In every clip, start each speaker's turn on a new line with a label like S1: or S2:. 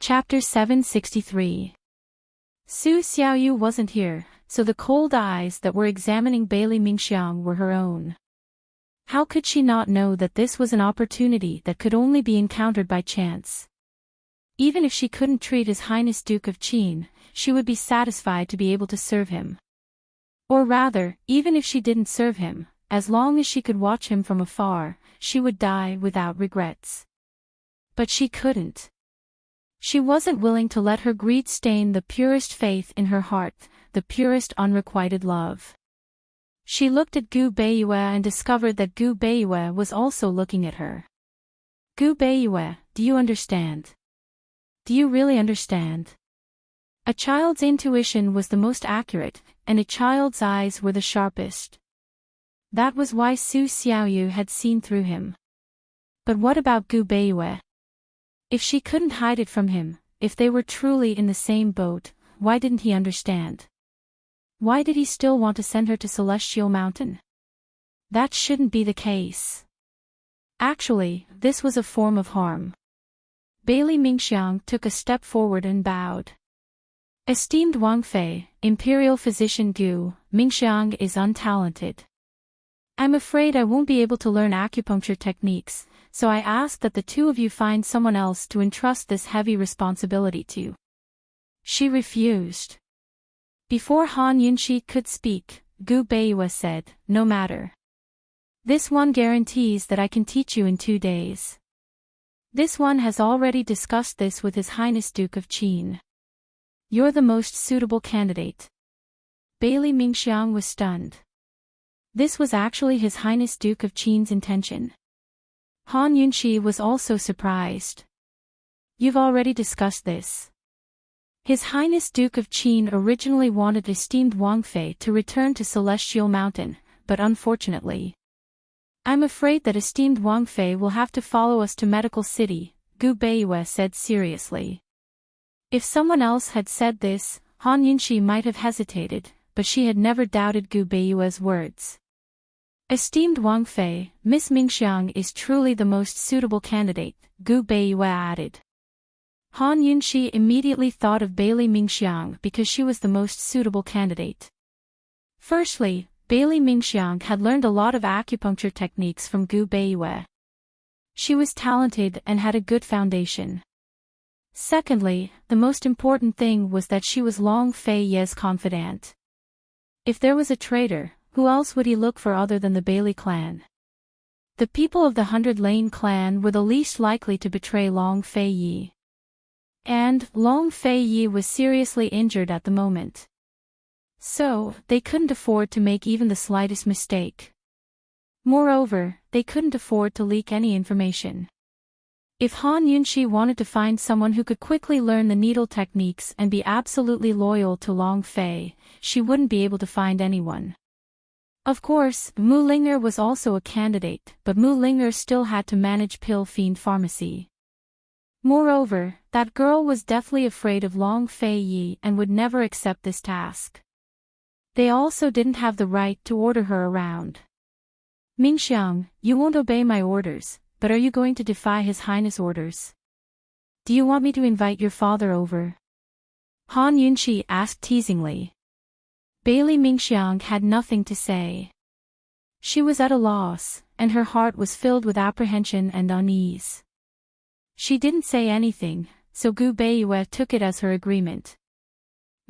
S1: Chapter 763. Su Xiaoyu wasn't here, so the cold eyes that were examining Bailey Mingxiang were her own. How could she not know that this was an opportunity that could only be encountered by chance? Even if she couldn't treat His Highness Duke of Qin, she would be satisfied to be able to serve him. Or rather, even if she didn't serve him, as long as she could watch him from afar, she would die without regrets. But she couldn't. She wasn't willing to let her greed stain the purest faith in her heart, the purest unrequited love. She looked at Gu Beiyue and discovered that Gu Beiyue was also looking at her. Gu Beiyue, do you understand? Do you really understand? A child's intuition was the most accurate, and a child's eyes were the sharpest. That was why Su Xiaoyu had seen through him. But what about Gu Beiyue? If she couldn't hide it from him, if they were truly in the same boat, why didn't he understand? Why did he still want to send her to Celestial Mountain? That shouldn't be the case. Actually, this was a form of harm. Bailey Mingxiang took a step forward and bowed. Esteemed Wang Fei, Imperial Physician Gu, Mingxiang is untalented. I'm afraid I won't be able to learn acupuncture techniques, so I ask that the two of you find someone else to entrust this heavy responsibility to. She refused. Before Han Yunxi could speak, Gu Beiyue said, no matter. This one guarantees that I can teach you in 2 days. This one has already discussed this with His Highness Duke of Qin. You're the most suitable candidate. Bailey Mingxiang was stunned. This was actually His Highness Duke of Qin's intention. Han Yunxi was also surprised. You've already discussed this. His Highness Duke of Qin originally wanted esteemed Wang Fei to return to Celestial Mountain, but unfortunately. I'm afraid that esteemed Wang Fei will have to follow us to Medical City, Gu Beiyue said seriously. If someone else had said this, Han Yunxi might have hesitated, but she had never doubted Gu Beiyue's words. Esteemed Wang Fei, Miss Mingxiang is truly the most suitable candidate, Gu Beiyue added. Han Yunxi immediately thought of Bailey Mingxiang because she was the most suitable candidate. Firstly, Bailey Mingxiang had learned a lot of acupuncture techniques from Gu Beiyue. She was talented and had a good foundation. Secondly, the most important thing was that she was Long Fei Ye's confidant. If there was a traitor, who else would he look for other than the Bailey clan? The people of the 100 Lane clan were the least likely to betray Long Fei Ye. And Long Fei Ye was seriously injured at the moment. So, they couldn't afford to make even the slightest mistake. Moreover, they couldn't afford to leak any information. If Han Yunxi wanted to find someone who could quickly learn the needle techniques and be absolutely loyal to Long Fei, she wouldn't be able to find anyone. Of course, Mu Linger was also a candidate, but Mu Linger still had to manage Pill Fiend Pharmacy. Moreover, that girl was deathly afraid of Long Fei Yi and would never accept this task. They also didn't have the right to order her around. Mingxiang, you won't obey my orders, but are you going to defy His Highness' orders? Do you want me to invite your father over? Han Yunxi asked teasingly. Bailey Mingxiang had nothing to say. She was at a loss, and her heart was filled with apprehension and unease. She didn't say anything, so Gu Beiyue took it as her agreement.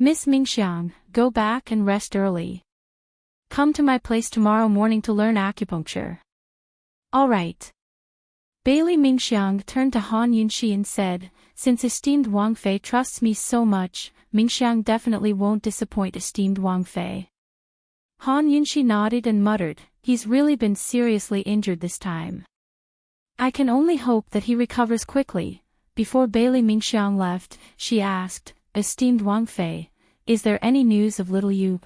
S1: Miss Mingxiang, go back and rest early. Come to my place tomorrow morning to learn acupuncture. All right. Bailey Mingxiang turned to Han Yunxi and said, since esteemed Wang Fei trusts me so much, Mingxiang definitely won't disappoint esteemed Wang Fei. Han Yunxi nodded and muttered, he's really been seriously injured this time. I can only hope that he recovers quickly. Before Bailey Mingxiang left, she asked, esteemed Wang Fei, is there any news of little Yu,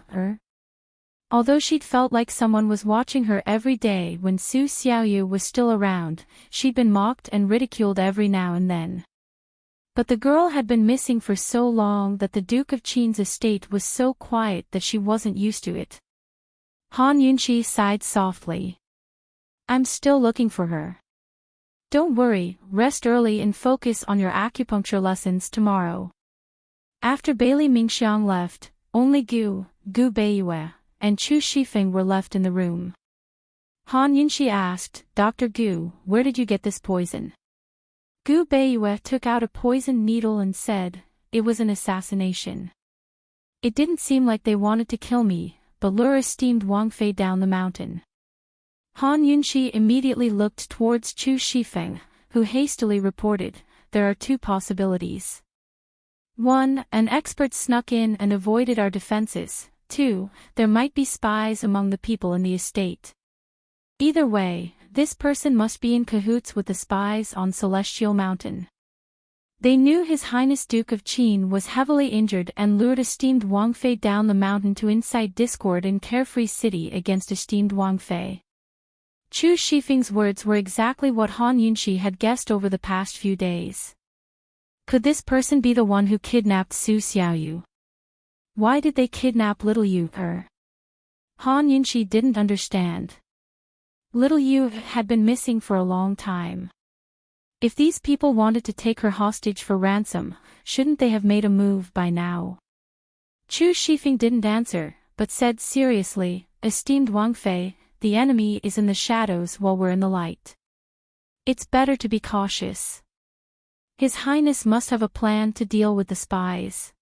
S1: Although she'd felt like someone was watching her every day when Su Xiaoyu was still around, she'd been mocked and ridiculed every now and then. But the girl had been missing for so long that the Duke of Qin's estate was so quiet that she wasn't used to it. Han Yunxi sighed softly. I'm still looking for her. Don't worry, rest early and focus on your acupuncture lessons tomorrow. After Bailey Mingxiang left, only Gu Beiyue, and Chu Shifeng were left in the room. Han Yunxi asked, Dr. Gu, where did you get this poison? Gu Beiyue took out a poisoned needle and said, it was an assassination. It didn't seem like they wanted to kill me, but lure esteemed Wang Fei down the mountain. Han Yunxi immediately looked towards Chu Shifeng, who hastily reported, there are two possibilities. 1. An expert snuck in and avoided our defenses. 2. There might be spies among the people in the estate. Either way, this person must be in cahoots with the spies on Celestial Mountain. They knew His Highness Duke of Qin was heavily injured and lured esteemed Wang Fei down the mountain to incite discord in Carefree City against esteemed Wang Fei. Chu Shifeng's words were exactly what Han Yunxi had guessed over the past few days. Could this person be the one who kidnapped Su Xiaoyu? Why did they kidnap little Yu? Han Yunxi didn't understand. Little Yu had been missing for a long time. If these people wanted to take her hostage for ransom, shouldn't they have made a move by now? Chu Shifeng didn't answer, but said seriously, esteemed Wang Fei, the enemy is in the shadows while we're in the light. It's better to be cautious. His Highness must have a plan to deal with the spies.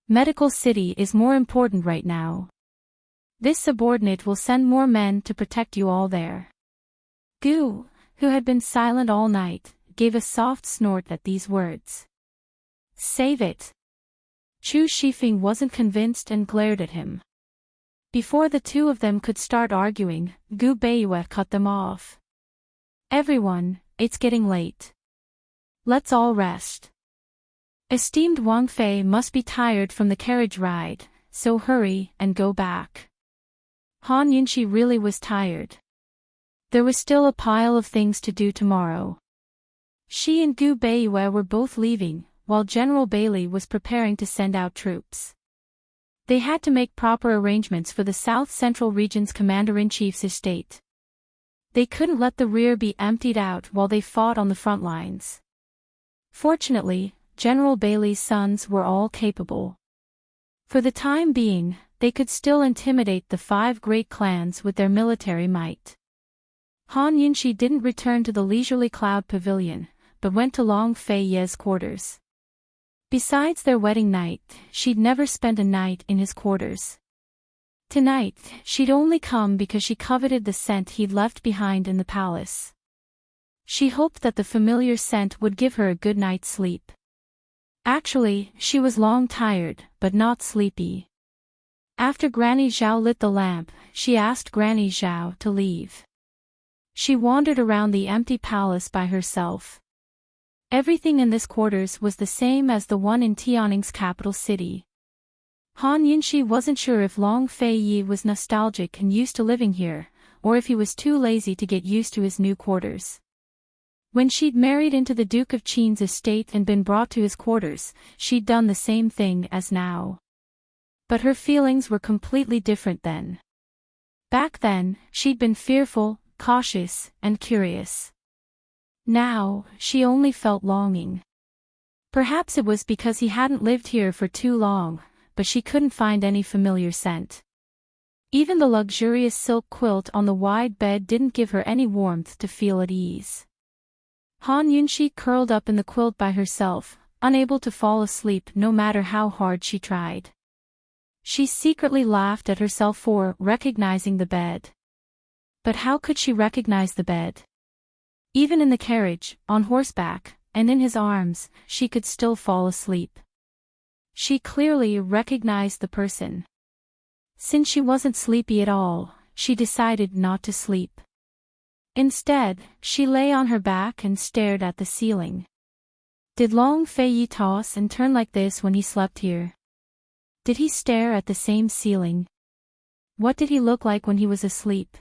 S1: Medical City is more important right now. This subordinate will send more men to protect you all there. Gu, who had been silent all night, gave a soft snort at these words. Save it. Chu Shifeng wasn't convinced and glared at him. Before the two of them could start arguing, Gu Beiyue cut them off. Everyone, it's getting late. Let's all rest. Esteemed Wang Fei must be tired from the carriage ride, so hurry and go back. Han Yunxi really was tired. There was still a pile of things to do tomorrow. She and Gu Beiyue were both leaving, while General Bailey was preparing to send out troops. They had to make proper arrangements for the South Central Region's Commander-in-Chief's estate. They couldn't let the rear be emptied out while they fought on the front lines. Fortunately, General Bailey's sons were all capable. For the time being, they could still intimidate the 5 great clans with their military might. Han Yunxi didn't return to the leisurely Cloud Pavilion, but went to Long Fei Ye's quarters. Besides their wedding night, she'd never spent a night in his quarters. Tonight, she'd only come because she coveted the scent he'd left behind in the palace. She hoped that the familiar scent would give her a good night's sleep. Actually, she was long tired, but not sleepy. After Granny Zhao lit the lamp, she asked Granny Zhao to leave. She wandered around the empty palace by herself. Everything in this quarters was the same as the one in Tianning's capital city. Han Yunxi wasn't sure if Long Fei Yi was nostalgic and used to living here, or if he was too lazy to get used to his new quarters. When she'd married into the Duke of Qin's estate and been brought to his quarters, she'd done the same thing as now. But her feelings were completely different then. Back then, she'd been fearful, cautious, and curious. Now, she only felt longing. Perhaps it was because he hadn't lived here for too long, but she couldn't find any familiar scent. Even the luxurious silk quilt on the wide bed didn't give her any warmth to feel at ease. Han Yunxi curled up in the quilt by herself, unable to fall asleep no matter how hard she tried. She secretly laughed at herself for recognizing the bed. But how could she recognize the bed? Even in the carriage, on horseback, and in his arms, she could still fall asleep. She clearly recognized the person. Since she wasn't sleepy at all, she decided not to sleep. Instead, she lay on her back and stared at the ceiling. Did Long Fei Yi toss and turn like this when he slept here? Did he stare at the same ceiling? What did he look like when he was asleep?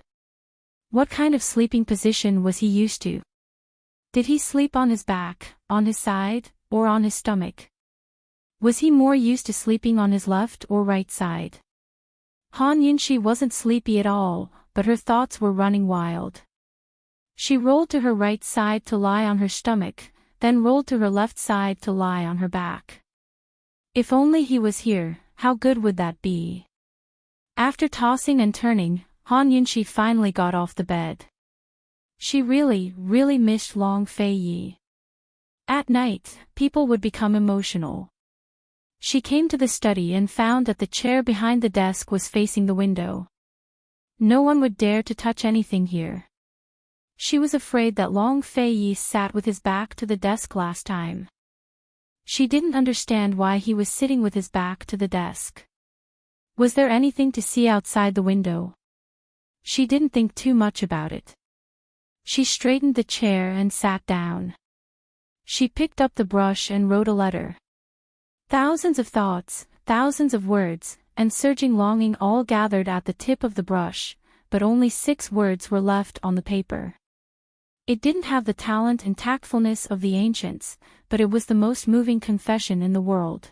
S1: What kind of sleeping position was he used to? Did he sleep on his back, on his side, or on his stomach? Was he more used to sleeping on his left or right side? Han Yunxi wasn't sleepy at all, but her thoughts were running wild. She rolled to her right side to lie on her stomach, then rolled to her left side to lie on her back. If only he was here, how good would that be? After tossing and turning, Han Yunxi finally got off the bed. She really missed Long Fei Yi. At night, people would become emotional. She came to the study and found that the chair behind the desk was facing the window. No one would dare to touch anything here. She was afraid that Long Fei Yi sat with his back to the desk last time. She didn't understand why he was sitting with his back to the desk. Was there anything to see outside the window? She didn't think too much about it. She straightened the chair and sat down. She picked up the brush and wrote a letter. Thousands of thoughts, thousands of words, and surging longing all gathered at the tip of the brush, but only 6 words were left on the paper. It didn't have the talent and tactfulness of the ancients, but it was the most moving confession in the world.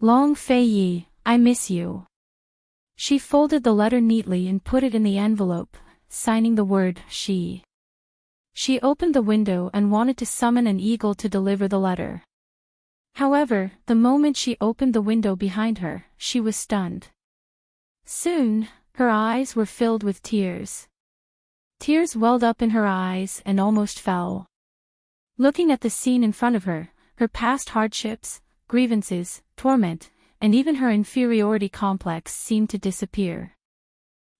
S1: Long Fei Yi, I miss you. She folded the letter neatly and put it in the envelope, signing the word she. She opened the window and wanted to summon an eagle to deliver the letter. However, the moment she opened the window behind her, she was stunned. Soon, her eyes were filled with tears. Tears welled up in her eyes and almost fell. Looking at the scene in front of her, her past hardships, grievances, torment, and even her inferiority complex seemed to disappear.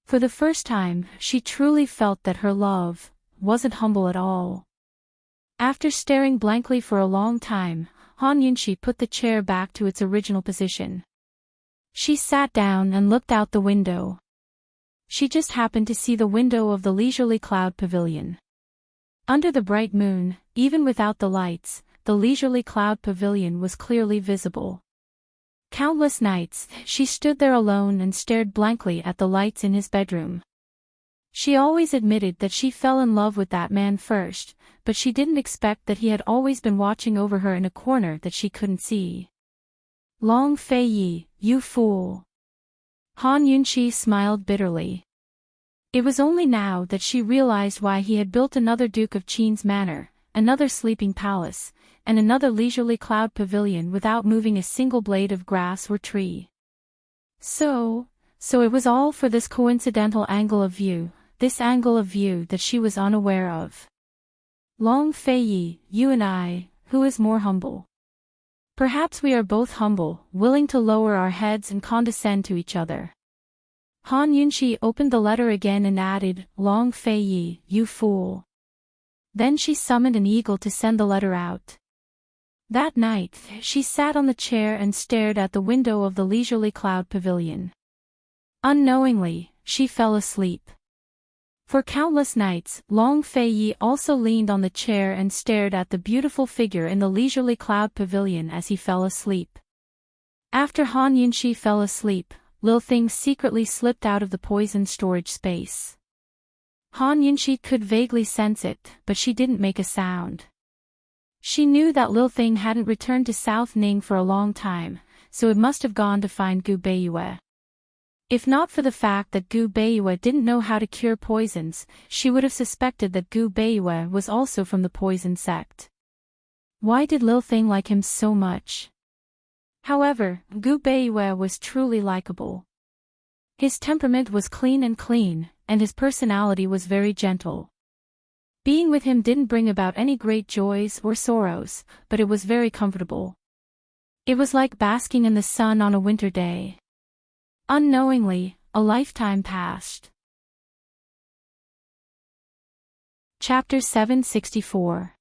S1: For the first time, she truly felt that her love wasn't humble at all. After staring blankly for a long time, Han Yunxi put the chair back to its original position. She sat down and looked out the window. She just happened to see the window of the leisurely cloud pavilion. Under the bright moon, even without the lights, the leisurely cloud pavilion was clearly visible. Countless nights, she stood there alone and stared blankly at the lights in his bedroom. She always admitted that she fell in love with that man first, but she didn't expect that he had always been watching over her in a corner that she couldn't see. Long Fei Yi, you fool. Han Yunxi smiled bitterly. It was only now that she realized why he had built another Duke of Qin's manor, another sleeping palace, and another leisurely cloud pavilion without moving a single blade of grass or tree. So it was all for this coincidental angle of view, this angle of view that she was unaware of. Long Fei Yi, you and I, who is more humble? Perhaps we are both humble, willing to lower our heads and condescend to each other. Han Yunxi opened the letter again and added, Long Fei Yi, you fool. Then she summoned an eagle to send the letter out. That night, she sat on the chair and stared at the window of the leisurely cloud pavilion. Unknowingly, she fell asleep. For countless nights, Long Fei Yi also leaned on the chair and stared at the beautiful figure in the leisurely cloud pavilion as he fell asleep. After Han Yunxi fell asleep, Lil Thing secretly slipped out of the poison storage space. Han Yunxi could vaguely sense it, but she didn't make a sound. She knew that Lil Thing hadn't returned to South Ning for a long time, so it must have gone to find Gu Beiyue. If not for the fact that Gu Beiyue didn't know how to cure poisons, she would have suspected that Gu Beiyue was also from the poison sect. Why did Lil Thing like him so much? However, Gu Beiyue was truly likable. His temperament was clean, and his personality was very gentle. Being with him didn't bring about any great joys or sorrows, but it was very comfortable. It was like basking in the sun on a winter day. Unknowingly, a lifetime passed. Chapter 764.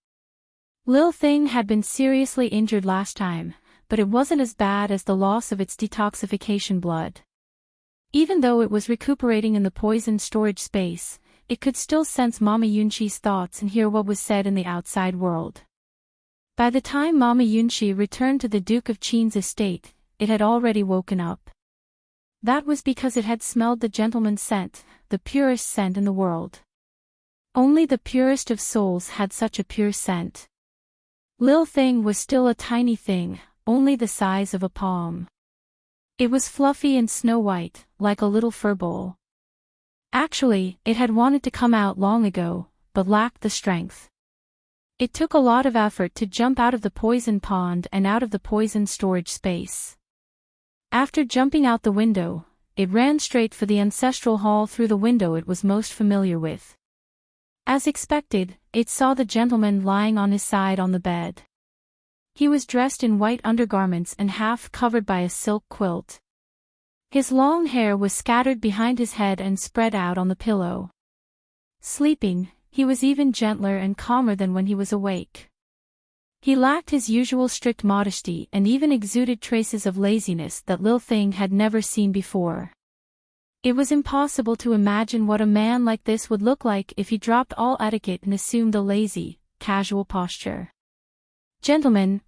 S1: Lil Thing had been seriously injured last time, but it wasn't as bad as the loss of its detoxification blood. Even though it was recuperating in the poison storage space, it could still sense Mama Yunxi's thoughts and hear what was said in the outside world. By the time Mama Yunxi returned to the Duke of Qin's estate, it had already woken up. That was because it had smelled the gentleman's scent, the purest scent in the world. Only the purest of souls had such a pure scent. Lil Thing was still a tiny thing, only the size of a palm. It was fluffy and snow-white, like a little fur bowl. Actually, it had wanted to come out long ago, but lacked the strength. It took a lot of effort to jump out of the poison pond and out of the poison storage space. After jumping out the window, it ran straight for the ancestral hall through the window it was most familiar with. As expected, it saw the gentleman lying on his side on the bed. He was dressed in white undergarments and half covered by a silk quilt. His long hair was scattered behind his head and spread out on the pillow. Sleeping, he was even gentler and calmer than when he was awake. He lacked his usual strict modesty and even exuded traces of laziness that Lil Thing had never seen before. It was impossible to imagine what a man like this would look like if he dropped all etiquette and assumed a lazy, casual posture. Gentlemen,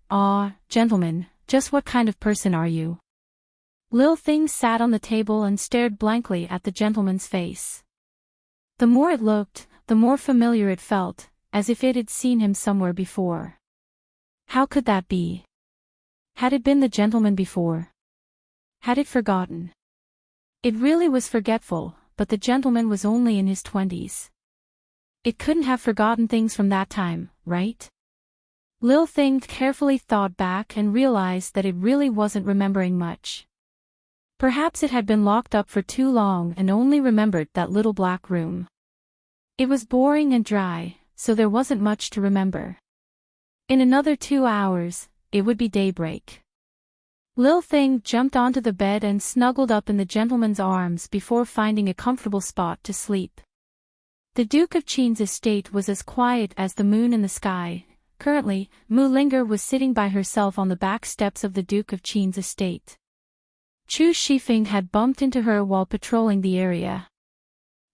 S1: just what kind of person are you? Lil Thing sat on the table and stared blankly at the gentleman's face. The more it looked, the more familiar it felt, as if it had seen him somewhere before. How could that be? Had it been the gentleman before? Had it forgotten? It really was forgetful, but the gentleman was only in his 20s. It couldn't have forgotten things from that time, right? Lil Thing carefully thought back and realized that it really wasn't remembering much. Perhaps it had been locked up for too long and only remembered that little black room. It was boring and dry, so there wasn't much to remember. In another 2 hours, it would be daybreak. Lil Thing jumped onto the bed and snuggled up in the gentleman's arms before finding a comfortable spot to sleep. The Duke of Qin's estate was as quiet as the moon in the sky. Currently, Mu Linger was sitting by herself on the back steps of the Duke of Qin's estate. Chu Shifeng had bumped into her while patrolling the area.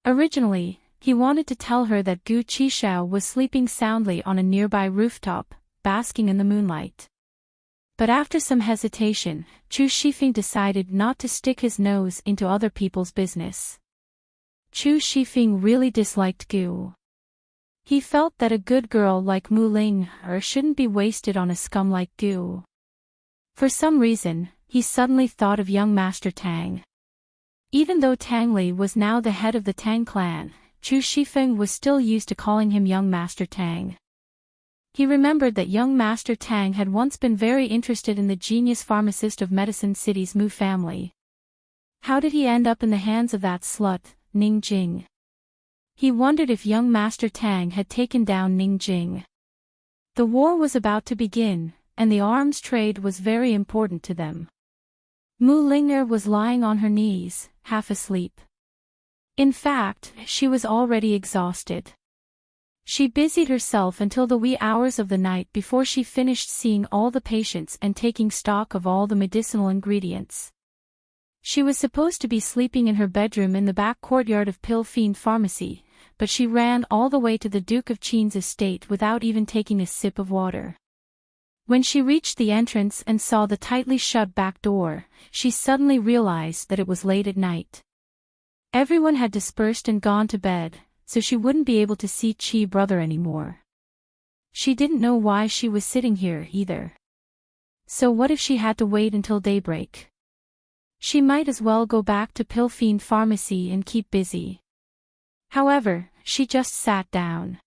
S1: Originally, he wanted to tell her that Gu Qishao was sleeping soundly on a nearby rooftop, basking in the moonlight. But after some hesitation, Chu Shifeng decided not to stick his nose into other people's business. Chu Shifeng really disliked Gu. He felt that a good girl like Mu Linger shouldn't be wasted on a scum like Gu. For some reason, he suddenly thought of young Master Tang. Even though Tang Li was now the head of the Tang clan, Chu Shifeng was still used to calling him young Master Tang. He remembered that young Master Tang had once been very interested in the genius pharmacist of Medicine City's Mu family. How did he end up in the hands of that slut, Ning Jing? He wondered if young Master Tang had taken down Ning Jing. The war was about to begin, and the arms trade was very important to them. Mu Linger was lying on her knees, half asleep. In fact, she was already exhausted. She busied herself until the wee hours of the night before she finished seeing all the patients and taking stock of all the medicinal ingredients. She was supposed to be sleeping in her bedroom in the back courtyard of Pill Fiend Pharmacy, but she ran all the way to the Duke of Qin's estate without even taking a sip of water. When she reached the entrance and saw the tightly shut back door, she suddenly realized that it was late at night. Everyone had dispersed and gone to bed, so she wouldn't be able to see Chi brother anymore. She didn't know why she was sitting here either. So what if she had to wait until daybreak? She might as well go back to Pill Fiend Pharmacy and keep busy. However, she just sat down.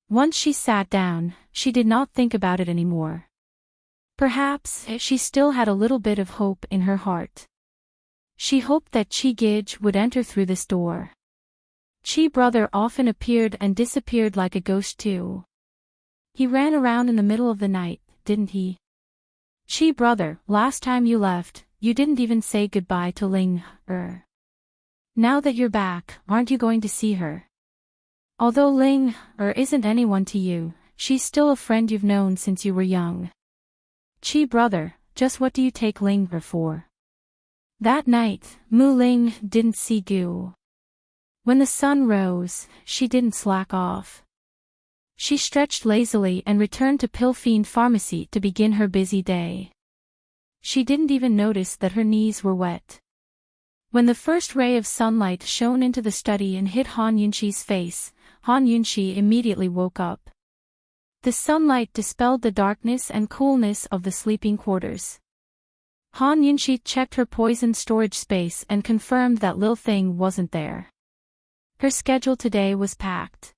S1: Once she sat down, she did not think about it anymore. Perhaps she still had a little bit of hope in her heart. She hoped that Chi Gij would enter through this door. Chi brother often appeared and disappeared like a ghost too. He ran around in the middle of the night, didn't he? Chi brother, last time you left, you didn't even say goodbye to Ling. Now that you're back, aren't you going to see her? Although Ling isn't anyone to you, she's still a friend you've known since you were young. Chi brother, just what do you take Ling for? That night, Mu Ling didn't see Gu. When the sun rose, she didn't slack off. She stretched lazily and returned to Pill Fiend Pharmacy to begin her busy day. She didn't even notice that her knees were wet. When the first ray of sunlight shone into the study and hit Han Yunqi's face, Han Yunqi immediately woke up. The sunlight dispelled the darkness and coolness of the sleeping quarters. Han Yunqi checked her poison storage space and confirmed that Lil Thing wasn't there. Her schedule today was packed.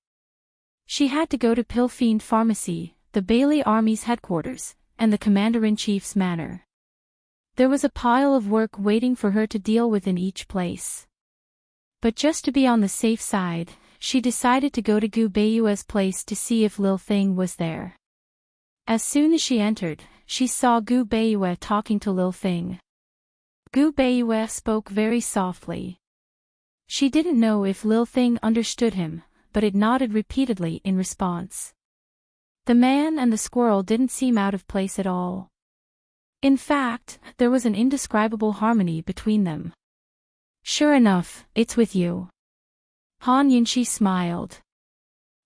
S1: She had to go to Pilfiend Pharmacy, the Bailey Army's headquarters, and the Commander-in-Chief's manor. There was a pile of work waiting for her to deal with in each place. But just to be on the safe side, she decided to go to Gu Beiyue's place to see if Lil Thing was there. As soon as she entered, she saw Gu Beiyue talking to Lil Thing. Gu Beiyue spoke very softly. She didn't know if Lil Thing understood him, but it nodded repeatedly in response. The man and the squirrel didn't seem out of place at all. In fact, there was an indescribable harmony between them. Sure enough, it's with you. Han Yunxi smiled.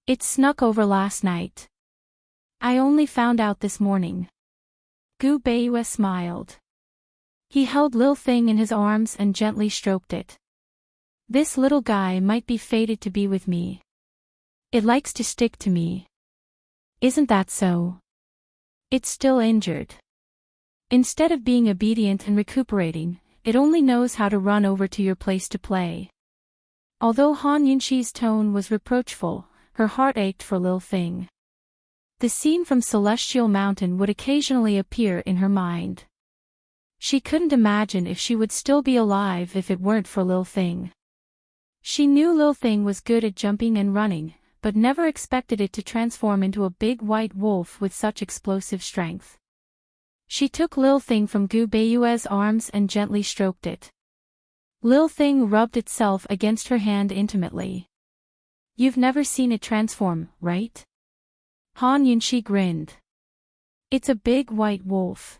S1: It snuck over last night. I only found out this morning. Gu Beiyue smiled. He held Lil Thing in his arms and gently stroked it. This little guy might be fated to be with me. It likes to stick to me. Isn't that so? It's still injured. Instead of being obedient and recuperating, it only knows how to run over to your place to play. Although Han Yunxi's tone was reproachful, her heart ached for Lil Thing. The scene from Celestial Mountain would occasionally appear in her mind. She couldn't imagine if she would still be alive if it weren't for Lil Thing. She knew Lil Thing was good at jumping and running, but never expected it to transform into a big white wolf with such explosive strength. She took Lil Thing from Gu Beiyue's arms and gently stroked it. Lil Thing rubbed itself against her hand intimately. You've never seen it transform, right? Han Yunxi grinned. It's a big white wolf.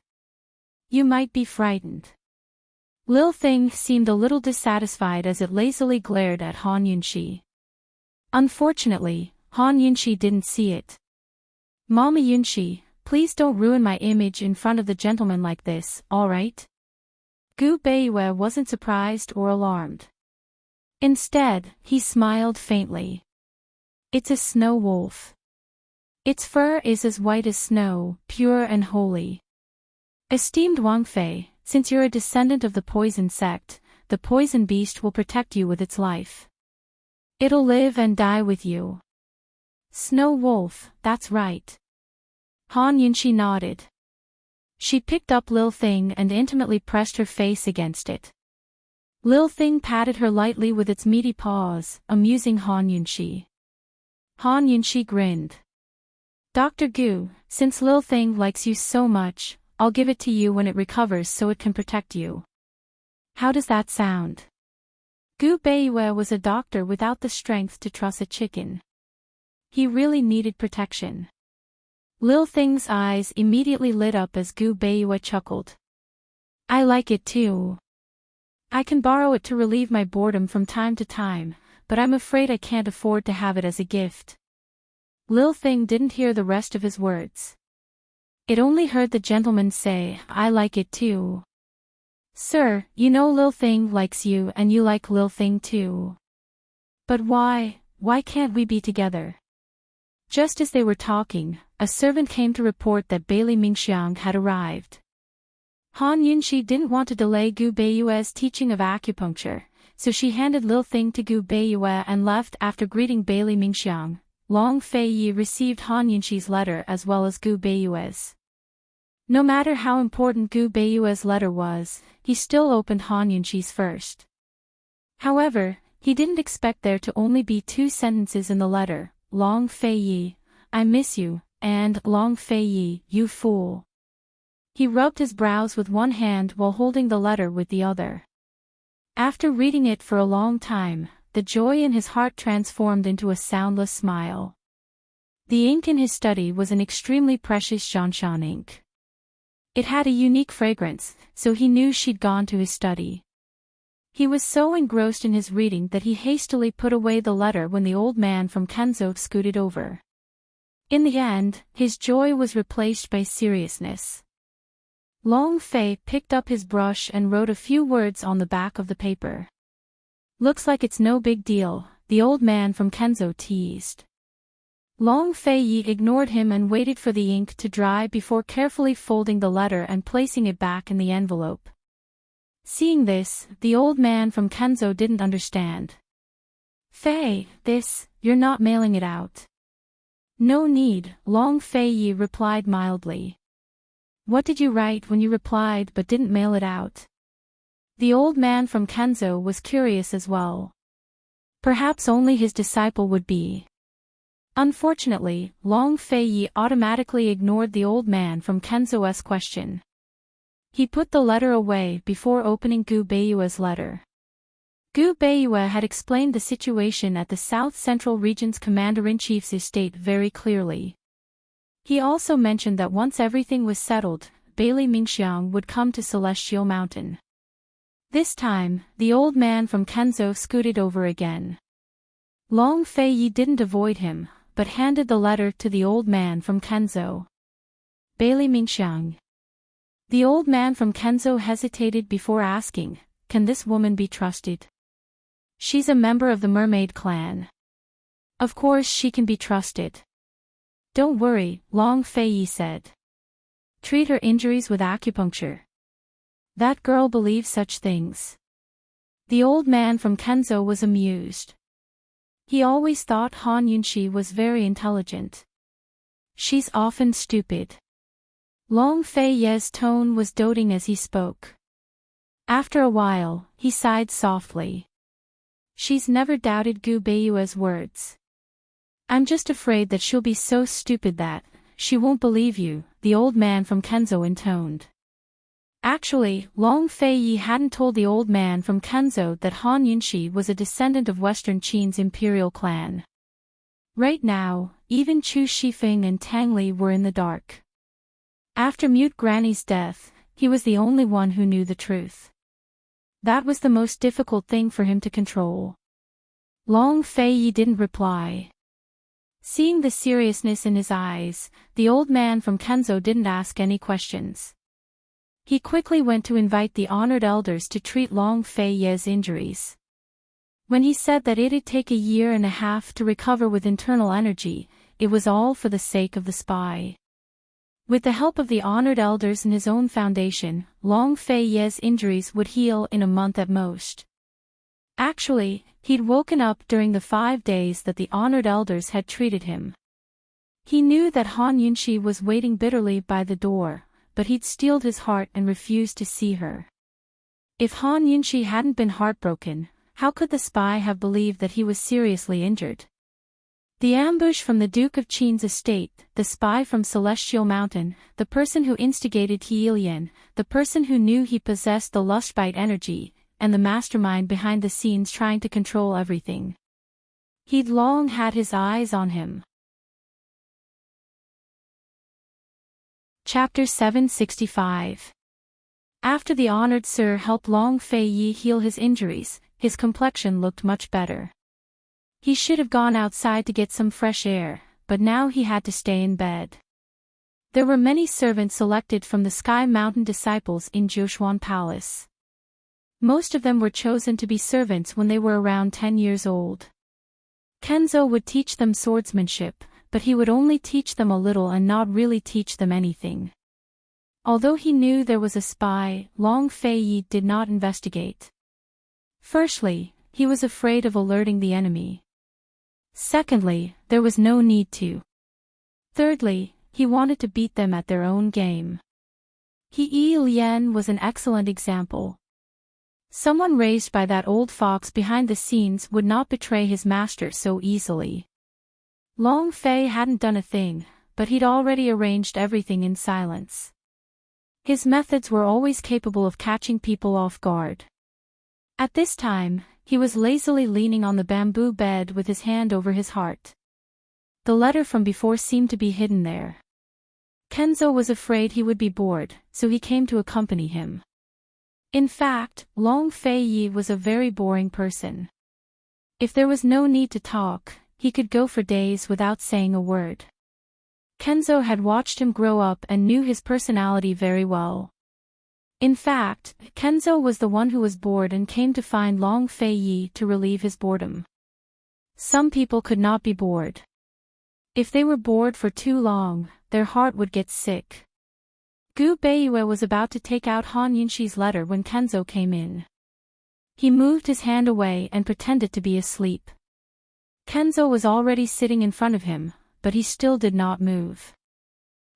S1: You might be frightened. Lil Thing seemed a little dissatisfied as it lazily glared at Han Yunxi. Unfortunately, Han Yunxi didn't see it. Mama Yunxi, please don't ruin my image in front of the gentleman like this, alright? Gu Beiyue wasn't surprised or alarmed. Instead, he smiled faintly. It's a snow wolf. Its fur is as white as snow, pure and holy. Esteemed Wang Fei, since you're a descendant of the poison sect, the poison beast will protect you with its life. It'll live and die with you. Snow wolf, that's right. Han Yunxi nodded. She picked up Lil Thing and intimately pressed her face against it. Lil Thing patted her lightly with its meaty paws, amusing Han Yunxi. Han Yunxi grinned. Dr. Gu, since Lil Thing likes you so much, I'll give it to you when it recovers so it can protect you. How does that sound? Gu Beiyue was a doctor without the strength to truss a chicken. He really needed protection. Lil Thing's eyes immediately lit up as Gu Beiyue chuckled. I like it too. I can borrow it to relieve my boredom from time to time, but I'm afraid I can't afford to have it as a gift. Lil Thing didn't hear the rest of his words. It only heard the gentleman say, I like it too. Sir, you know Lil Thing likes you and you like Lil Thing too. But why can't we be together? Just as they were talking, a servant came to report that Bailey Mingxiang had arrived. Han Yunxi didn't want to delay Gu Beiyue's teaching of acupuncture, so she handed Lil Thing to Gu Beiyue and left after greeting Bailey Mingxiang. Long Fei Yi received Han Yunxi's letter as well as Gu Beiyue's. No matter how important Gu Beiyue's letter was, he still opened Han Yunxi's first. However, he didn't expect there to only be 2 sentences in the letter, Long Fei Yi, I miss you, and Long Fei Yi, you fool. He rubbed his brows with one hand while holding the letter with the other. After reading it for a long time, the joy in his heart transformed into a soundless smile. The ink in his study was an extremely precious Shanshan ink. It had a unique fragrance, so he knew she'd gone to his study. He was so engrossed in his reading that he hastily put away the letter when the old man from Consort scooted over. In the end, his joy was replaced by seriousness. Long Fei picked up his brush and wrote a few words on the back of the paper. Looks like it's no big deal, the old man from Consort teased. Long Fei Yi ignored him and waited for the ink to dry before carefully folding the letter and placing it back in the envelope. Seeing this, the old man from Consort didn't understand. Fei, you're not mailing it out. No need, Long Fei replied mildly. What did you write when you replied but didn't mail it out? The old man from Kenzo was curious as well. Perhaps only his disciple would be. Unfortunately, Long Fei automatically ignored the old man from Kenzo's question. He put the letter away before opening Gu Beiyue's letter. Gu Beiyue had explained the situation at the South Central Region's Commander-in-Chief's estate very clearly. He also mentioned that once everything was settled, Bailey Mingxiang would come to Celestial Mountain. This time, the old man from Kenzo scooted over again. Long Fei didn't avoid him, but handed the letter to the old man from Kenzo. Bailey Mingxiang. The old man from Kenzo hesitated before asking, "Can this woman be trusted?" "She's a member of the mermaid clan. Of course she can be trusted." "Don't worry," Long Fei said. "Treat her injuries with acupuncture." That girl believes such things. The old man from Kenzo was amused. He always thought Han Yunxi was very intelligent. She's often stupid. Long Fei's tone was doting as he spoke. After a while, he sighed softly. She's never doubted Gu Beiyue's words. "I'm just afraid that she'll be so stupid that she won't believe you," the old man from Kenzo intoned. Actually, Long Fei hadn't told the old man from Kenzo that Han Yunxi was a descendant of Western Qin's imperial clan. Right now, even Chu Shifeng and Tang Li were in the dark. After Mute Granny's death, he was the only one who knew the truth. That was the most difficult thing for him to control. Long Fei didn't reply. Seeing the seriousness in his eyes, the old man from Kenzo didn't ask any questions. He quickly went to invite the honored elders to treat Long Fei's injuries. When he said that it'd take a year and a half to recover with internal energy, it was all for the sake of the spy. With the help of the honored elders and his own foundation, Long Fei's injuries would heal in a month at most. Actually, he'd woken up during the 5 days that the honored elders had treated him. He knew that Han Yunxi was waiting bitterly by the door, but he'd steeled his heart and refused to see her. If Han Yunxi hadn't been heartbroken, how could the spy have believed that he was seriously injured? The ambush from the Duke of Qin's estate, the spy from Celestial Mountain, the person who instigated He Lian, the person who knew he possessed the lustbite energy, and the mastermind behind the scenes trying to control everything. He'd long had his eyes on him. Chapter 765. After the honored Sir helped Long Fei heal his injuries, his complexion looked much better. He should have gone outside to get some fresh air, but now he had to stay in bed. There were many servants selected from the Sky Mountain disciples in Jiushuan Palace. Most of them were chosen to be servants when they were around 10 years old. Kenzo would teach them swordsmanship, but he would only teach them a little and not really teach them anything. Although he knew there was a spy, Long Fei did not investigate. Firstly, he was afraid of alerting the enemy. Secondly, there was no need to. Thirdly, he wanted to beat them at their own game. He Lian was an excellent example. Someone raised by that old fox behind the scenes would not betray his master so easily. Long Fei hadn't done a thing, but he'd already arranged everything in silence. His methods were always capable of catching people off guard. At this time, he was lazily leaning on the bamboo bed with his hand over his heart. The letter from before seemed to be hidden there. Kenzo was afraid he would be bored, so he came to accompany him. In fact, Long Fei was a very boring person. If there was no need to talk, he could go for days without saying a word. Kenzo had watched him grow up and knew his personality very well. In fact, Kenzo was the one who was bored and came to find Long Fei to relieve his boredom. Some people could not be bored. If they were bored for too long, their heart would get sick. Gu Beiyue was about to take out Han Yunxi's letter when Kenzo came in. He moved his hand away and pretended to be asleep. Kenzo was already sitting in front of him, but he still did not move.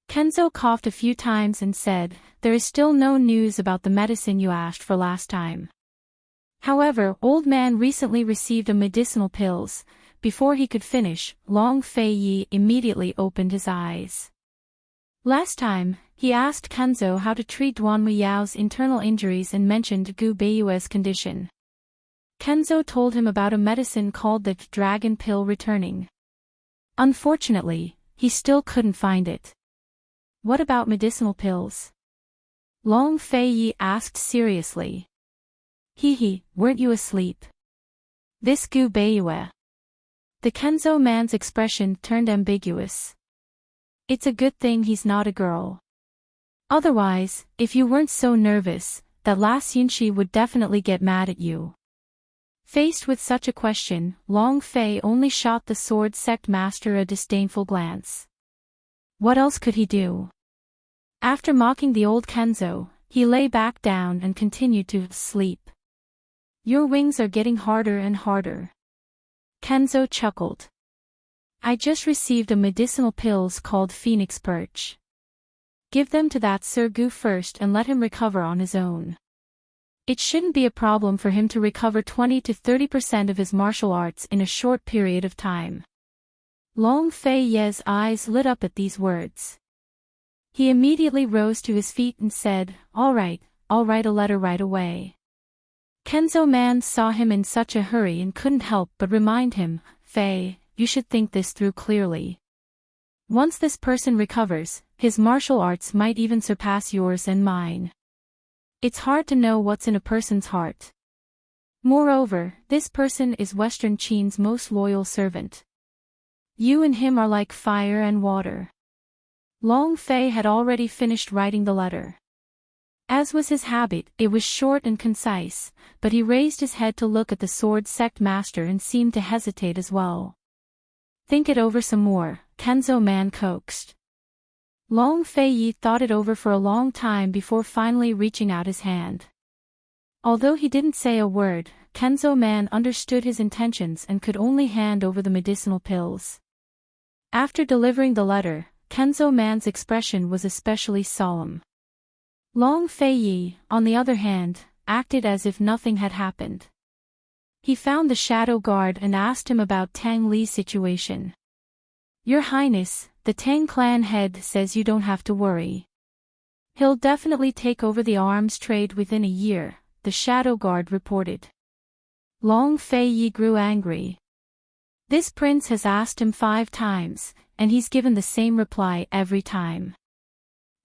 S1: Kenzo coughed a few times and said, "There is still no news about the medicine you asked for last time. However, old man recently received a medicinal pills." Before he could finish, Long Fei Yi immediately opened his eyes. Last time, he asked Kenzo how to treat Duan Muyao's internal injuries and mentioned Gu Beiyue's condition. Kenzo told him about a medicine called the dragon pill returning. Unfortunately, he still couldn't find it. What about medicinal pills? Long Fei Yi asked seriously. Weren't you asleep? This Gu Beiyue. The Kenzo man's expression turned ambiguous. It's a good thing he's not a girl. Otherwise, if you weren't so nervous, that last Yunshi would definitely get mad at you. Faced with such a question, Long Fei only shot the sword sect master a disdainful glance. What else could he do? After mocking the old Kenzo, he lay back down and continued to sleep. Your wings are getting harder and harder. Kenzo chuckled. I just received a medicinal pills called Phoenix Perch. Give them to that Sir Gu first and let him recover on his own. It shouldn't be a problem for him to recover 20 to 30% of his martial arts in a short period of time. Long Fei Ye's eyes lit up at these words. He immediately rose to his feet and said, All right, I'll write a letter right away. Kenzo man saw him in such a hurry and couldn't help but remind him, Fei, you should think this through clearly. Once this person recovers, his martial arts might even surpass yours and mine. It's hard to know what's in a person's heart. Moreover, this person is Western Qin's most loyal servant. You and him are like fire and water. Long Fei had already finished writing the letter. As was his habit, it was short and concise, but he raised his head to look at the sword sect master and seemed to hesitate as well. Think it over some more, Kenzo man coaxed. Long Fei Yi thought it over for a long time before finally reaching out his hand. Although he didn't say a word, Kenzo man understood his intentions and could only hand over the medicinal pills. After delivering the letter, Kenzo man's expression was especially solemn. Long Fei Yi, on the other hand, acted as if nothing had happened. He found the shadow guard and asked him about Tang Li's situation. Your Highness, the Tang clan head says you don't have to worry. He'll definitely take over the arms trade within a year, the shadow guard reported. Long Fei Yi grew angry. This prince has asked him 5 times, and he's given the same reply every time.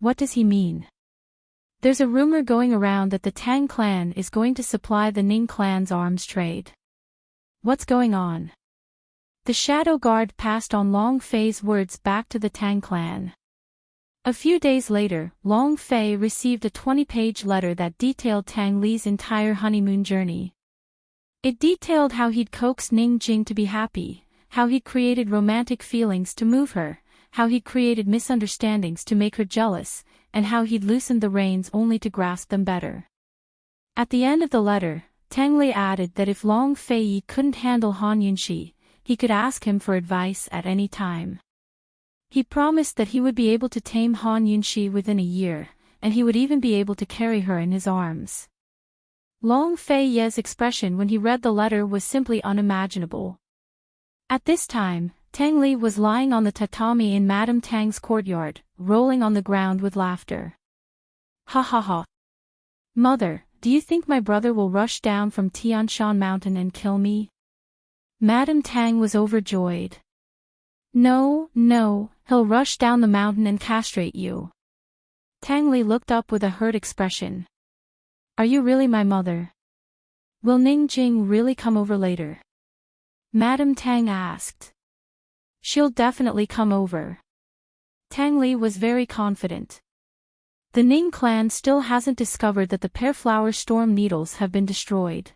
S1: What does he mean? There's a rumor going around that the Tang clan is going to supply the Ning clan's arms trade. What's going on? The shadow guard passed on Long Fei's words back to the Tang clan. A few days later, Long Fei received a 20-page letter that detailed Tang Li's entire honeymoon journey. It detailed how he'd coaxed Ning Jing to be happy, how he'd created romantic feelings to move her, how he'd created misunderstandings to make her jealous, and how he'd loosened the reins only to grasp them better. At the end of the letter, Tang Li added that if Long Fei Yi couldn't handle Han Yunxi, he could ask him for advice at any time. He promised that he would be able to tame Han Yunxi within a year, and he would even be able to carry her in his arms. Long Fei Ye's expression when he read the letter was simply unimaginable. At this time, Tang Li was lying on the tatami in Madame Tang's courtyard, rolling on the ground with laughter. Ha ha ha. Mother, do you think my brother will rush down from Tianshan Mountain and kill me? Madame Tang was overjoyed. No, he'll rush down the mountain and castrate you. Tang Li looked up with a hurt expression. Are you really my mother? Will Ning Jing really come over later? Madame Tang asked. She'll definitely come over. Tang Li was very confident. The Ning clan still hasn't discovered that the Pearflower Storm Needles have been destroyed.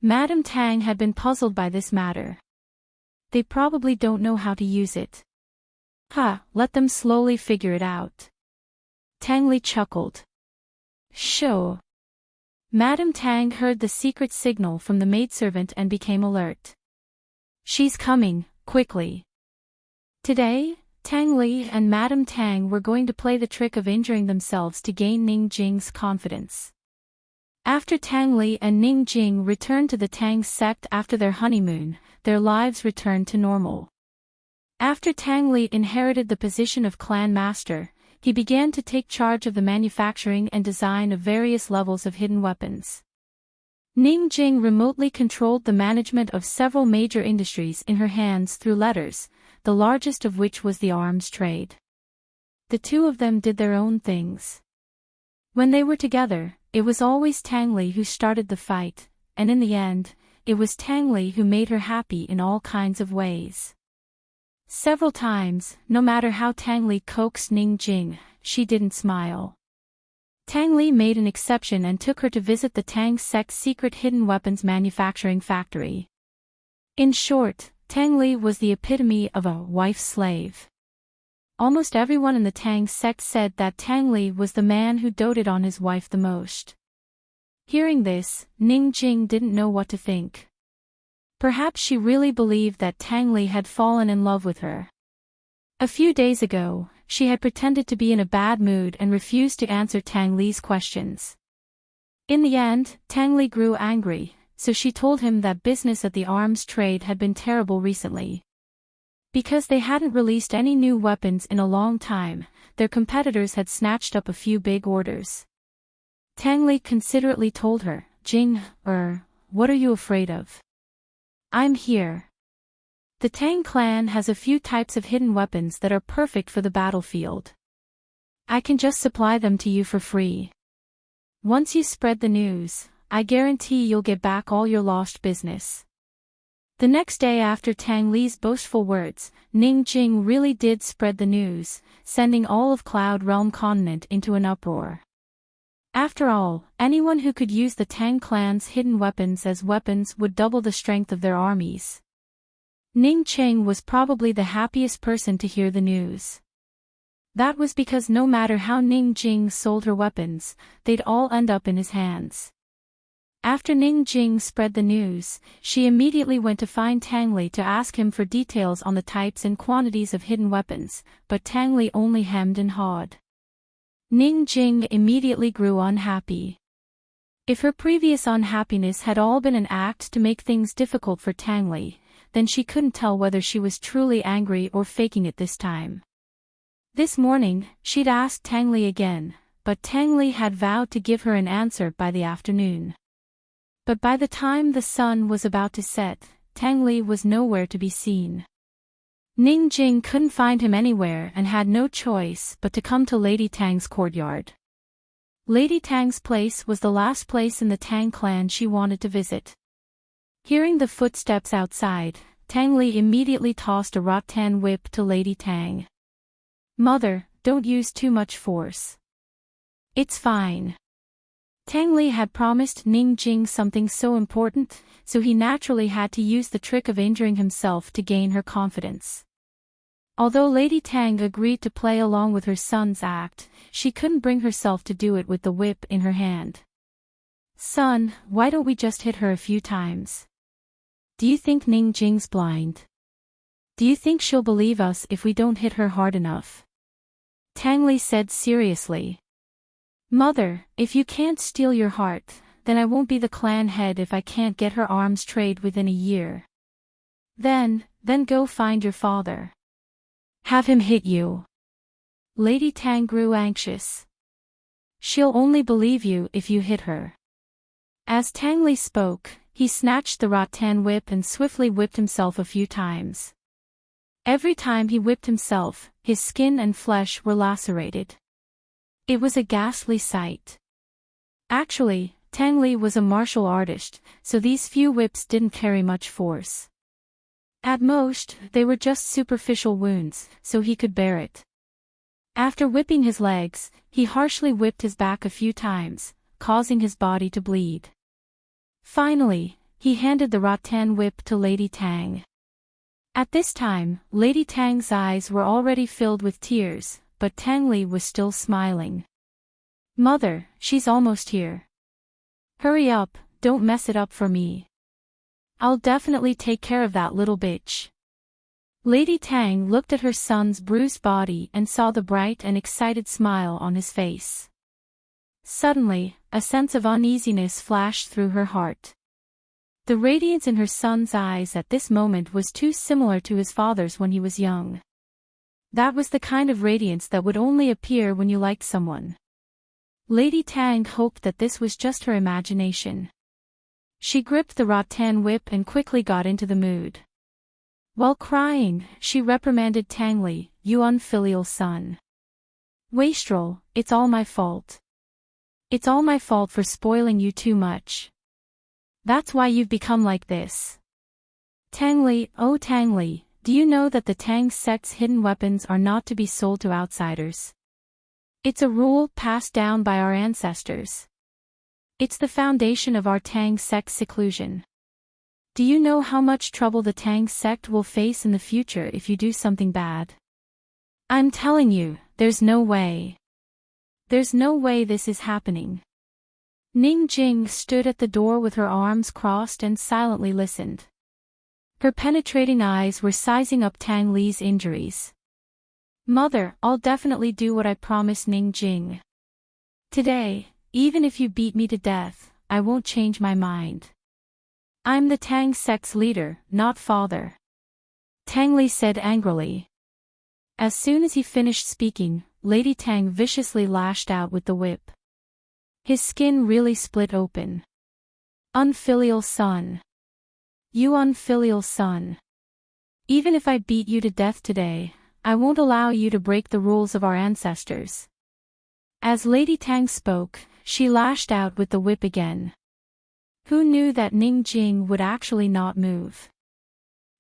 S1: Madame Tang had been puzzled by this matter. They probably don't know how to use it. Let them slowly figure it out. Tang Li chuckled. Sure. Madame Tang heard the secret signal from the maidservant and became alert. She's coming, quickly. Today, Tang Li and Madame Tang were going to play the trick of injuring themselves to gain Ning Jing's confidence. After Tang Li and Ning Jing returned to the Tang sect after their honeymoon, their lives returned to normal. After Tang Li inherited the position of clan master, he began to take charge of the manufacturing and design of various levels of hidden weapons. Ning Jing remotely controlled the management of several major industries in her hands through letters, the largest of which was the arms trade. The two of them did their own things. When they were together, it was always Tang Li who started the fight, and in the end, it was Tang Li who made her happy in all kinds of ways. Several times, no matter how Tang Li coaxed Ning Jing, she didn't smile. Tang Li made an exception and took her to visit the Tang sect's secret hidden weapons manufacturing factory. In short, Tang Li was the epitome of a wife's slave. Almost everyone in the Tang sect said that Tang Li was the man who doted on his wife the most. Hearing this, Ning Jing didn't know what to think. Perhaps she really believed that Tang Li had fallen in love with her. A few days ago, she had pretended to be in a bad mood and refused to answer Tang Li's questions. In the end, Tang Li grew angry, so she told him that business at the arms trade had been terrible recently. Because they hadn't released any new weapons in a long time, their competitors had snatched up a few big orders. Tang Li considerately told her, "Jing, what are you afraid of? I'm here. The Tang clan has a few types of hidden weapons that are perfect for the battlefield. I can just supply them to you for free. Once you spread the news, I guarantee you'll get back all your lost business." The next day after Tang Li's boastful words, Ning Jing really did spread the news, sending all of Cloud Realm continent into an uproar. After all, anyone who could use the Tang clan's hidden weapons as weapons would double the strength of their armies. Ning Jing was probably the happiest person to hear the news. That was because no matter how Ning Jing sold her weapons, they'd all end up in his hands. After Ning Jing spread the news, she immediately went to find Tang Li to ask him for details on the types and quantities of hidden weapons, but Tang Li only hemmed and hawed. Ning Jing immediately grew unhappy. If her previous unhappiness had all been an act to make things difficult for Tang Li, then she couldn't tell whether she was truly angry or faking it this time. This morning, she'd asked Tang Li again, but Tang Li had vowed to give her an answer by the afternoon. But by the time the sun was about to set, Tang Li was nowhere to be seen. Ning Jing couldn't find him anywhere and had no choice but to come to Lady Tang's courtyard. Lady Tang's place was the last place in the Tang clan she wanted to visit. Hearing the footsteps outside, Tang Li immediately tossed a rattan whip to Lady Tang. "Mother, don't use too much force. It's fine." Tang Li had promised Ning Jing something so important, so he naturally had to use the trick of injuring himself to gain her confidence. Although Lady Tang agreed to play along with her son's act, she couldn't bring herself to do it with the whip in her hand. "Son, why don't we just hit her a few times? Do you think Ning Jing's blind? Do you think she'll believe us if we don't hit her hard enough?" Tang Li said seriously. "Mother, if you can't steal your heart, then I won't be the clan head if I can't get her arms trade within a year. Then go find your father. Have him hit you." Lady Tang grew anxious. "She'll only believe you if you hit her." As Tang Li spoke, he snatched the rattan whip and swiftly whipped himself a few times. Every time he whipped himself, his skin and flesh were lacerated. It was a ghastly sight. Actually, Tang Li was a martial artist, so these few whips didn't carry much force. At most, they were just superficial wounds, so he could bear it. After whipping his legs, he harshly whipped his back a few times, causing his body to bleed. Finally, he handed the rattan whip to Lady Tang. At this time, Lady Tang's eyes were already filled with tears, but Tang Li was still smiling. "Mother, she's almost here. Hurry up, don't mess it up for me. I'll definitely take care of that little bitch." Lady Tang looked at her son's bruised body and saw the bright and excited smile on his face. Suddenly, a sense of uneasiness flashed through her heart. The radiance in her son's eyes at this moment was too similar to his father's when he was young. That was the kind of radiance that would only appear when you liked someone. Lady Tang hoped that this was just her imagination. She gripped the rattan whip and quickly got into the mood. While crying, she reprimanded Tang Li, "You unfilial son. Wastrel, it's all my fault. It's all my fault for spoiling you too much. That's why you've become like this. Tang Li, oh Tang Li, do you know that the Tang sect's hidden weapons are not to be sold to outsiders? It's a rule passed down by our ancestors. It's the foundation of our Tang sect's seclusion. Do you know how much trouble the Tang sect will face in the future if you do something bad? I'm telling you, there's no way. There's no way this is happening." Ning Jing stood at the door with her arms crossed and silently listened. Her penetrating eyes were sizing up Tang Li's injuries. "Mother, I'll definitely do what I promised Ning Jing. Today, even if you beat me to death, I won't change my mind. I'm the Tang sect's leader, not father," Tang Li said angrily. As soon as he finished speaking, Lady Tang viciously lashed out with the whip. His skin really split open. "Unfilial son. You unfilial son. Even if I beat you to death today, I won't allow you to break the rules of our ancestors." As Lady Tang spoke, she lashed out with the whip again. Who knew that Ning Jing would actually not move?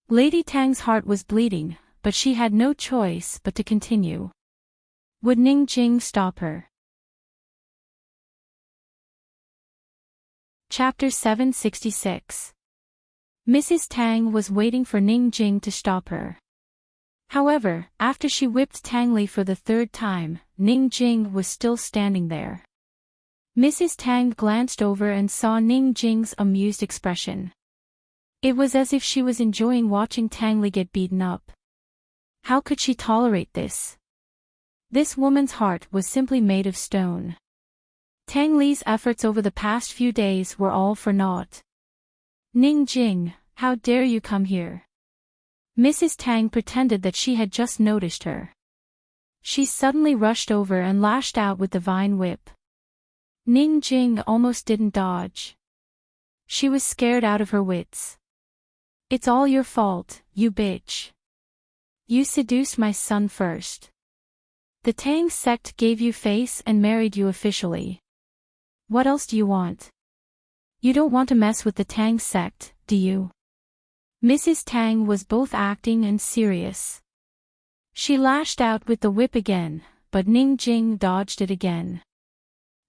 S1: Lady Tang's heart was bleeding, but she had no choice but to continue. Would Ning Jing stop her? Chapter 766. Mrs. Tang was waiting for Ning Jing to stop her. However, after she whipped Tang Li for the third time, Ning Jing was still standing there. Mrs. Tang glanced over and saw Ning Jing's amused expression. It was as if she was enjoying watching Tang Li get beaten up. How could she tolerate this? This woman's heart was simply made of stone. Tang Li's efforts over the past few days were all for naught. "Ning Jing, how dare you come here?" Mrs. Tang pretended that she had just noticed her. She suddenly rushed over and lashed out with the vine whip. Ning Jing almost didn't dodge. She was scared out of her wits. "It's all your fault, you bitch. You seduced my son first. The Tang sect gave you face and married you officially. What else do you want? You don't want to mess with the Tang sect, do you?" Mrs. Tang was both acting and serious. She lashed out with the whip again, but Ning Jing dodged it again.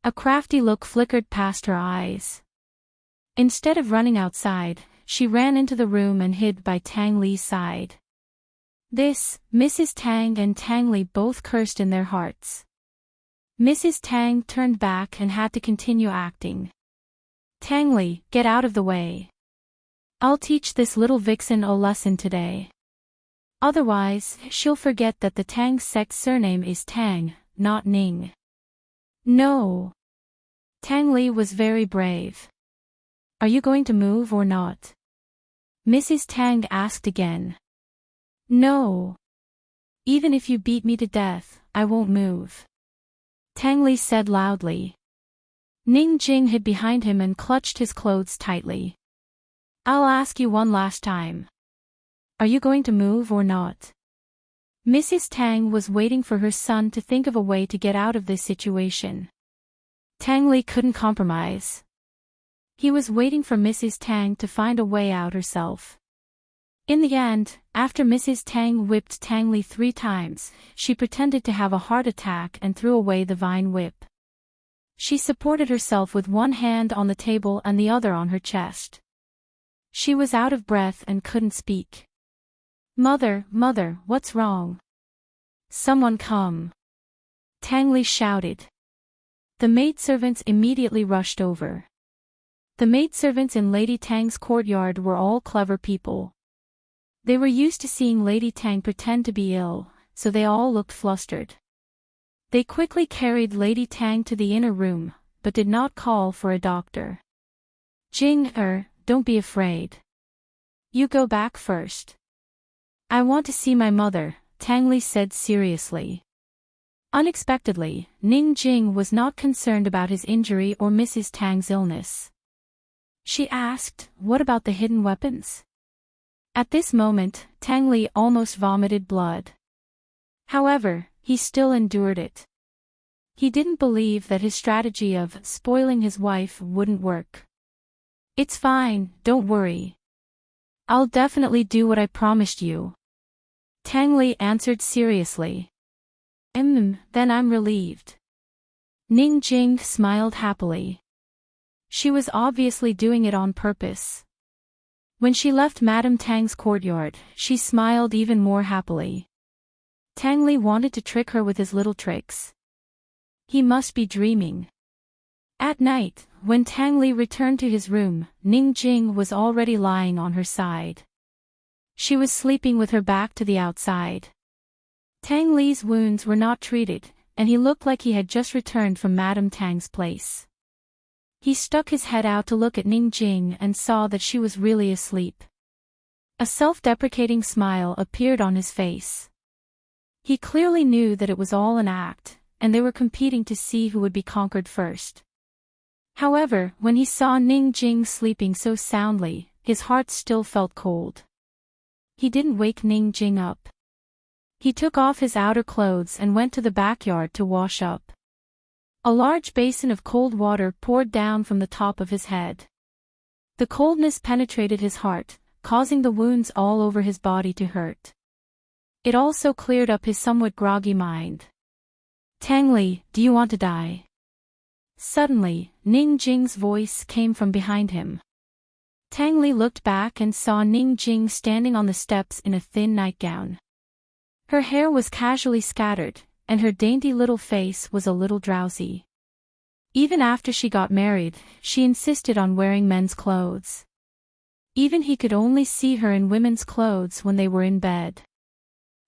S1: A crafty look flickered past her eyes. Instead of running outside, she ran into the room and hid by Tang Li's side. This, Mrs. Tang and Tang Li both cursed in their hearts. Mrs. Tang turned back and had to continue acting. "Tang Li, get out of the way. I'll teach this little vixen a lesson today. Otherwise, she'll forget that the Tang sect's surname is Tang, not Ning." "No." Tang Li was very brave. "Are you going to move or not?" Mrs. Tang asked again. "No. Even if you beat me to death, I won't move," Tang Li said loudly. Ning Jing hid behind him and clutched his clothes tightly. "I'll ask you one last time. Are you going to move or not?" Mrs. Tang was waiting for her son to think of a way to get out of this situation. Tang Li couldn't compromise. He was waiting for Mrs. Tang to find a way out herself. In the end, after Mrs. Tang whipped Tang Li 3 times, she pretended to have a heart attack and threw away the vine whip. She supported herself with one hand on the table and the other on her chest. She was out of breath and couldn't speak. "Mother, mother, what's wrong? Someone come!" Tang Li shouted. The maidservants immediately rushed over. The maidservants in Lady Tang's courtyard were all clever people. They were used to seeing Lady Tang pretend to be ill, so they all looked flustered. They quickly carried Lady Tang to the inner room, but did not call for a doctor. Jing, don't be afraid. You go back first. I want to see my mother, Tang Li said seriously. Unexpectedly, Ning Jing was not concerned about his injury or Mrs. Tang's illness. She asked, what about the hidden weapons? At this moment, Tang Li almost vomited blood. However, he still endured it. He didn't believe that his strategy of spoiling his wife wouldn't work. It's fine, don't worry. I'll definitely do what I promised you. Tang Li answered seriously. Then I'm relieved. Ning Jing smiled happily. She was obviously doing it on purpose. When she left Madame Tang's courtyard, she smiled even more happily. Tang Li wanted to trick her with his little tricks. He must be dreaming. At night, when Tang Li returned to his room, Ning Jing was already lying on her side. She was sleeping with her back to the outside. Tang Li's wounds were not treated, and he looked like he had just returned from Madame Tang's place. He stuck his head out to look at Ning Jing and saw that she was really asleep. A self-deprecating smile appeared on his face. He clearly knew that it was all an act, and they were competing to see who would be conquered first. However, when he saw Ning Jing sleeping so soundly, his heart still felt cold. He didn't wake Ning Jing up. He took off his outer clothes and went to the backyard to wash up. A large basin of cold water poured down from the top of his head. The coldness penetrated his heart, causing the wounds all over his body to hurt. It also cleared up his somewhat groggy mind. Tang Li, do you want to die? Suddenly, Ning Jing's voice came from behind him. Tang Li looked back and saw Ning Jing standing on the steps in a thin nightgown. Her hair was casually scattered, and her dainty little face was a little drowsy. Even after she got married, she insisted on wearing men's clothes. Even he could only see her in women's clothes when they were in bed.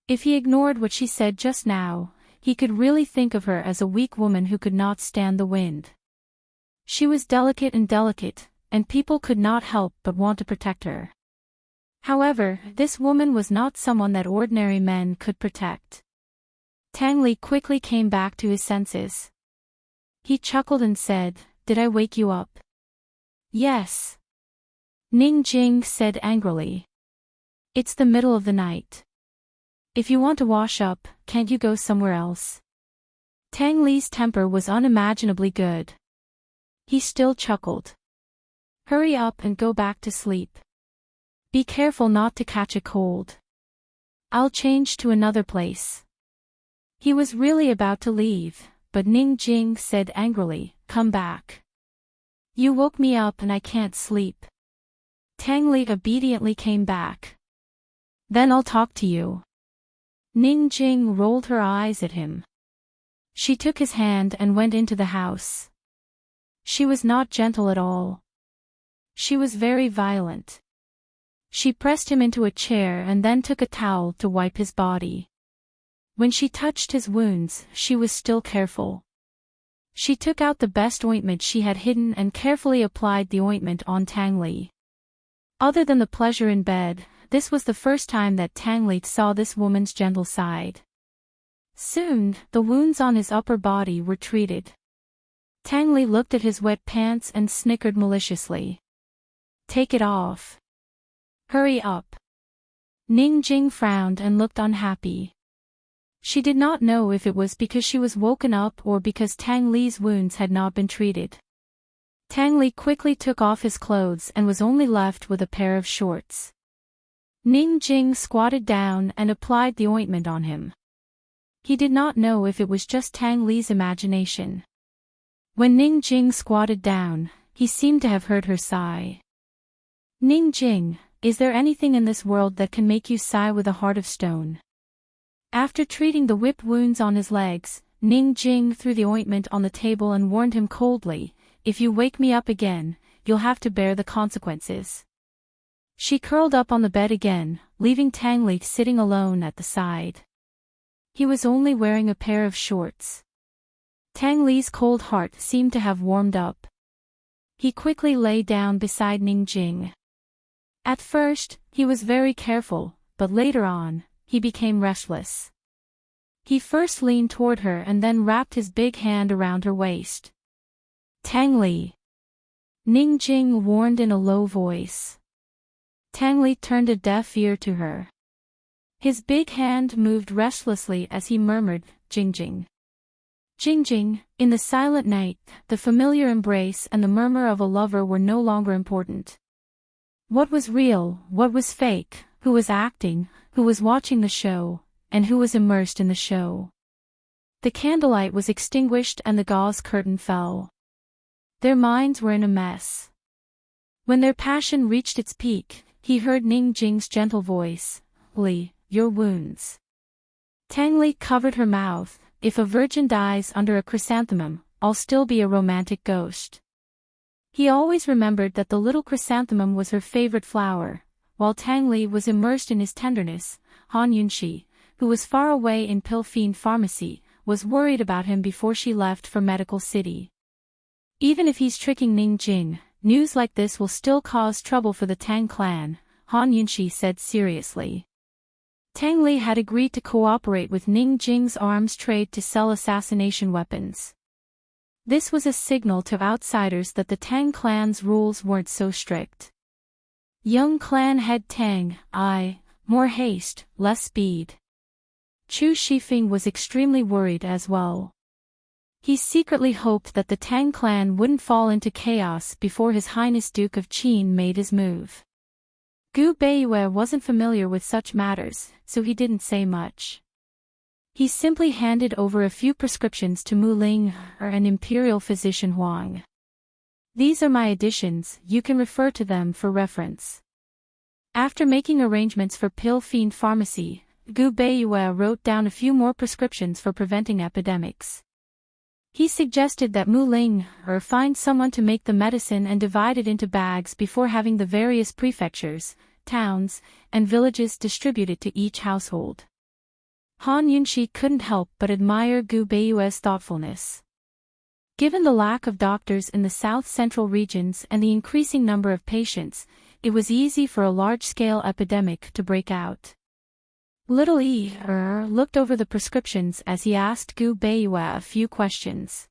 S1: If he ignored what she said just now, he could really think of her as a weak woman who could not stand the wind. She was delicate, and people could not help but want to protect her. However, this woman was not someone that ordinary men could protect. Tang Li quickly came back to his senses. He chuckled and said, "Did I wake you up?" "Yes." Ning Jing said angrily. "It's the middle of the night. If you want to wash up, can't you go somewhere else?" Tang Li's temper was unimaginably good. He still chuckled. "Hurry up and go back to sleep. Be careful not to catch a cold. I'll change to another place." He was really about to leave, but Ning Jing said angrily, "Come back. You woke me up and I can't sleep." Tang Li obediently came back. "Then I'll talk to you." Ning Jing rolled her eyes at him. She took his hand and went into the house. She was not gentle at all. She was very violent. She pressed him into a chair and then took a towel to wipe his body. When she touched his wounds, she was still careful. She took out the best ointment she had hidden and carefully applied the ointment on Tang Li. Other than the pleasure in bed, this was the first time that Tang Li saw this woman's gentle side. Soon, the wounds on his upper body were treated. Tang Li looked at his wet pants and snickered maliciously. "Take it off. Hurry up." Ning Jing frowned and looked unhappy. She did not know if it was because she was woken up or because Tang Li's wounds had not been treated. Tang Li quickly took off his clothes and was only left with a pair of shorts. Ning Jing squatted down and applied the ointment on him. He did not know if it was just Tang Li's imagination. When Ning Jing squatted down, he seemed to have heard her sigh. "Ning Jing, is there anything in this world that can make you sigh with a heart of stone?" After treating the whip wounds on his legs, Ning Jing threw the ointment on the table and warned him coldly, "If you wake me up again, you'll have to bear the consequences." She curled up on the bed again, leaving Tang Li sitting alone at the side. He was only wearing a pair of shorts. Tang Li's cold heart seemed to have warmed up. He quickly lay down beside Ning Jing. At first, he was very careful, but later on, he became restless. He first leaned toward her and then wrapped his big hand around her waist. Tang Li. Ning Jing warned in a low voice. Tang Li turned a deaf ear to her. His big hand moved restlessly as he murmured, Jingjing. Jingjing. In the silent night, the familiar embrace and the murmur of a lover were no longer important. What was real, what was fake, who was acting, who was watching the show, and who was immersed in the show. The candlelight was extinguished and the gauze curtain fell. Their minds were in a mess. When their passion reached its peak, he heard Ning Jing's gentle voice, Li, your wounds. Tang Li covered her mouth. If a virgin dies under a chrysanthemum, I'll still be a romantic ghost. He always remembered that the little chrysanthemum was her favorite flower. While Tang Li was immersed in his tenderness, Han Yunxi, who was far away in Pill Fiend Pharmacy, was worried about him before she left for Medical City. Even if he's tricking Ning Jing, news like this will still cause trouble for the Tang clan, Han Yunxi said seriously. Tang Li had agreed to cooperate with Ning Jing's arms trade to sell assassination weapons. This was a signal to outsiders that the Tang clan's rules weren't so strict. Young clan head Tang, more haste, less speed. Chu Shifeng was extremely worried as well. He secretly hoped that the Tang clan wouldn't fall into chaos before His Highness Duke of Qin made his move. Gu Beiyue wasn't familiar with such matters, so he didn't say much. He simply handed over a few prescriptions to Mu Ling and Imperial Physician Huang. These are my additions, you can refer to them for reference. After making arrangements for Pill Fiend Pharmacy, Gu Beiyue wrote down a few more prescriptions for preventing epidemics. He suggested that Mu Ling find someone to make the medicine and divide it into bags before having the various prefectures, towns, and villages distributed to each household. Han Yunxi couldn't help but admire Gu Beiyue's thoughtfulness. Given the lack of doctors in the south-central regions and the increasing number of patients, it was easy for a large-scale epidemic to break out. Little Yi looked over the prescriptions as he asked Gu Beiyue a few questions.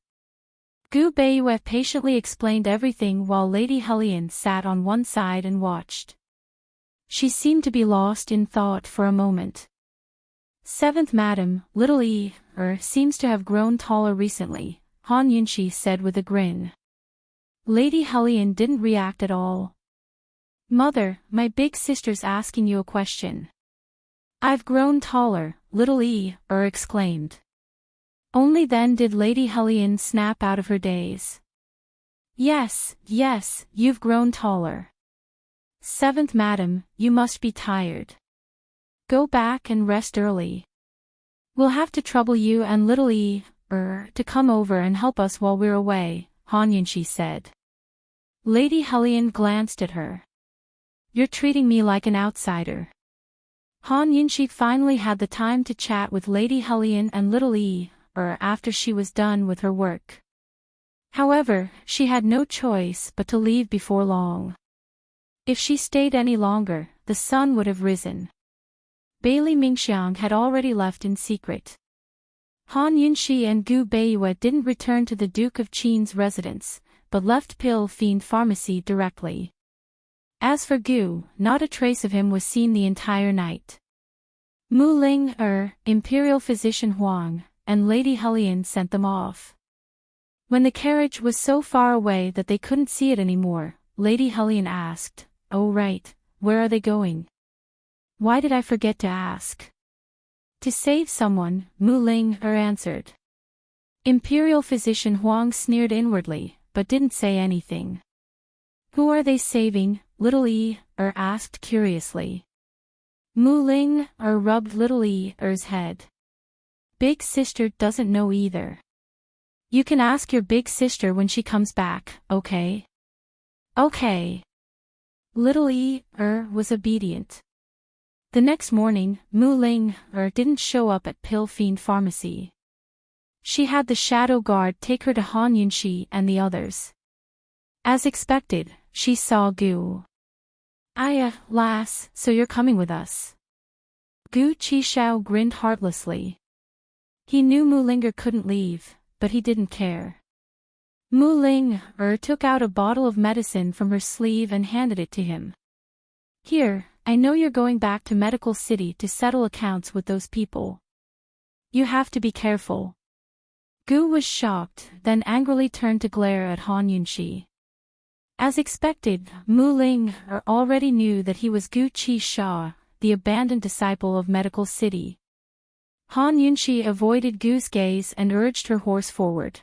S1: Gu Beiyue patiently explained everything while Lady Hellion sat on one side and watched. She seemed to be lost in thought for a moment. Seventh Madam, Little Yi seems to have grown taller recently, Han Yunxi said with a grin. Lady Hellion didn't react at all. Mother, my big sister's asking you a question. I've grown taller, Little Yi exclaimed. Only then did Lady Hellion snap out of her daze. Yes, you've grown taller. Seventh Madam, you must be tired. Go back and rest early. We'll have to trouble you and Little Yi to come over and help us while we're away, Han Yunxi said. Lady Hellion glanced at her. You're treating me like an outsider. Han Yunxi finally had the time to chat with Lady Hellion and Little Yi after she was done with her work. However, she had no choice but to leave before long. If she stayed any longer, the sun would have risen. Bailey Mingxiang had already left in secret. Han Yunxi and Gu Beiyue didn't return to the Duke of Qin's residence, but left Pill Fiend Pharmacy directly. As for Gu, not a trace of him was seen the entire night. Mu Ling Imperial Physician Huang, and Lady Hellion sent them off. When the carriage was so far away that they couldn't see it anymore, Lady Hellion asked, "Oh right, where are they going?" "Why did I forget to ask?" "To save someone," Mu Ling answered. Imperial Physician Huang sneered inwardly, but didn't say anything. "Who are they saving?" Little Yi asked curiously. Mu Ling rubbed Little Yi's head. Big sister doesn't know either. You can ask your big sister when she comes back, okay? Okay. Little Yi was obedient. The next morning, Mu Ling didn't show up at Pill Fiend Pharmacy. She had the Shadow Guard take her to Han Yunxi and the others. As expected, she saw Gu. Lass, so you're coming with us. Gu Qishao grinned heartlessly. He knew Mu Linger couldn't leave, but he didn't care. Mu Ling took out a bottle of medicine from her sleeve and handed it to him. Here, I know you're going back to Medical City to settle accounts with those people. You have to be careful. Gu was shocked, then angrily turned to glare at Han Yunxi. As expected, Mu Ling already knew that he was Gu Qishao, the abandoned disciple of Medical City. Han Yunxi avoided Gu's gaze and urged her horse forward.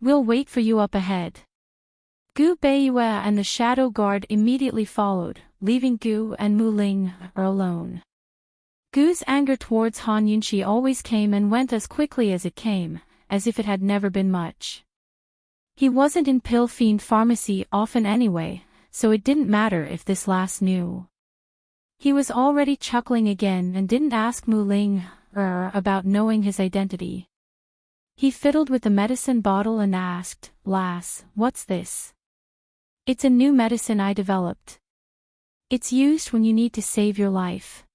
S1: We'll wait for you up ahead. Gu Beiyue and the Shadow Guard immediately followed, leaving Gu and Mu Ling alone. Gu's anger towards Han Yunxi always came and went as quickly as it came, as if it had never been much. He wasn't in Pill Fiend Pharmacy often anyway, so it didn't matter if this lass knew. He was already chuckling again and didn't ask Mu Ling about knowing his identity. He fiddled with the medicine bottle and asked, Lass, what's this? It's a new medicine I developed. It's used when you need to save your life.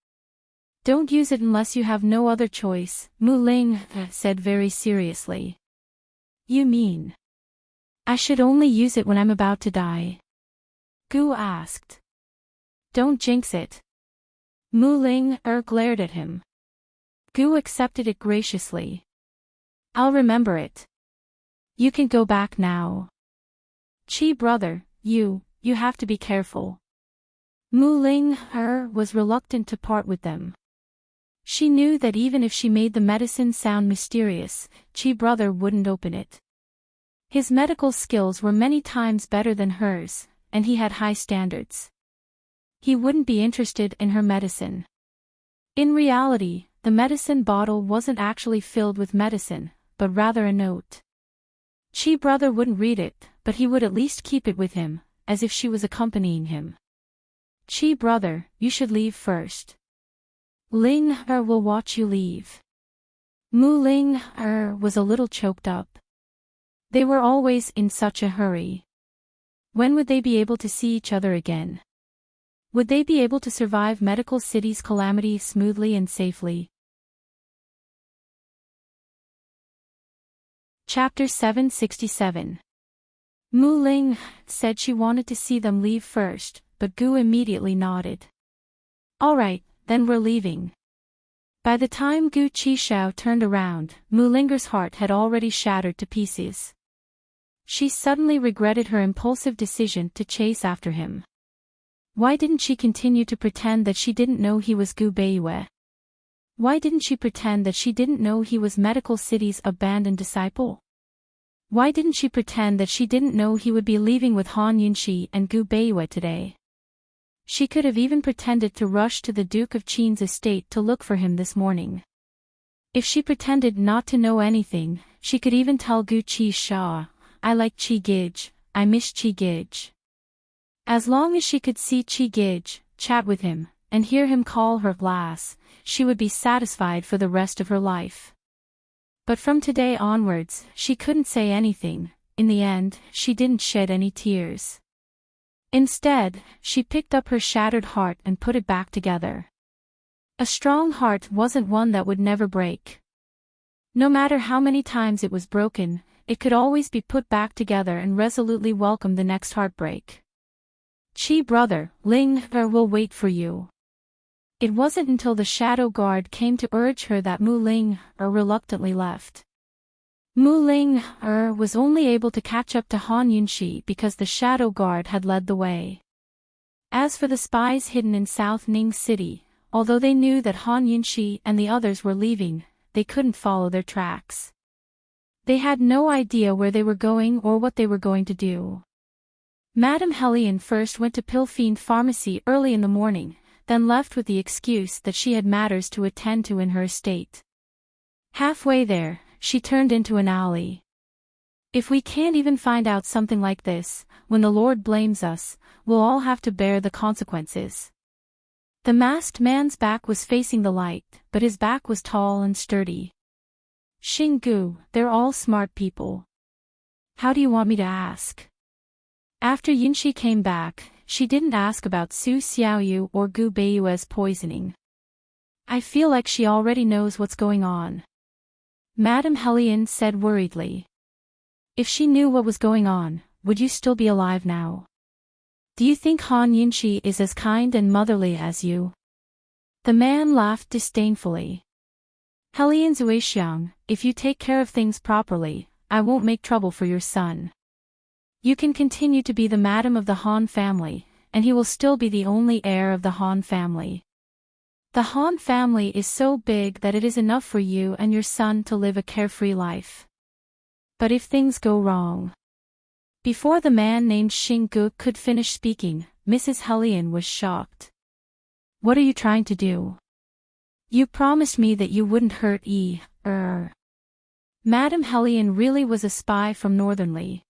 S1: Don't use it unless you have no other choice, Mu Ling said very seriously. You mean? I should only use it when I'm about to die? Gu asked. Don't jinx it. Mu Ling glared at him. Gu accepted it graciously. I'll remember it. You can go back now. Chi brother, you have to be careful. Mu Ling was reluctant to part with them. She knew that even if she made the medicine sound mysterious, Chi brother wouldn't open it. His medical skills were many times better than hers, and he had high standards. He wouldn't be interested in her medicine. In reality, the medicine bottle wasn't actually filled with medicine, but rather a note. Chi brother wouldn't read it, but he would at least keep it with him, as if she was accompanying him. Chi brother, you should leave first. Ling will watch you leave. Mu Ling was a little choked up. They were always in such a hurry. When would they be able to see each other again? Would they be able to survive Medical City's calamity smoothly and safely? Chapter 767. Mu Ling said she wanted to see them leave first, but Gu immediately nodded. All right, then we're leaving. By the time Gu Qishao turned around, Mu Linger's heart had already shattered to pieces. She suddenly regretted her impulsive decision to chase after him. Why didn't she continue to pretend that she didn't know he was Gu Beiyue? Why didn't she pretend that she didn't know he was Medical City's abandoned disciple? Why didn't she pretend that she didn't know he would be leaving with Han Yunxi and Gu Beiyue today? She could have even pretended to rush to the Duke of Qin's estate to look for him this morning. If she pretended not to know anything, she could even tell Gu Qishao, I like Qi Gij, I miss Qi Gij. As long as she could see Qi Gij, chat with him, and hear him call her lass, she would be satisfied for the rest of her life. But from today onwards, she couldn't say anything. In the end, she didn't shed any tears. Instead, she picked up her shattered heart and put it back together. A strong heart wasn't one that would never break. No matter how many times it was broken, it could always be put back together and resolutely welcome the next heartbreak. Chi brother, Ling will wait for you. It wasn't until the Shadow Guard came to urge her that Mu Ling reluctantly left. Mu Ling was only able to catch up to Han Yunxi because the Shadow Guard had led the way. As for the spies hidden in South Ning City, although they knew that Han Yunxi and the others were leaving, they couldn't follow their tracks. They had no idea where they were going or what they were going to do. Madame Hellion first went to Pill Fiend Pharmacy early in the morning, then left with the excuse that she had matters to attend to in her estate. Halfway there, she turned into an alley. If we can't even find out something like this, when the Lord blames us, we'll all have to bear the consequences. The masked man's back was facing the light, but his back was tall and sturdy. Xingu, they're all smart people. How do you want me to ask? After Yinshi came back, she didn't ask about Su Xiaoyu or Gu Beiyue's poisoning. I feel like she already knows what's going on. Madame Hellion said worriedly. If she knew what was going on, would you still be alive now? Do you think Han Yinshi is as kind and motherly as you? The man laughed disdainfully. Hellion Zuixiang, if you take care of things properly, I won't make trouble for your son. You can continue to be the madam of the Han family, and he will still be the only heir of the Han family. The Han family is so big that it is enough for you and your son to live a carefree life. But if things go wrong... Before the man named Xingu could finish speaking, Mrs. Hellion was shocked. What are you trying to do? You promised me that you wouldn't hurt Madame Hellion really was a spy from Northernly.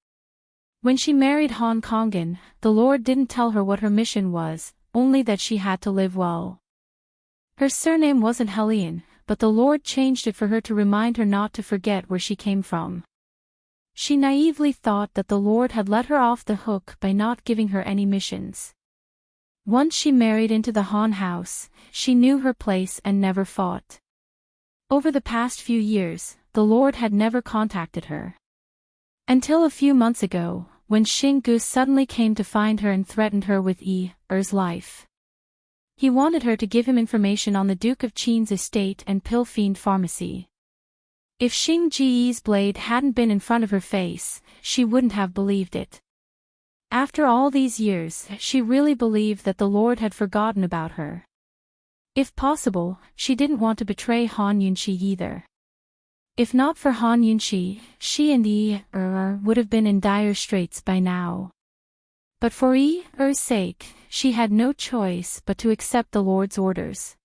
S1: When she married Hong Kongan, the Lord didn't tell her what her mission was, only that she had to live well. Her surname wasn't Hellion, but the Lord changed it for her to remind her not to forget where she came from. She naively thought that the Lord had let her off the hook by not giving her any missions. Once she married into the Han house, she knew her place and never fought. Over the past few years, the Lord had never contacted her. Until a few months ago, when Xingu suddenly came to find her and threatened her with Er's life. He wanted her to give him information on the Duke of Qin's estate and Pill Fiend Pharmacy. If Xing Ji's blade hadn't been in front of her face, she wouldn't have believed it. After all these years, she really believed that the Lord had forgotten about her. If possible, she didn't want to betray Han Yunshi either. If not for Han Yunshi, she and would have been in dire straits by now. But for Er's sake, she had no choice but to accept the Lord's orders.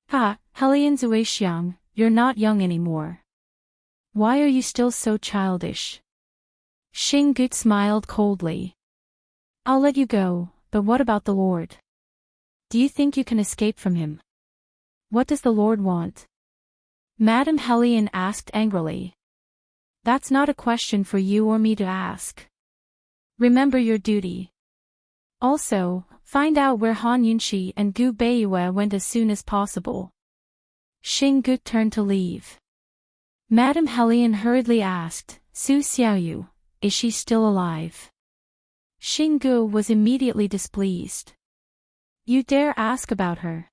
S1: Hellion Zuixiang, you're not young anymore. Why are you still so childish? Xingu smiled coldly. I'll let you go, but what about the Lord? Do you think you can escape from him? What does the Lord want? Madame Hellion asked angrily. That's not a question for you or me to ask. Remember your duty. Also, find out where Han Yunshi and Gu Beiyue went as soon as possible. Xingu turned to leave. Madame Hellion hurriedly asked, Su Xiaoyu, is she still alive? Xingu was immediately displeased. You dare ask about her?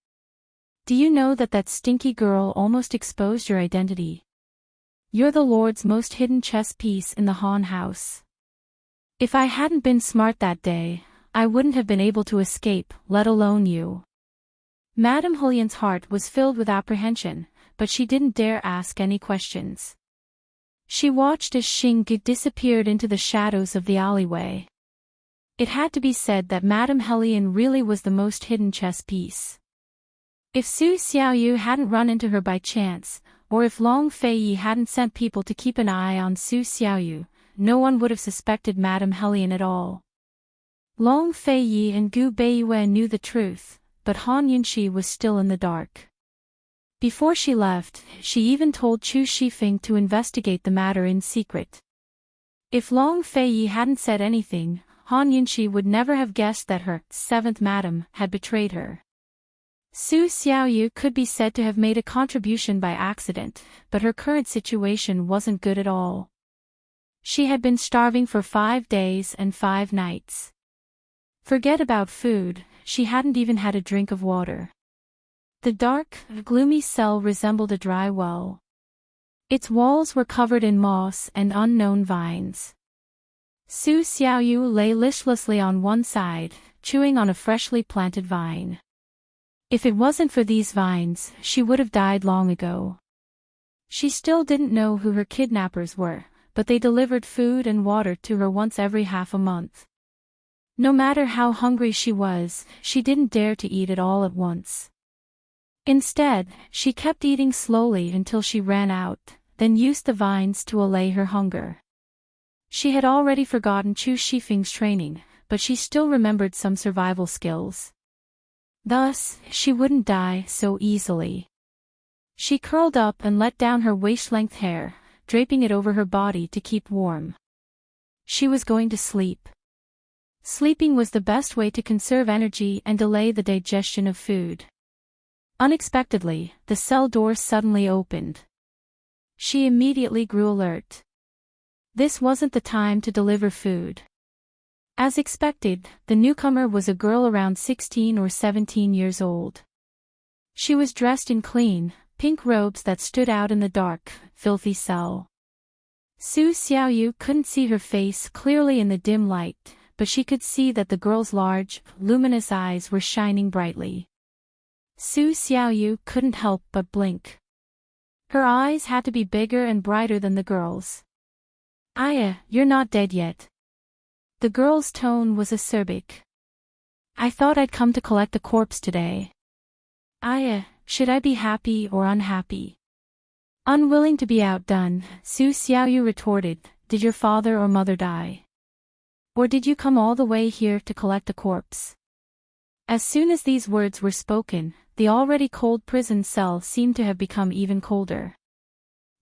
S1: Do you know that stinky girl almost exposed your identity? You're the Lord's most hidden chess piece in the Han house. If I hadn't been smart that day, I wouldn't have been able to escape, let alone you. Madame Hellion's heart was filled with apprehension, but she didn't dare ask any questions. She watched as Xingu disappeared into the shadows of the alleyway. It had to be said that Madame Hellion really was the most hidden chess piece. If Su Xiaoyu hadn't run into her by chance, or if Long Feiyi hadn't sent people to keep an eye on Su Xiaoyu, no one would have suspected Madame Hellion at all. Long Feiyi and Gu Beiyue knew the truth, but Han Yunshi was still in the dark. Before she left, she even told Chu Shifeng to investigate the matter in secret. If Long Feiyi hadn't said anything, Han Yunshi would never have guessed that her seventh madam had betrayed her. Su Xiaoyu could be said to have made a contribution by accident, but her current situation wasn't good at all. She had been starving for 5 days and 5 nights. Forget about food, she hadn't even had a drink of water. The dark, gloomy cell resembled a dry well. Its walls were covered in moss and unknown vines. Su Xiaoyu lay listlessly on one side, chewing on a freshly planted vine. If it wasn't for these vines, she would have died long ago. She still didn't know who her kidnappers were, but they delivered food and water to her once every half a month. No matter how hungry she was, she didn't dare to eat it all at once. Instead, she kept eating slowly until she ran out, then used the vines to allay her hunger. She had already forgotten Chu Shifeng's training, but she still remembered some survival skills. Thus, she wouldn't die so easily. She curled up and let down her waist-length hair, draping it over her body to keep warm. She was going to sleep. Sleeping was the best way to conserve energy and delay the digestion of food. Unexpectedly, the cell door suddenly opened. She immediately grew alert. This wasn't the time to deliver food. As expected, the newcomer was a girl around 16 or 17 years old. She was dressed in clean, pink robes that stood out in the dark, filthy cell. Su Xiaoyu couldn't see her face clearly in the dim light, but she could see that the girl's large, luminous eyes were shining brightly. Su Xiaoyu couldn't help but blink. Her eyes had to be bigger and brighter than the girl's. "Aya, you're not dead yet." The girl's tone was acerbic. "I thought I'd come to collect a corpse today." "Aya, should I be happy or unhappy?" Unwilling to be outdone, Su Xiaoyu retorted, "Did your father or mother die? Or did you come all the way here to collect a corpse?" As soon as these words were spoken, the already cold prison cell seemed to have become even colder.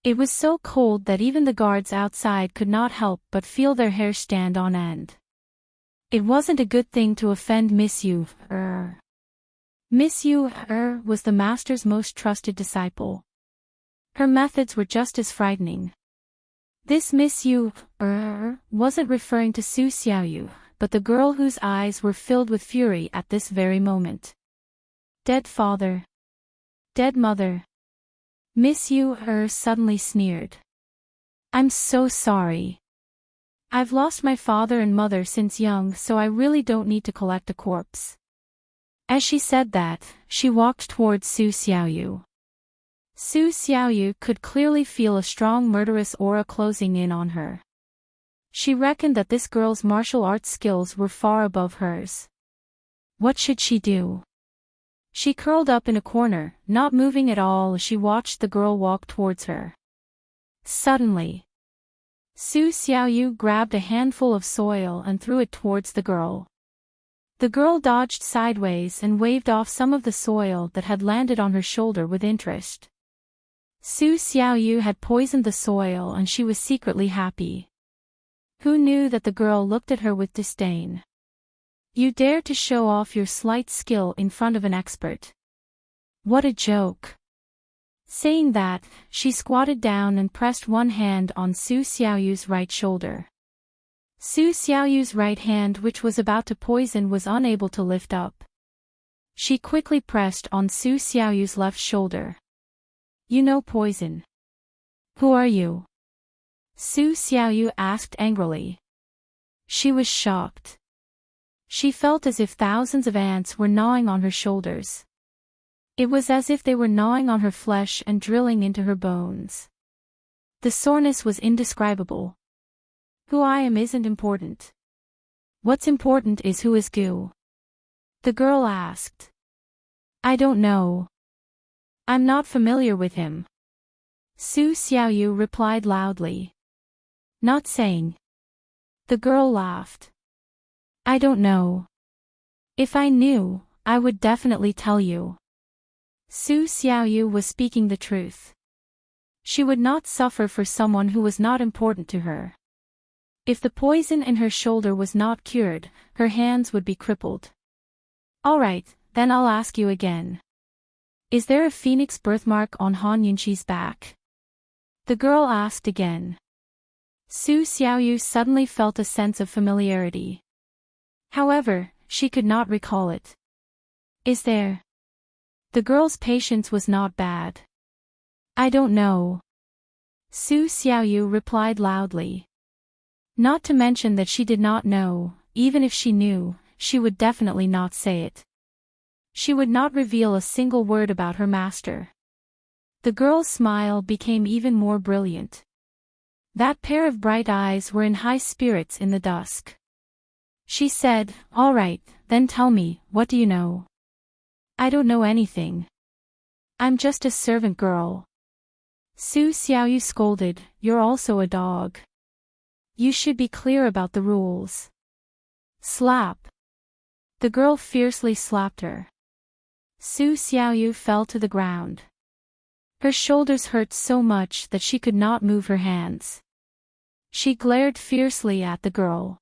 S1: It was so cold that even the guards outside could not help but feel their hair stand on end. It wasn't a good thing to offend Miss Yu. Miss Yu was the master's most trusted disciple. Her methods were just as frightening. This Miss Yu wasn't referring to Su Xiaoyu, but the girl whose eyes were filled with fury at this very moment. Dead father. Dead mother. Miss Yu suddenly sneered. "I'm so sorry. I've lost my father and mother since young, so I really don't need to collect a corpse." As she said that, she walked towards Su Xiaoyu. Su Xiaoyu could clearly feel a strong murderous aura closing in on her. She reckoned that this girl's martial arts skills were far above hers. What should she do? She curled up in a corner, not moving at all as she watched the girl walk towards her. Suddenly, Su Xiaoyu grabbed a handful of soil and threw it towards the girl. The girl dodged sideways and waved off some of the soil that had landed on her shoulder with interest. Su Xiaoyu had poisoned the soil and she was secretly happy. Who knew that the girl looked at her with disdain? "You dare to show off your slight skill in front of an expert. What a joke." Saying that, she squatted down and pressed one hand on Su Xiaoyu's right shoulder. Su Xiaoyu's right hand, which was about to poison, was unable to lift up. She quickly pressed on Su Xiaoyu's left shoulder. "You know poison. Who are you?" Su Xiaoyu asked angrily. She was shocked. She felt as if thousands of ants were gnawing on her shoulders. It was as if they were gnawing on her flesh and drilling into her bones. The soreness was indescribable. Who I am isn't important. What's important is who is Gu. The girl asked. "I don't know. I'm not familiar with him." Su Xiaoyu replied loudly. "Not saying." The girl laughed. "I don't know. If I knew, I would definitely tell you." Su Xiaoyu was speaking the truth. She would not suffer for someone who was not important to her. If the poison in her shoulder was not cured, her hands would be crippled. "All right, then I'll ask you again. Is there a phoenix birthmark on Han Yunqi's back?" The girl asked again. Su Xiaoyu suddenly felt a sense of familiarity. However, she could not recall it. "Is there?" The girl's patience was not bad. "I don't know." Su Xiaoyu replied loudly. Not to mention that she did not know, even if she knew, she would definitely not say it. She would not reveal a single word about her master. The girl's smile became even more brilliant. That pair of bright eyes were in high spirits in the dusk. She said, "All right, then tell me, what do you know?" "I don't know anything. I'm just a servant girl." Su Xiaoyu scolded, "You're also a dog. You should be clear about the rules." Slap. The girl fiercely slapped her. Su Xiaoyu fell to the ground. Her shoulders hurt so much that she could not move her hands. She glared fiercely at the girl.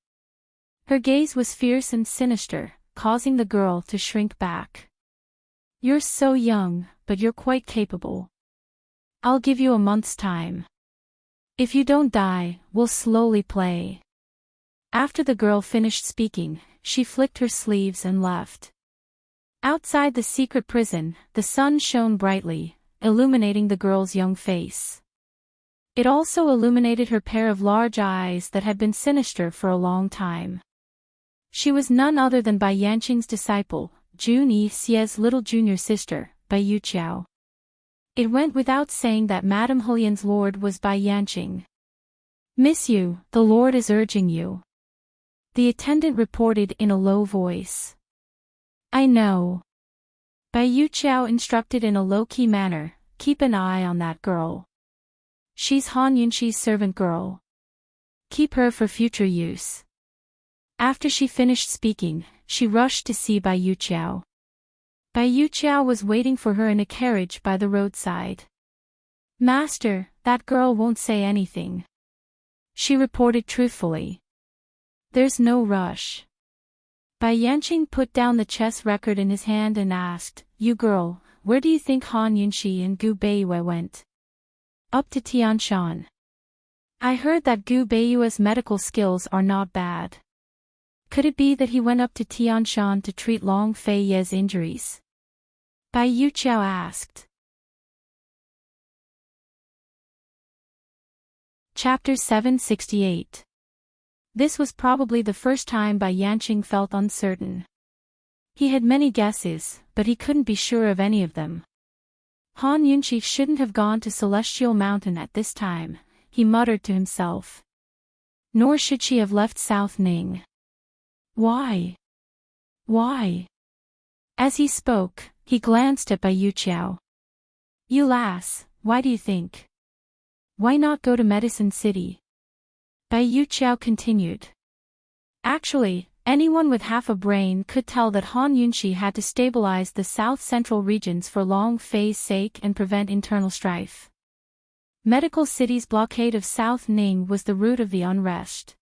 S1: Her gaze was fierce and sinister, causing the girl to shrink back. "You're so young, but you're quite capable. I'll give you a month's time. If you don't die, we'll slowly play." After the girl finished speaking, she flicked her sleeves and left. Outside the secret prison, the sun shone brightly, illuminating the girl's young face. It also illuminated her pair of large eyes that had been sinister for a long time. She was none other than Bai Yanqing's disciple, Jun Yi Xie's little junior sister, Bai Yuqiao. It went without saying that Madame Helian's lord was Bai Yanqing. "Miss Yu, the lord is urging you," the attendant reported in a low voice. "I know." Bai Yuqiao instructed in a low-key manner, "Keep an eye on that girl. She's Han Yunxi's servant girl. Keep her for future use." After she finished speaking, she rushed to see Bai Yuqiao. Bai Yuqiao was waiting for her in a carriage by the roadside. "Master, that girl won't say anything," she reported truthfully. "There's no rush." Bai Yanqing put down the chess record in his hand and asked, "You girl, where do you think Han Yunxi and Gu Beiyue went?" "Up to Tianshan. I heard that Gu Beiyue's medical skills are not bad. Could it be that he went up to Tianshan to treat Long Fei Ye's injuries?" Bai Yuqiao asked. Chapter 768. This was probably the first time Bai Yanqing felt uncertain. He had many guesses, but he couldn't be sure of any of them. Han Yunxi shouldn't have gone to Celestial Mountain at this time, he muttered to himself. Nor should she have left South Ning. Why? Why? As he spoke, he glanced at Bai Yuqiao. "You lass, why do you think? Why not go to Medicine City?" Bai Yuqiao continued. Actually, anyone with half a brain could tell that Han Yunxi had to stabilize the south-central regions for Long Fei's sake and prevent internal strife. Medical City's blockade of South Ning was the root of the unrest.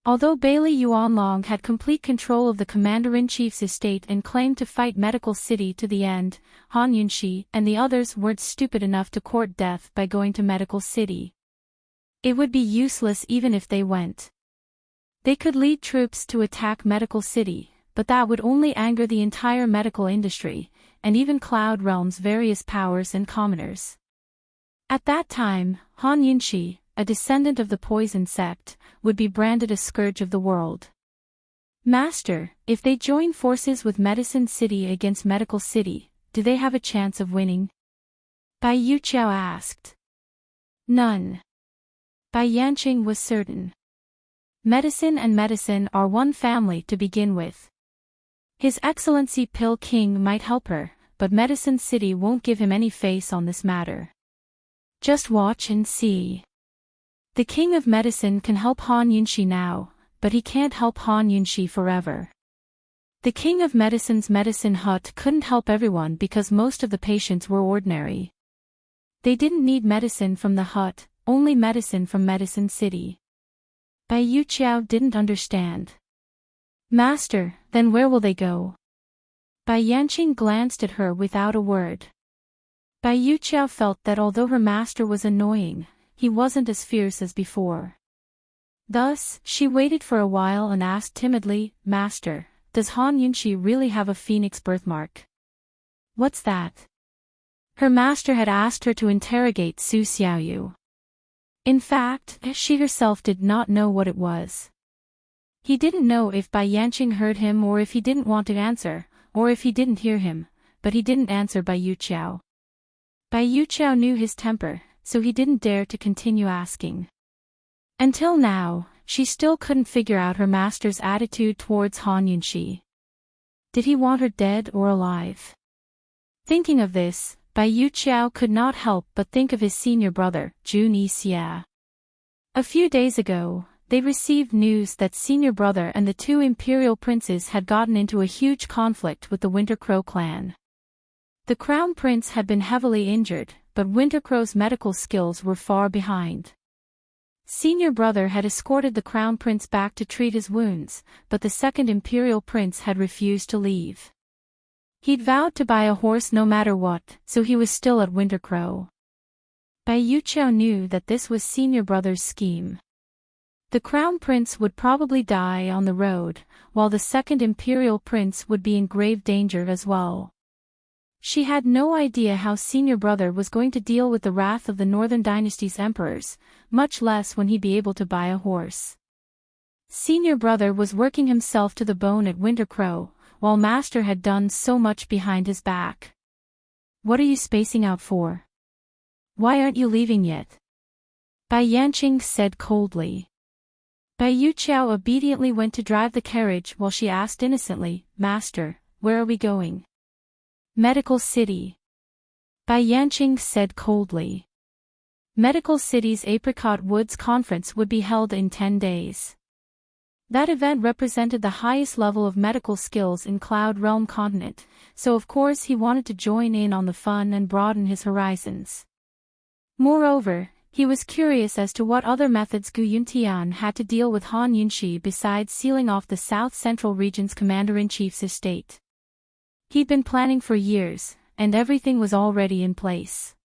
S1: Although Bailey Yuanlong had complete control of the commander-in-chief's estate and claimed to fight Medical City to the end, Han Yunxi and the others weren't stupid enough to court death by going to Medical City. It would be useless even if they went. They could lead troops to attack Medical City, but that would only anger the entire medical industry, and even Cloud Realm's various powers and commoners. At that time, Han Yunxi, a descendant of the poison sect, would be branded a scourge of the world. "Master, if they join forces with Medicine City against Medical City, do they have a chance of winning?" Bai Yuqiao asked. "None." Bai Yanqing was certain. Medicine and medicine are one family to begin with. His Excellency Pill King might help her, but Medicine City won't give him any face on this matter. Just watch and see. The King of Medicine can help Han Yunxi now, but he can't help Han Yunxi forever. The King of Medicine's medicine hut couldn't help everyone because most of the patients were ordinary. They didn't need medicine from the hut, only medicine from Medicine City. Bai Yuqiao didn't understand. "Master, then where will they go?" Bai Yanqing glanced at her without a word. Bai Yuqiao felt that although her master was annoying, he wasn't as fierce as before. Thus, she waited for a while and asked timidly, "Master, does Han Yunxi really have a phoenix birthmark?" "What's that?" Her master had asked her to interrogate Su Xiaoyu. In fact, she herself did not know what it was. He didn't know if Bai Yanqing heard him or if he didn't want to answer, or if he didn't hear him, but he didn't answer Bai Yuqiao. Bai Yuqiao knew his temper, so he didn't dare to continue asking. Until now, she still couldn't figure out her master's attitude towards Han Yunxi. Did he want her dead or alive? Thinking of this, Bai Yuqiao could not help but think of his senior brother, Jun Yi Xie. A few days ago, they received news that senior brother and the two imperial princes had gotten into a huge conflict with the Winter Crow clan. The Crown Prince had been heavily injured, but Wintercrow's medical skills were far behind. Senior brother had escorted the Crown Prince back to treat his wounds, but the second Imperial Prince had refused to leave. He'd vowed to buy a horse no matter what, so he was still at Wintercrow. Bai Yuqiao knew that this was senior brother's scheme. The Crown Prince would probably die on the road, while the second Imperial Prince would be in grave danger as well. She had no idea how senior brother was going to deal with the wrath of the Northern Dynasty's emperors, much less when he'd be able to buy a horse. Senior brother was working himself to the bone at Wintercrow, while master had done so much behind his back. "What are you spacing out for? Why aren't you leaving yet?" Bai Yanqing said coldly. Bai Yuqiao obediently went to drive the carriage while she asked innocently, "Master, where are we going?" "Medical City." Bai Yanqing said coldly. Medical City's Apricot Woods Conference would be held in 10 days. That event represented the highest level of medical skills in Cloud Realm continent, so of course he wanted to join in on the fun and broaden his horizons. Moreover, he was curious as to what other methods Gu Yuntian had to deal with Han Yunshi besides sealing off the South Central Region's Commander-in-Chief's estate. He'd been planning for years, and everything was already in place.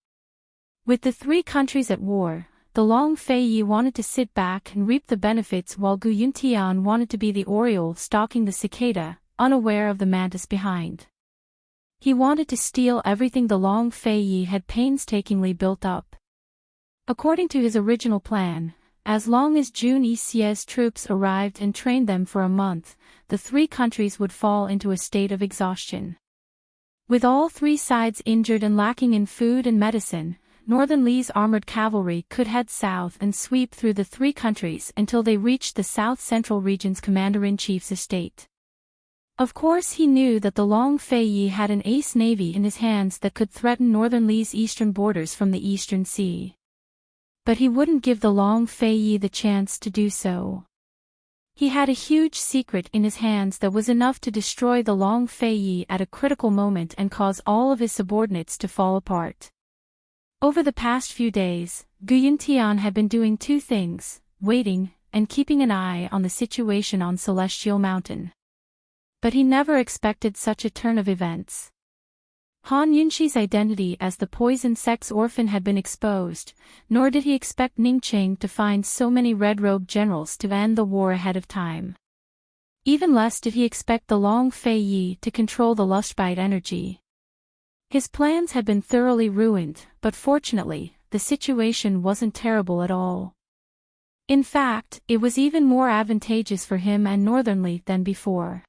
S1: With the three countries at war, the Long Fei Yi wanted to sit back and reap the benefits while Gu Yuntian wanted to be the oriole stalking the cicada, unaware of the mantis behind. He wanted to steal everything the Long Fei Yi had painstakingly built up. According to his original plan, as long as Jun Yixie's troops arrived and trained them for a month, the three countries would fall into a state of exhaustion. With all three sides injured and lacking in food and medicine, Northern Li's armored cavalry could head south and sweep through the three countries until they reached the South Central Region's Commander-in-Chief's estate. Of course he knew that the Long Fei Yi had an ace navy in his hands that could threaten Northern Li's eastern borders from the Eastern Sea. But he wouldn't give the Long Fei Yi the chance to do so. He had a huge secret in his hands that was enough to destroy the Long Fei Yi at a critical moment and cause all of his subordinates to fall apart. Over the past few days, Gu Yuntian had been doing two things, waiting, and keeping an eye on the situation on Celestial Mountain. But he never expected such a turn of events. Han Yunshi's identity as the poison sex orphan had been exposed, nor did he expect Ningqing to find so many red-robed generals to end the war ahead of time. Even less did he expect the Long Fei Yi to control the Lustbite energy. His plans had been thoroughly ruined, but fortunately, the situation wasn't terrible at all. In fact, it was even more advantageous for him and Northern Li than before.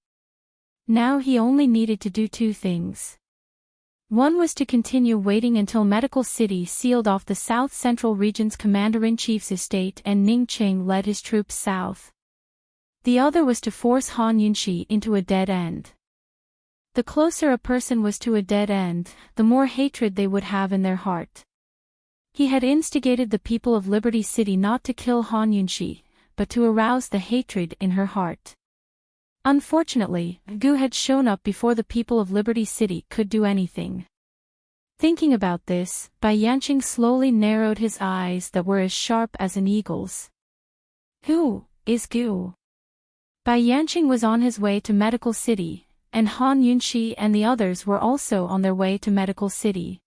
S1: Now he only needed to do two things. One was to continue waiting until Medical City sealed off the South Central Region's Commander-in-Chief's estate and Ningqing led his troops south. The other was to force Han Yunshi into a dead end. The closer a person was to a dead end, the more hatred they would have in their heart. He had instigated the people of Liberty City not to kill Han Yunshi, but to arouse the hatred in her heart. Unfortunately, Gu had shown up before the people of Liberty City could do anything. Thinking about this, Bai Yanqing slowly narrowed his eyes that were as sharp as an eagle's. Who is Gu? Bai Yanqing was on his way to Medical City, and Han Yunshi and the others were also on their way to Medical City.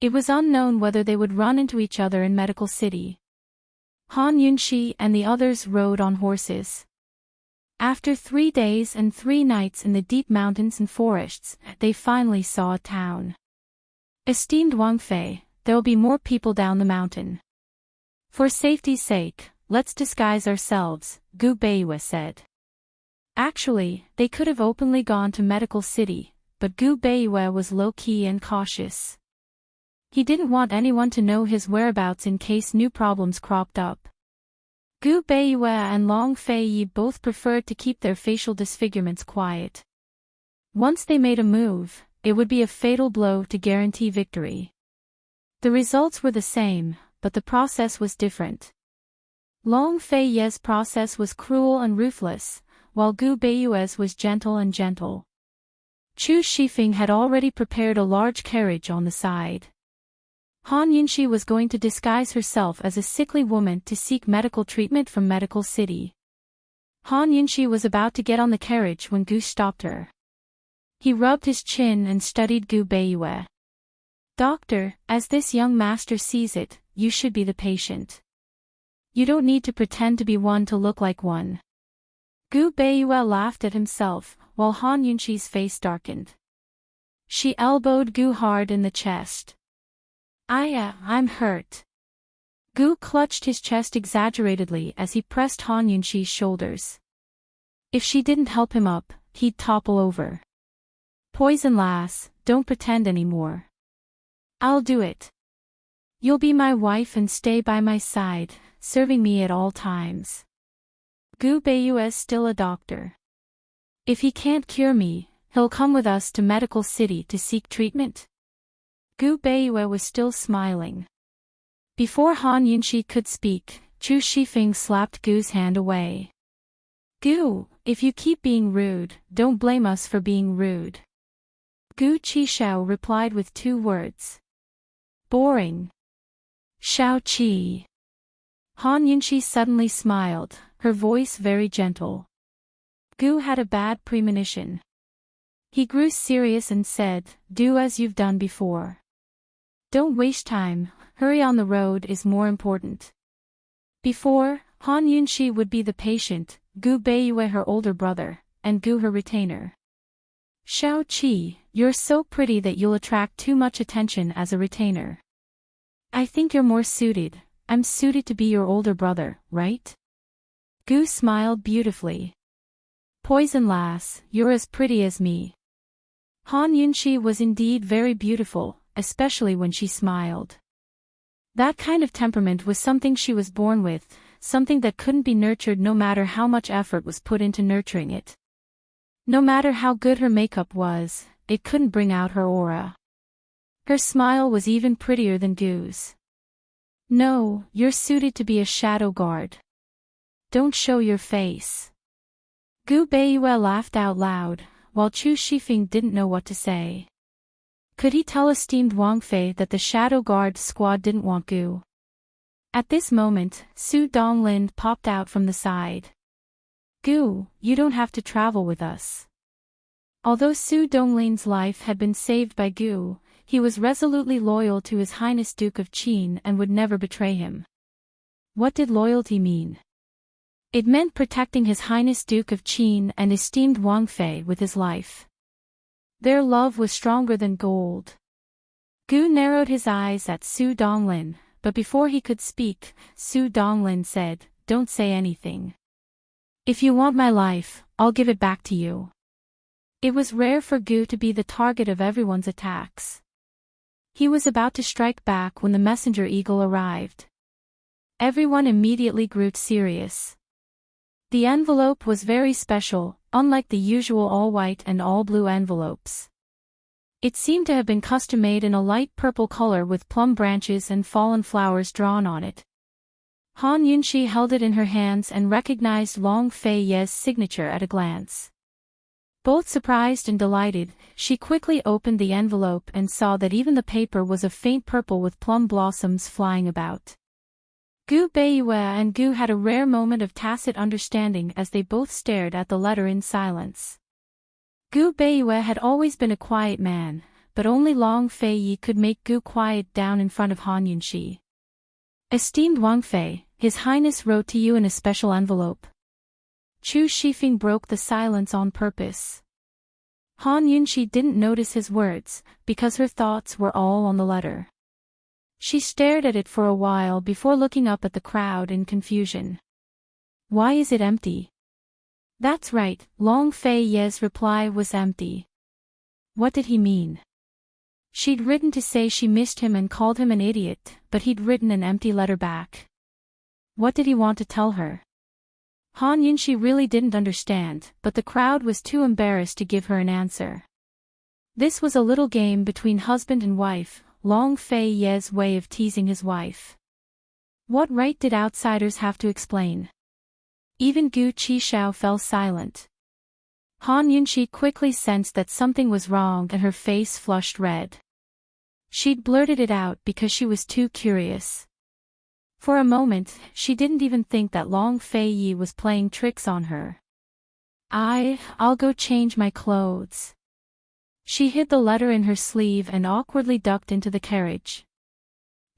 S1: It was unknown whether they would run into each other in Medical City. Han Yunshi and the others rode on horses. After 3 days and 3 nights in the deep mountains and forests, they finally saw a town. Esteemed Wang Fei, there'll be more people down the mountain. For safety's sake, let's disguise ourselves, Gu Beiyue said. Actually, they could have openly gone to Medical City, but Gu Beiyue was low-key and cautious. He didn't want anyone to know his whereabouts in case new problems cropped up. Gu Beiyue and Long Fei Yi both preferred to keep their facial disfigurements quiet. Once they made a move, it would be a fatal blow to guarantee victory. The results were the same, but the process was different. Long Fei Yi's process was cruel and ruthless, while Gu Beiyue's was gentle and gentle. Chu Shifeng had already prepared a large carriage on the side. Han Yunxi was going to disguise herself as a sickly woman to seek medical treatment from Medical City. Han Yunxi was about to get on the carriage when Gu stopped her. He rubbed his chin and studied Gu Beiyue. Doctor, as this young master sees it, you should be the patient. You don't need to pretend to be one to look like one. Gu Beiyue laughed at himself, while Han Yunxi's face darkened. She elbowed Gu hard in the chest. I'm hurt. Gu clutched his chest exaggeratedly as he pressed Han Yunxi's shoulders. If she didn't help him up, he'd topple over. Poison lass, don't pretend anymore. I'll do it. You'll be my wife and stay by my side, serving me at all times. Gu Beiyue's still a doctor. If he can't cure me, he'll come with us to Medical City to seek treatment. Gu Beiyue was still smiling. Before Han Yunxi could speak, Chu Shifeng slapped Gu's hand away. Gu, if you keep being rude, don't blame us for being rude. Gu Qishao replied with 2 words. Boring. Shao Qi. Han Yunxi suddenly smiled, her voice very gentle. Gu had a bad premonition. He grew serious and said, do as you've done before. Don't waste time, hurry on, the road is more important. Before, Han Yunxi would be the patient, Gu Beiyue her older brother, and Gu her retainer. Shao Qi, you're so pretty that you'll attract too much attention as a retainer. I think you're more suited. I'm suited to be your older brother, right? Gu smiled beautifully. Poison lass, you're as pretty as me. Han Yunxi was indeed very beautiful, especially when she smiled. That kind of temperament was something she was born with, something that couldn't be nurtured no matter how much effort was put into nurturing it. No matter how good her makeup was, it couldn't bring out her aura. Her smile was even prettier than Gu's. No, you're suited to be a shadow guard. Don't show your face. Gu Beiyue laughed out loud, while Chu Shifeng didn't know what to say. Could he tell esteemed Wang Fei that the shadow guard squad didn't want Gu? At this moment, Su Donglin popped out from the side. Gu, you don't have to travel with us. Although Su Donglin's life had been saved by Gu, he was resolutely loyal to His Highness Duke of Qin and would never betray him. What did loyalty mean? It meant protecting His Highness Duke of Qin and esteemed Wang Fei with his life. Their love was stronger than gold. Gu narrowed his eyes at Su Donglin, but before he could speak, Su Donglin said, don't say anything. If you want my life, I'll give it back to you. It was rare for Gu to be the target of everyone's attacks. He was about to strike back when the messenger eagle arrived. Everyone immediately grew serious. The envelope was very special, unlike the usual all-white and all-blue envelopes. It seemed to have been custom-made in a light purple color with plum branches and fallen flowers drawn on it. Han Yunxi held it in her hands and recognized Long Fei Ye's signature at a glance. Both surprised and delighted, she quickly opened the envelope and saw that even the paper was of faint purple with plum blossoms flying about. Gu Beiyue and Gu had a rare moment of tacit understanding as they both stared at the letter in silence. Gu Beiyue had always been a quiet man, but only Long Fei Yi could make Gu quiet down in front of Han Yunxi. Esteemed Wang Fei, His Highness wrote to you in a special envelope. Chu Shifeng broke the silence on purpose. Han Yunxi didn't notice his words, because her thoughts were all on the letter. She stared at it for a while before looking up at the crowd in confusion. Why is it empty? That's right, Long Fei Ye's reply was empty. What did he mean? She'd written to say she missed him and called him an idiot, but he'd written an empty letter back. What did he want to tell her? Han Yunxi really didn't understand, but the crowd was too embarrassed to give her an answer. This was a little game between husband and wife, Long Fei Ye's way of teasing his wife. What right did outsiders have to explain? Even Gu Qishao fell silent. Han Yunxi quickly sensed that something was wrong and her face flushed red. She'd blurted it out because she was too curious. For a moment, she didn't even think that Long Fei Yi was playing tricks on her. I'll go change my clothes. She hid the letter in her sleeve and awkwardly ducked into the carriage.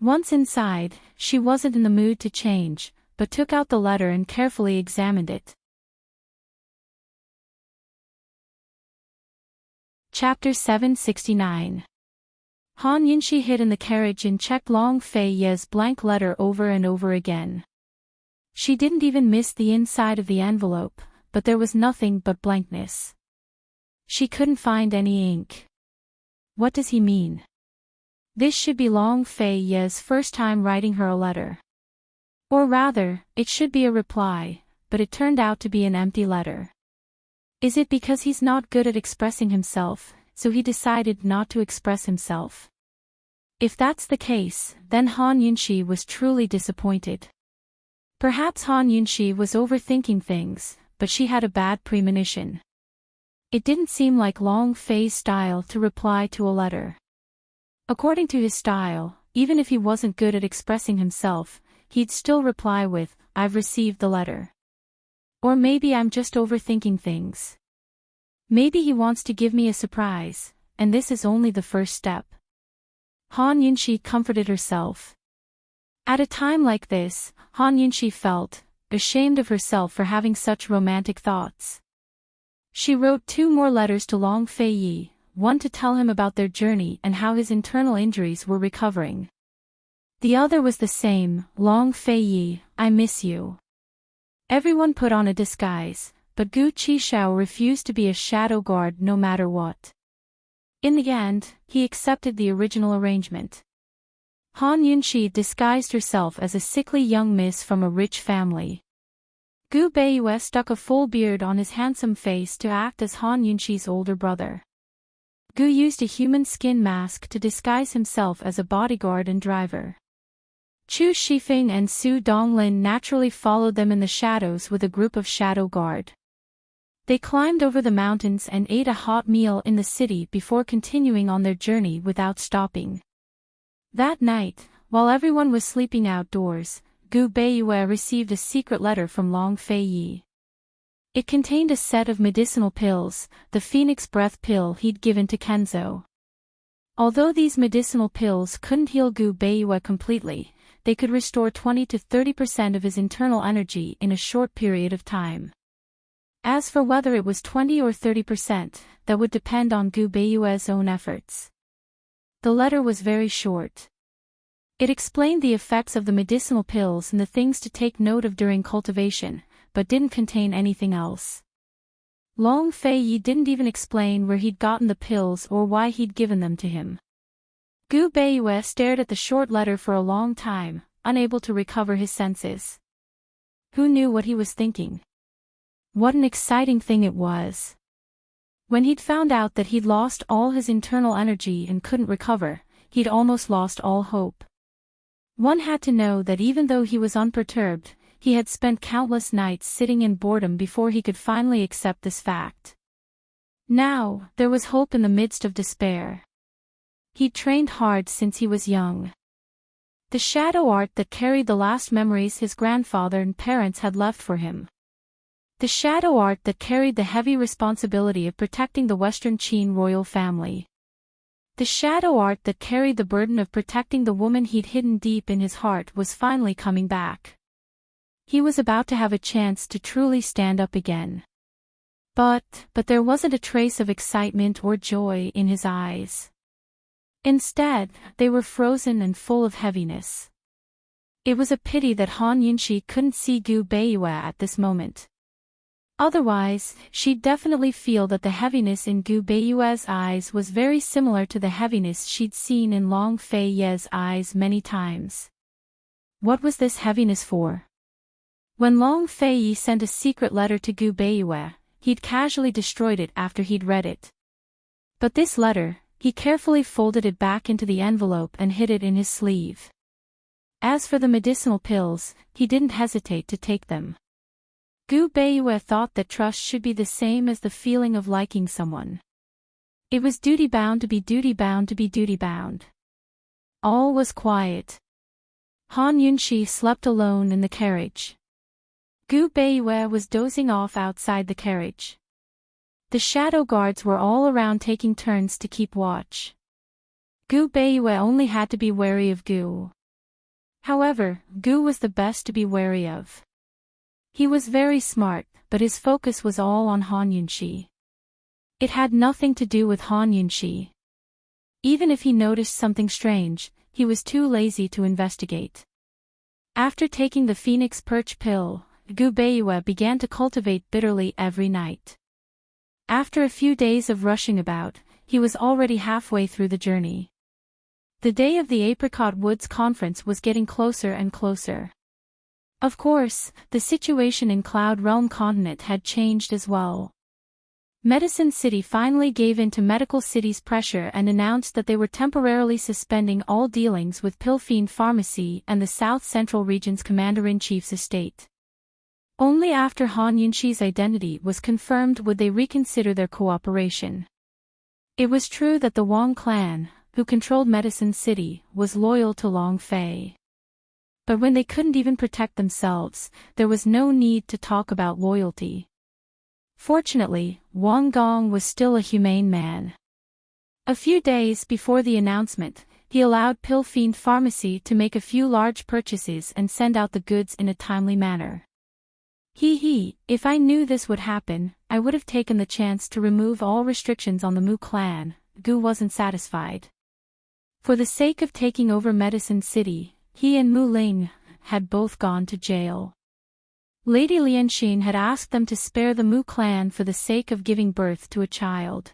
S1: Once inside, she wasn't in the mood to change, but took out the letter and carefully examined it. Chapter 769. Han Yunxi hid in the carriage and checked Long Fei Ye's blank letter over and over again. She didn't even miss the inside of the envelope, but there was nothing but blankness. She couldn't find any ink. What does he mean? This should be Long Fei Ye's first time writing her a letter. Or rather, it should be a reply, but it turned out to be an empty letter. Is it because he's not good at expressing himself, so he decided not to express himself? If that's the case, then Han Yunxi was truly disappointed. Perhaps Han Yunxi was overthinking things, but she had a bad premonition. It didn't seem like Long Fei's style to reply to a letter. According to his style, even if he wasn't good at expressing himself, he'd still reply with, "I've received the letter." Or maybe I'm just overthinking things. Maybe he wants to give me a surprise, and this is only the first step. Han Yunxi comforted herself. At a time like this, Han Yunxi felt ashamed of herself for having such romantic thoughts. She wrote 2 more letters to Long Fei Yi, one to tell him about their journey and how his internal injuries were recovering. The other was the same, "Long Fei Yi, I miss you." Everyone put on a disguise, but Gu Qishao refused to be a shadow guard no matter what. In the end, he accepted the original arrangement. Han Yunxi disguised herself as a sickly young miss from a rich family. Gu Beiyue stuck a full beard on his handsome face to act as Han Yunxi's older brother. Gu used a human skin mask to disguise himself as a bodyguard and driver. Chu Shifeng and Su Donglin naturally followed them in the shadows with a group of shadow guard. They climbed over the mountains and ate a hot meal in the city before continuing on their journey without stopping. That night, while everyone was sleeping outdoors, Gu Beiyue received a secret letter from Long Fei Yi. It contained a set of medicinal pills, the Phoenix Breath pill he'd given to Kenzo. Although these medicinal pills couldn't heal Gu Beiyue completely, they could restore 20 to 30% of his internal energy in a short period of time. As for whether it was 20 or 30%, that would depend on Gu Beiyue's own efforts. The letter was very short. It explained the effects of the medicinal pills and the things to take note of during cultivation, but didn't contain anything else. Long Fei Yi didn't even explain where he'd gotten the pills or why he'd given them to him. Gu Beiyue stared at the short letter for a long time, unable to recover his senses. Who knew what he was thinking? What an exciting thing it was. When he'd found out that he'd lost all his internal energy and couldn't recover, he'd almost lost all hope. One had to know that even though he was unperturbed, he had spent countless nights sitting in boredom before he could finally accept this fact. Now, there was hope in the midst of despair. He'd trained hard since he was young. The shadow art that carried the last memories his grandfather and parents had left for him. The shadow art that carried the heavy responsibility of protecting the Western Qin royal family. The shadow art that carried the burden of protecting the woman he'd hidden deep in his heart was finally coming back. He was about to have a chance to truly stand up again. But there wasn't a trace of excitement or joy in his eyes. Instead, they were frozen and full of heaviness. It was a pity that Han Yunxi couldn't see Gu Beiyue at this moment. Otherwise, she'd definitely feel that the heaviness in Gu Beiyue's eyes was very similar to the heaviness she'd seen in Long Fei Ye's eyes many times. What was this heaviness for? When Long Fei Yi sent a secret letter to Gu Beiyue, he'd casually destroyed it after he'd read it. But this letter, he carefully folded it back into the envelope and hid it in his sleeve. As for the medicinal pills, he didn't hesitate to take them. Gu Beiyue thought that trust should be the same as the feeling of liking someone. It was duty-bound to be duty-bound to be duty-bound. All was quiet. Han Yunxi slept alone in the carriage. Gu Beiyue was dozing off outside the carriage. The shadow guards were all around taking turns to keep watch. Gu Beiyue only had to be wary of Gu. However, Gu was the best to be wary of. He was very smart, but his focus was all on Han Yunxi. It had nothing to do with Han Yunxi. Even if he noticed something strange, he was too lazy to investigate. After taking the Phoenix Perch pill, Gu Beiyue began to cultivate bitterly every night. After a few days of rushing about, he was already halfway through the journey. The day of the Apricot Woods conference was getting closer and closer. Of course, the situation in Cloud Realm Continent had changed as well. Medicine City finally gave in to Medical City's pressure and announced that they were temporarily suspending all dealings with Pilfiend Pharmacy and the South Central Region's Commander-in-Chief's estate. Only after Han Yunxi's identity was confirmed would they reconsider their cooperation. It was true that the Wang clan, who controlled Medicine City, was loyal to Long Fei. But when they couldn't even protect themselves, there was no need to talk about loyalty. Fortunately, Wang Gong was still a humane man. A few days before the announcement, he allowed Pilfiend Pharmacy to make a few large purchases and send out the goods in a timely manner. If I knew this would happen, I would have taken the chance to remove all restrictions on the Mu clan. Gu wasn't satisfied. For the sake of taking over Medicine City, he and Mu Ling had both gone to jail. Lady Lianxin had asked them to spare the Mu clan for the sake of giving birth to a child.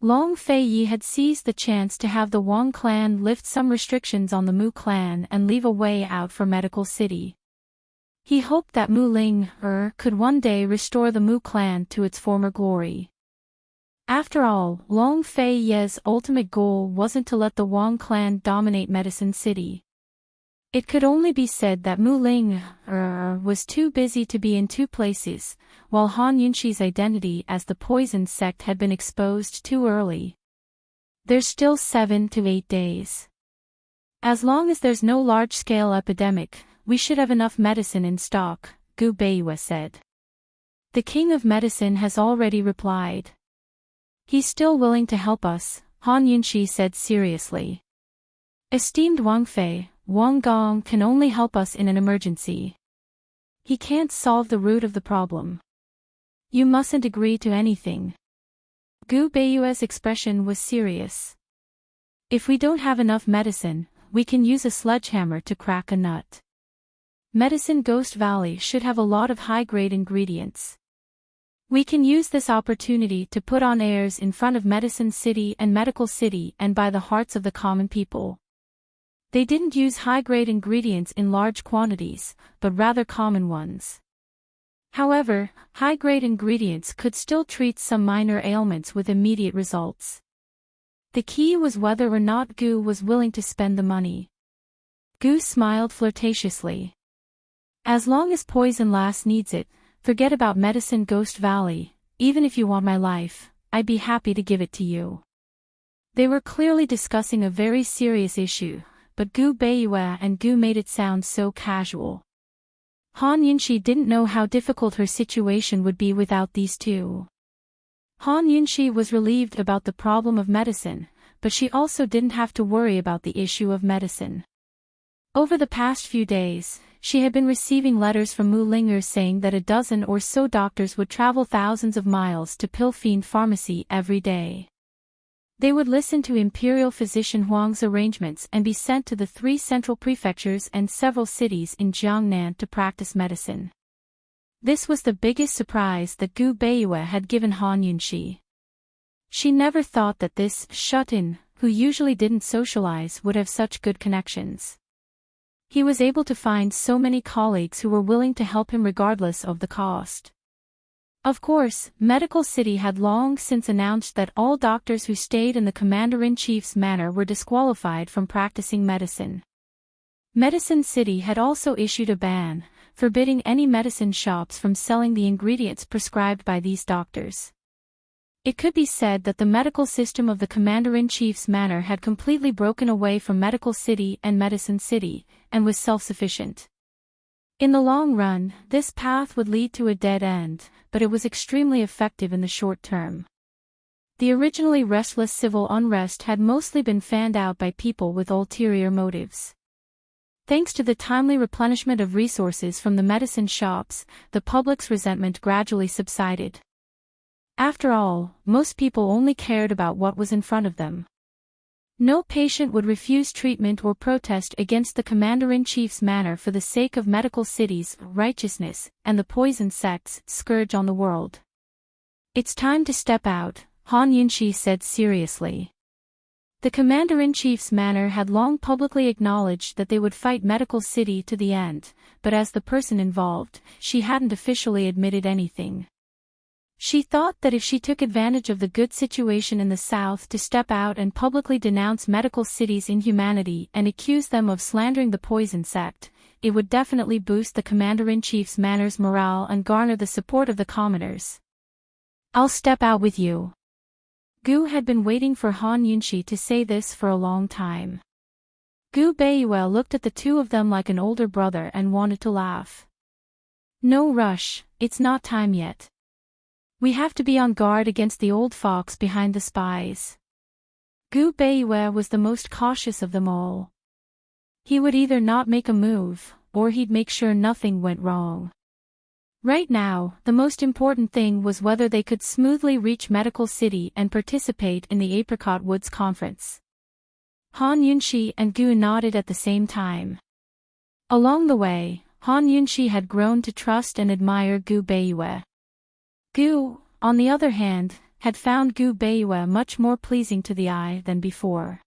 S1: Long Fei Yi had seized the chance to have the Wang clan lift some restrictions on the Mu clan and leave a way out for Medical City. He hoped that Mu Ling could one day restore the Mu clan to its former glory. After all, Long Fei Yi's ultimate goal wasn't to let the Wang clan dominate Medicine City. It could only be said that Mu Ling was too busy to be in two places, while Han Yunxi's identity as the poisoned sect had been exposed too early. There's still 7 to 8 days. As long as there's no large-scale epidemic, we should have enough medicine in stock, Gu Beiyue said. The King of Medicine has already replied. He's still willing to help us, Han Yunxi said seriously. Esteemed Wang Fei, Wang Gong can only help us in an emergency. He can't solve the root of the problem. You mustn't agree to anything. Gu Beiyue's expression was serious. If we don't have enough medicine, we can use a sledgehammer to crack a nut. Medicine Ghost Valley should have a lot of high-grade ingredients. We can use this opportunity to put on airs in front of Medicine City and Medical City and buy the hearts of the common people. They didn't use high-grade ingredients in large quantities, but rather common ones. However, high-grade ingredients could still treat some minor ailments with immediate results. The key was whether or not Gu was willing to spend the money. Gu smiled flirtatiously. As long as Poison Lass needs it, forget about Medicine Ghost Valley. Even if you want my life, I'd be happy to give it to you. They were clearly discussing a very serious issue, but Gu Beiyue and Gu made it sound so casual. Han Yunxi didn't know how difficult her situation would be without these two. Han Yunxi was relieved about the problem of medicine, but she also didn't have to worry about the issue of medicine. Over the past few days, she had been receiving letters from Mu Linger saying that a dozen or so doctors would travel thousands of miles to Pilfiend Pharmacy every day. They would listen to Imperial Physician Huang's arrangements and be sent to the 3 central prefectures and several cities in Jiangnan to practice medicine. This was the biggest surprise that Gu Beiyue had given Han Yunxi. She never thought that this shut-in, who usually didn't socialize, would have such good connections. He was able to find so many colleagues who were willing to help him regardless of the cost. Of course, Medical City had long since announced that all doctors who stayed in the Commander-in-Chief's manor were disqualified from practicing medicine. Medicine City had also issued a ban, forbidding any medicine shops from selling the ingredients prescribed by these doctors. It could be said that the medical system of the Commander-in-Chief's manor had completely broken away from Medical City and Medicine City, and was self-sufficient. In the long run, this path would lead to a dead end, but it was extremely effective in the short term. The originally restless civil unrest had mostly been fanned out by people with ulterior motives. Thanks to the timely replenishment of resources from the medicine shops, the public's resentment gradually subsided. After all, most people only cared about what was in front of them. No patient would refuse treatment or protest against the Commander-in-Chief's manor for the sake of Medical City's righteousness and the poison sect's scourge on the world. "It's time to step out," Han Yunshi said seriously. The Commander-in-Chief's manor had long publicly acknowledged that they would fight Medical City to the end, but as the person involved, she hadn't officially admitted anything. She thought that if she took advantage of the good situation in the South to step out and publicly denounce Medical City's inhumanity and accuse them of slandering the poison sect, it would definitely boost the Commander-in-Chief's manor's morale and garner the support of the commoners. "I'll step out with you." Gu had been waiting for Han Yunshi to say this for a long time. Gu Beiyue looked at the two of them like an older brother and wanted to laugh. "No rush, it's not time yet. We have to be on guard against the old fox behind the spies." Gu Beiyue was the most cautious of them all. He would either not make a move, or he'd make sure nothing went wrong. Right now, the most important thing was whether they could smoothly reach Medical City and participate in the Apricot Woods Conference. Han Yunshi and Gu nodded at the same time. Along the way, Han Yunshi had grown to trust and admire Gu Beiyue. Gu, on the other hand, had found Gu Beiyue much more pleasing to the eye than before.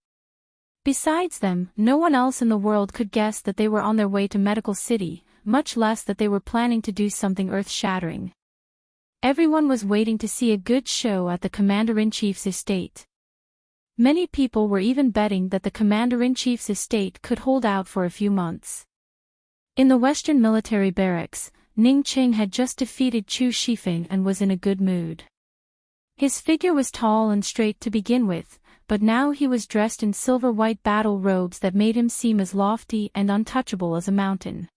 S1: Besides them, no one else in the world could guess that they were on their way to Medical City, much less that they were planning to do something earth-shattering. Everyone was waiting to see a good show at the Commander-in-Chief's estate. Many people were even betting that the Commander-in-Chief's estate could hold out for a few months. In the Western military barracks, Ning Qing had just defeated Chu Shifeng and was in a good mood. His figure was tall and straight to begin with, but now he was dressed in silver-white battle robes that made him seem as lofty and untouchable as a mountain.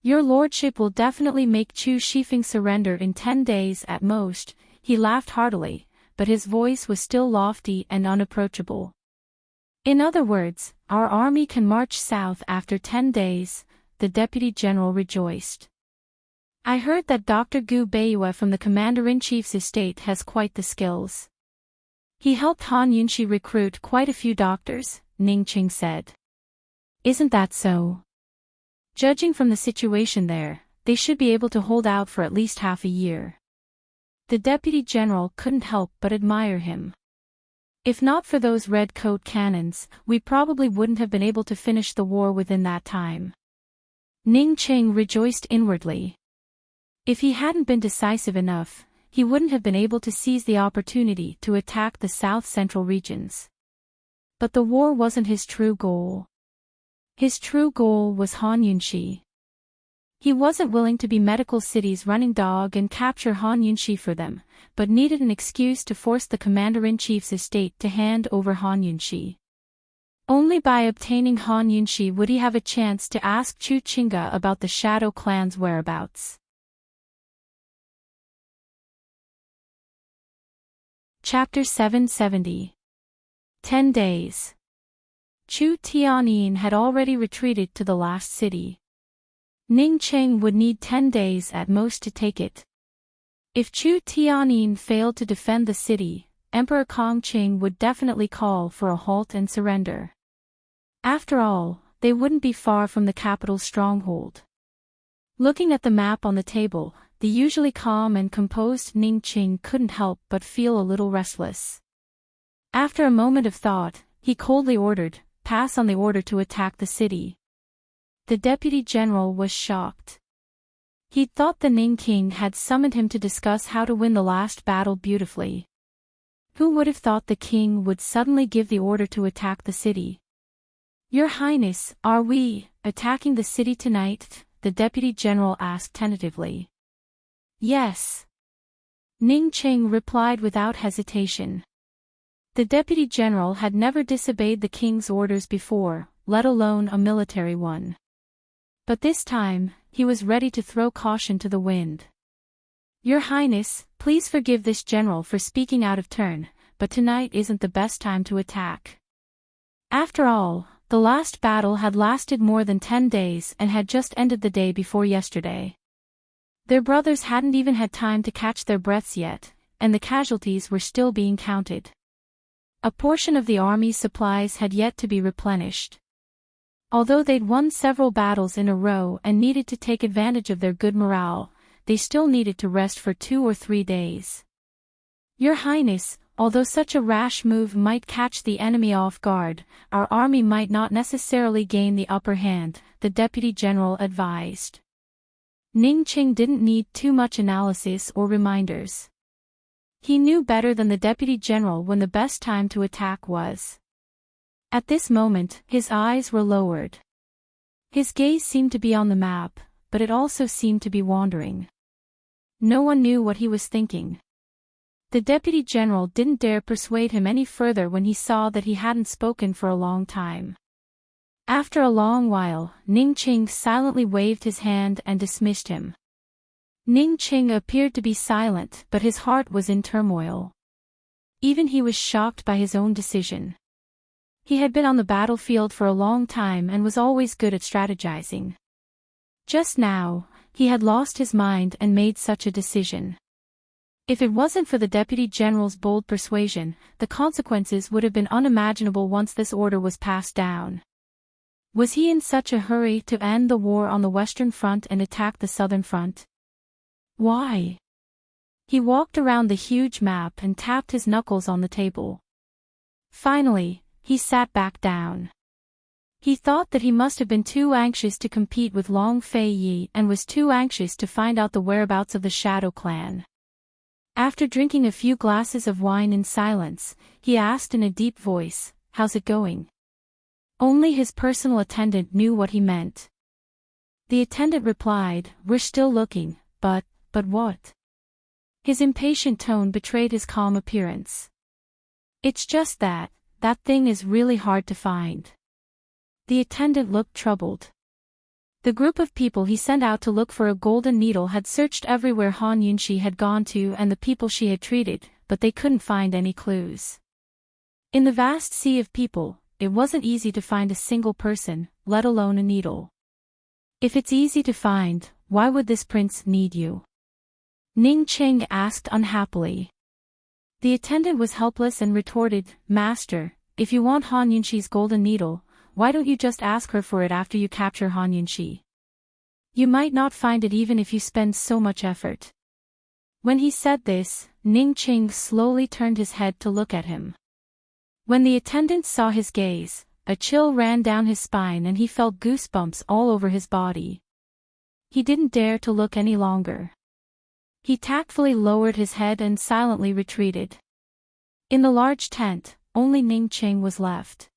S1: "Your lordship will definitely make Chu Shifeng surrender in 10 days at most," he laughed heartily, but his voice was still lofty and unapproachable. "In other words, our army can march south after 10 days, the deputy general rejoiced. "I heard that Dr. Gu Beiyue from the Commander-in-Chief's estate has quite the skills. He helped Han Yunshi recruit quite a few doctors," Ning Qing said. "Isn't that so? Judging from the situation there, they should be able to hold out for at least half a year." The deputy general couldn't help but admire him. "If not for those red coat cannons, we probably wouldn't have been able to finish the war within that time." Ning Qing rejoiced inwardly. If he hadn't been decisive enough, he wouldn't have been able to seize the opportunity to attack the south-central regions. But the war wasn't his true goal. His true goal was Han Yunshi. He wasn't willing to be Medical City's running dog and capture Han Yunshi for them, but needed an excuse to force the Commander-in-Chief's estate to hand over Han Yunshi. Only by obtaining Han Yunshi would he have a chance to ask Chu Qingge about the Shadow Clan's whereabouts. Chapter 770. 10 days. Chu Tianyin had already retreated to the last city. Ning Qing would need 10 days at most to take it. If Chu Tianyin failed to defend the city, Emperor Kongqing would definitely call for a halt and surrender. After all, they wouldn't be far from the capital's stronghold. Looking at the map on the table, the usually calm and composed Ning Qing couldn't help but feel a little restless. After a moment of thought, he coldly ordered, "Pass on the order to attack the city." The deputy general was shocked. He'd thought the Ning King had summoned him to discuss how to win the last battle beautifully. Who would have thought the king would suddenly give the order to attack the city? "Your Highness, are we attacking the city tonight?" the deputy general asked tentatively. Yes. Ning Qing replied without hesitation. The deputy general had never disobeyed the king's orders before, let alone a military one. But this time, he was ready to throw caution to the wind. Your Highness, please forgive this general for speaking out of turn, but tonight isn't the best time to attack. After all, the last battle had lasted more than 10 days and had just ended the day before yesterday. Their brothers hadn't even had time to catch their breaths yet, and the casualties were still being counted. A portion of the army's supplies had yet to be replenished. Although they'd won several battles in a row and needed to take advantage of their good morale, they still needed to rest for 2 or 3 days. Your Highness, although such a rash move might catch the enemy off guard, our army might not necessarily gain the upper hand, the deputy general advised. Ning Qing didn't need too much analysis or reminders. He knew better than the deputy general when the best time to attack was. At this moment, his eyes were lowered. His gaze seemed to be on the map, but it also seemed to be wandering. No one knew what he was thinking. The deputy general didn't dare persuade him any further when he saw that he hadn't spoken for a long time. After a long while, Ning Qing silently waved his hand and dismissed him. Ning Qing appeared to be silent, but his heart was in turmoil. Even he was shocked by his own decision. He had been on the battlefield for a long time and was always good at strategizing. Just now, he had lost his mind and made such a decision. If it wasn't for the deputy general's bold persuasion, the consequences would have been unimaginable once this order was passed down. Was he in such a hurry to end the war on the Western Front and attack the Southern Front? Why? He walked around the huge map and tapped his knuckles on the table. Finally, he sat back down. He thought that he must have been too anxious to compete with Long Fei Yi and was too anxious to find out the whereabouts of the Shadow Clan. After drinking a few glasses of wine in silence, he asked in a deep voice, "How's it going?" Only his personal attendant knew what he meant. The attendant replied, "We're still looking, but what?" His impatient tone betrayed his calm appearance. "It's just that thing is really hard to find." The attendant looked troubled. The group of people he sent out to look for a golden needle had searched everywhere Han Yunxi had gone to and the people she had treated, but they couldn't find any clues. In the vast sea of people, it wasn't easy to find a single person, let alone a needle. If it's easy to find, why would this prince need you? Ning Qing asked unhappily. The attendant was helpless and retorted, "Master, if you want Han Yunxi's golden needle, why don't you just ask her for it after you capture Han Yunxi? You might not find it even if you spend so much effort." When he said this, Ning Qing slowly turned his head to look at him. When the attendant saw his gaze, a chill ran down his spine and he felt goosebumps all over his body. He didn't dare to look any longer. He tactfully lowered his head and silently retreated. In the large tent, only Ning Qing was left.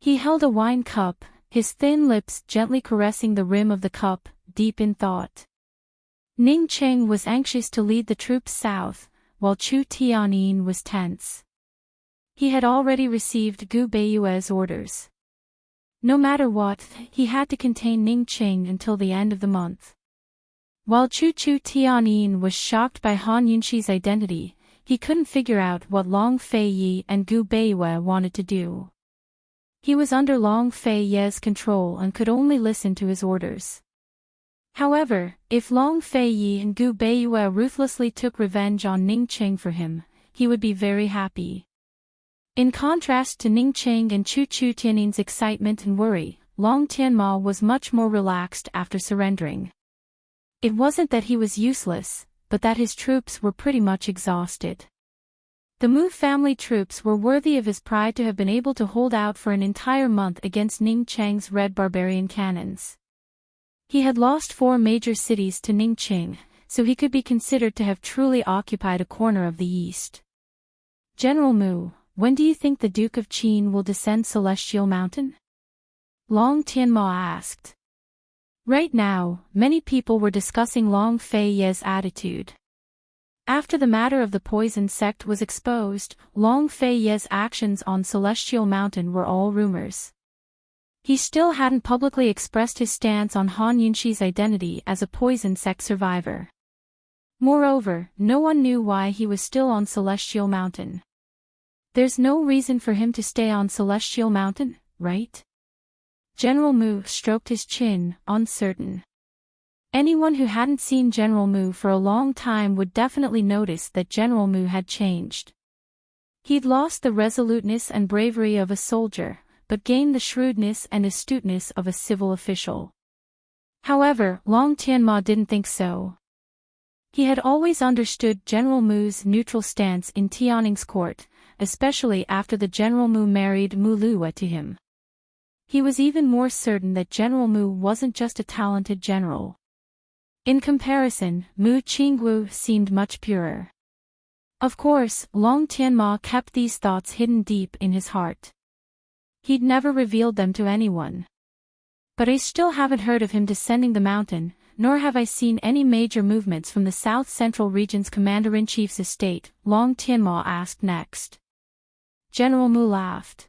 S1: He held a wine cup, his thin lips gently caressing the rim of the cup, deep in thought. Ning Qing was anxious to lead the troops south, while Chu Tianyin was tense. He had already received Gu Beiyue's orders. No matter what, he had to contain Ning Qing until the end of the month. While Chu Tianyin was shocked by Han Yunxi's identity, he couldn't figure out what Long Fei Yi and Gu Beiyue wanted to do. He was under Long Fei Ye's control and could only listen to his orders. However, if Long Fei Yi and Gu Beiyue ruthlessly took revenge on Ning Qing for him, he would be very happy. In contrast to Ning Qing and Chu Tianyin's excitement and worry, Long Tianma was much more relaxed after surrendering. It wasn't that he was useless, but that his troops were pretty much exhausted. The Mu family troops were worthy of his pride to have been able to hold out for an entire month against Ning Cheng's red barbarian cannons. He had lost 4 major cities to Ning Qing, so he could be considered to have truly occupied a corner of the east. "General Mu, when do you think the Duke of Qin will descend Celestial Mountain?" Long Tianma asked. Right now, many people were discussing Long Fei Ye's attitude. After the matter of the poison sect was exposed, Long Fei Ye's actions on Celestial Mountain were all rumors. He still hadn't publicly expressed his stance on Han Yunxi's identity as a poison sect survivor. Moreover, no one knew why he was still on Celestial Mountain. There's no reason for him to stay on Celestial Mountain, right? General Mu stroked his chin, uncertain. Anyone who hadn't seen General Mu for a long time would definitely notice that General Mu had changed. He'd lost the resoluteness and bravery of a soldier, but gained the shrewdness and astuteness of a civil official. However, Long Tianma didn't think so. He had always understood General Mu's neutral stance in Tianning's court, especially after the General Mu married Mu Luwe to him. He was even more certain that General Mu wasn't just a talented general. In comparison, Mu Qingwu seemed much purer. Of course, Long Tianma kept these thoughts hidden deep in his heart. He'd never revealed them to anyone. But I still haven't heard of him descending the mountain, nor have I seen any major movements from the South Central Region's Commander-in-Chief's estate, Long Tianma asked next. General Mu laughed.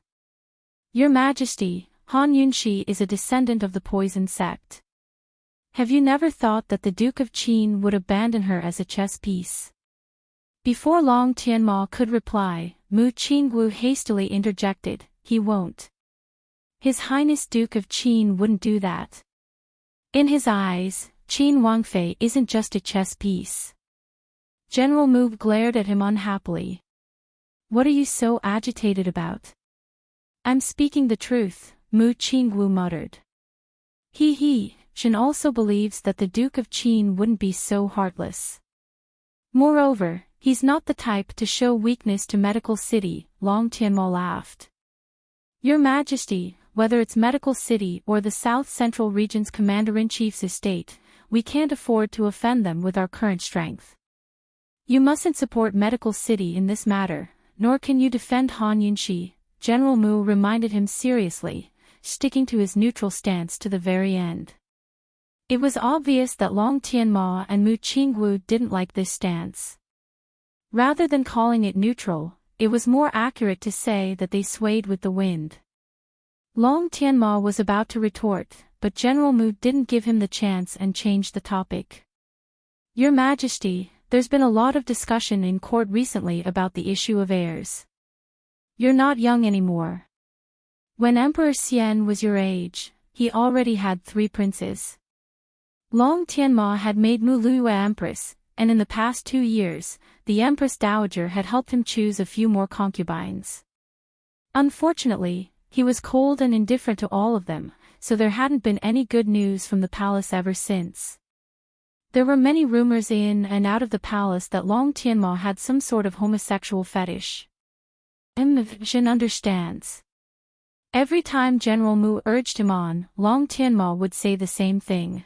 S1: Your Majesty, Han Yunxi is a descendant of the poison sect. Have you never thought that the Duke of Qin would abandon her as a chess piece? Before Long Tianma could reply, Mu Qingwu hastily interjected, he won't. His Highness Duke of Qin wouldn't do that. In his eyes, Qin Wangfei isn't just a chess piece. General Mu glared at him unhappily. What are you so agitated about? I'm speaking the truth, Mu Qingwu muttered. He. Shen also believes that the Duke of Qin wouldn't be so heartless. Moreover, he's not the type to show weakness to Medical City, Long Tianma laughed. Your Majesty, whether it's Medical City or the South Central Region's Commander-in-Chief's estate, we can't afford to offend them with our current strength. You mustn't support Medical City in this matter, nor can you defend Han Yunxi, General Mu reminded him seriously, sticking to his neutral stance to the very end. It was obvious that Long Tianma and Mu Qingwu didn't like this stance. Rather than calling it neutral, it was more accurate to say that they swayed with the wind. Long Tianma was about to retort, but General Mu didn't give him the chance and changed the topic. Your Majesty, there's been a lot of discussion in court recently about the issue of heirs. You're not young anymore. When Emperor Xian was your age, he already had 3 princes. Long Tianma had made Mu Luwe empress, and in the past 2 years, the Empress Dowager had helped him choose a few more concubines. Unfortunately, he was cold and indifferent to all of them, so there hadn't been any good news from the palace ever since. There were many rumors in and out of the palace that Long Tianma had some sort of homosexual fetish. Shen understands. Every time General Mu urged him on, Long Tianma would say the same thing.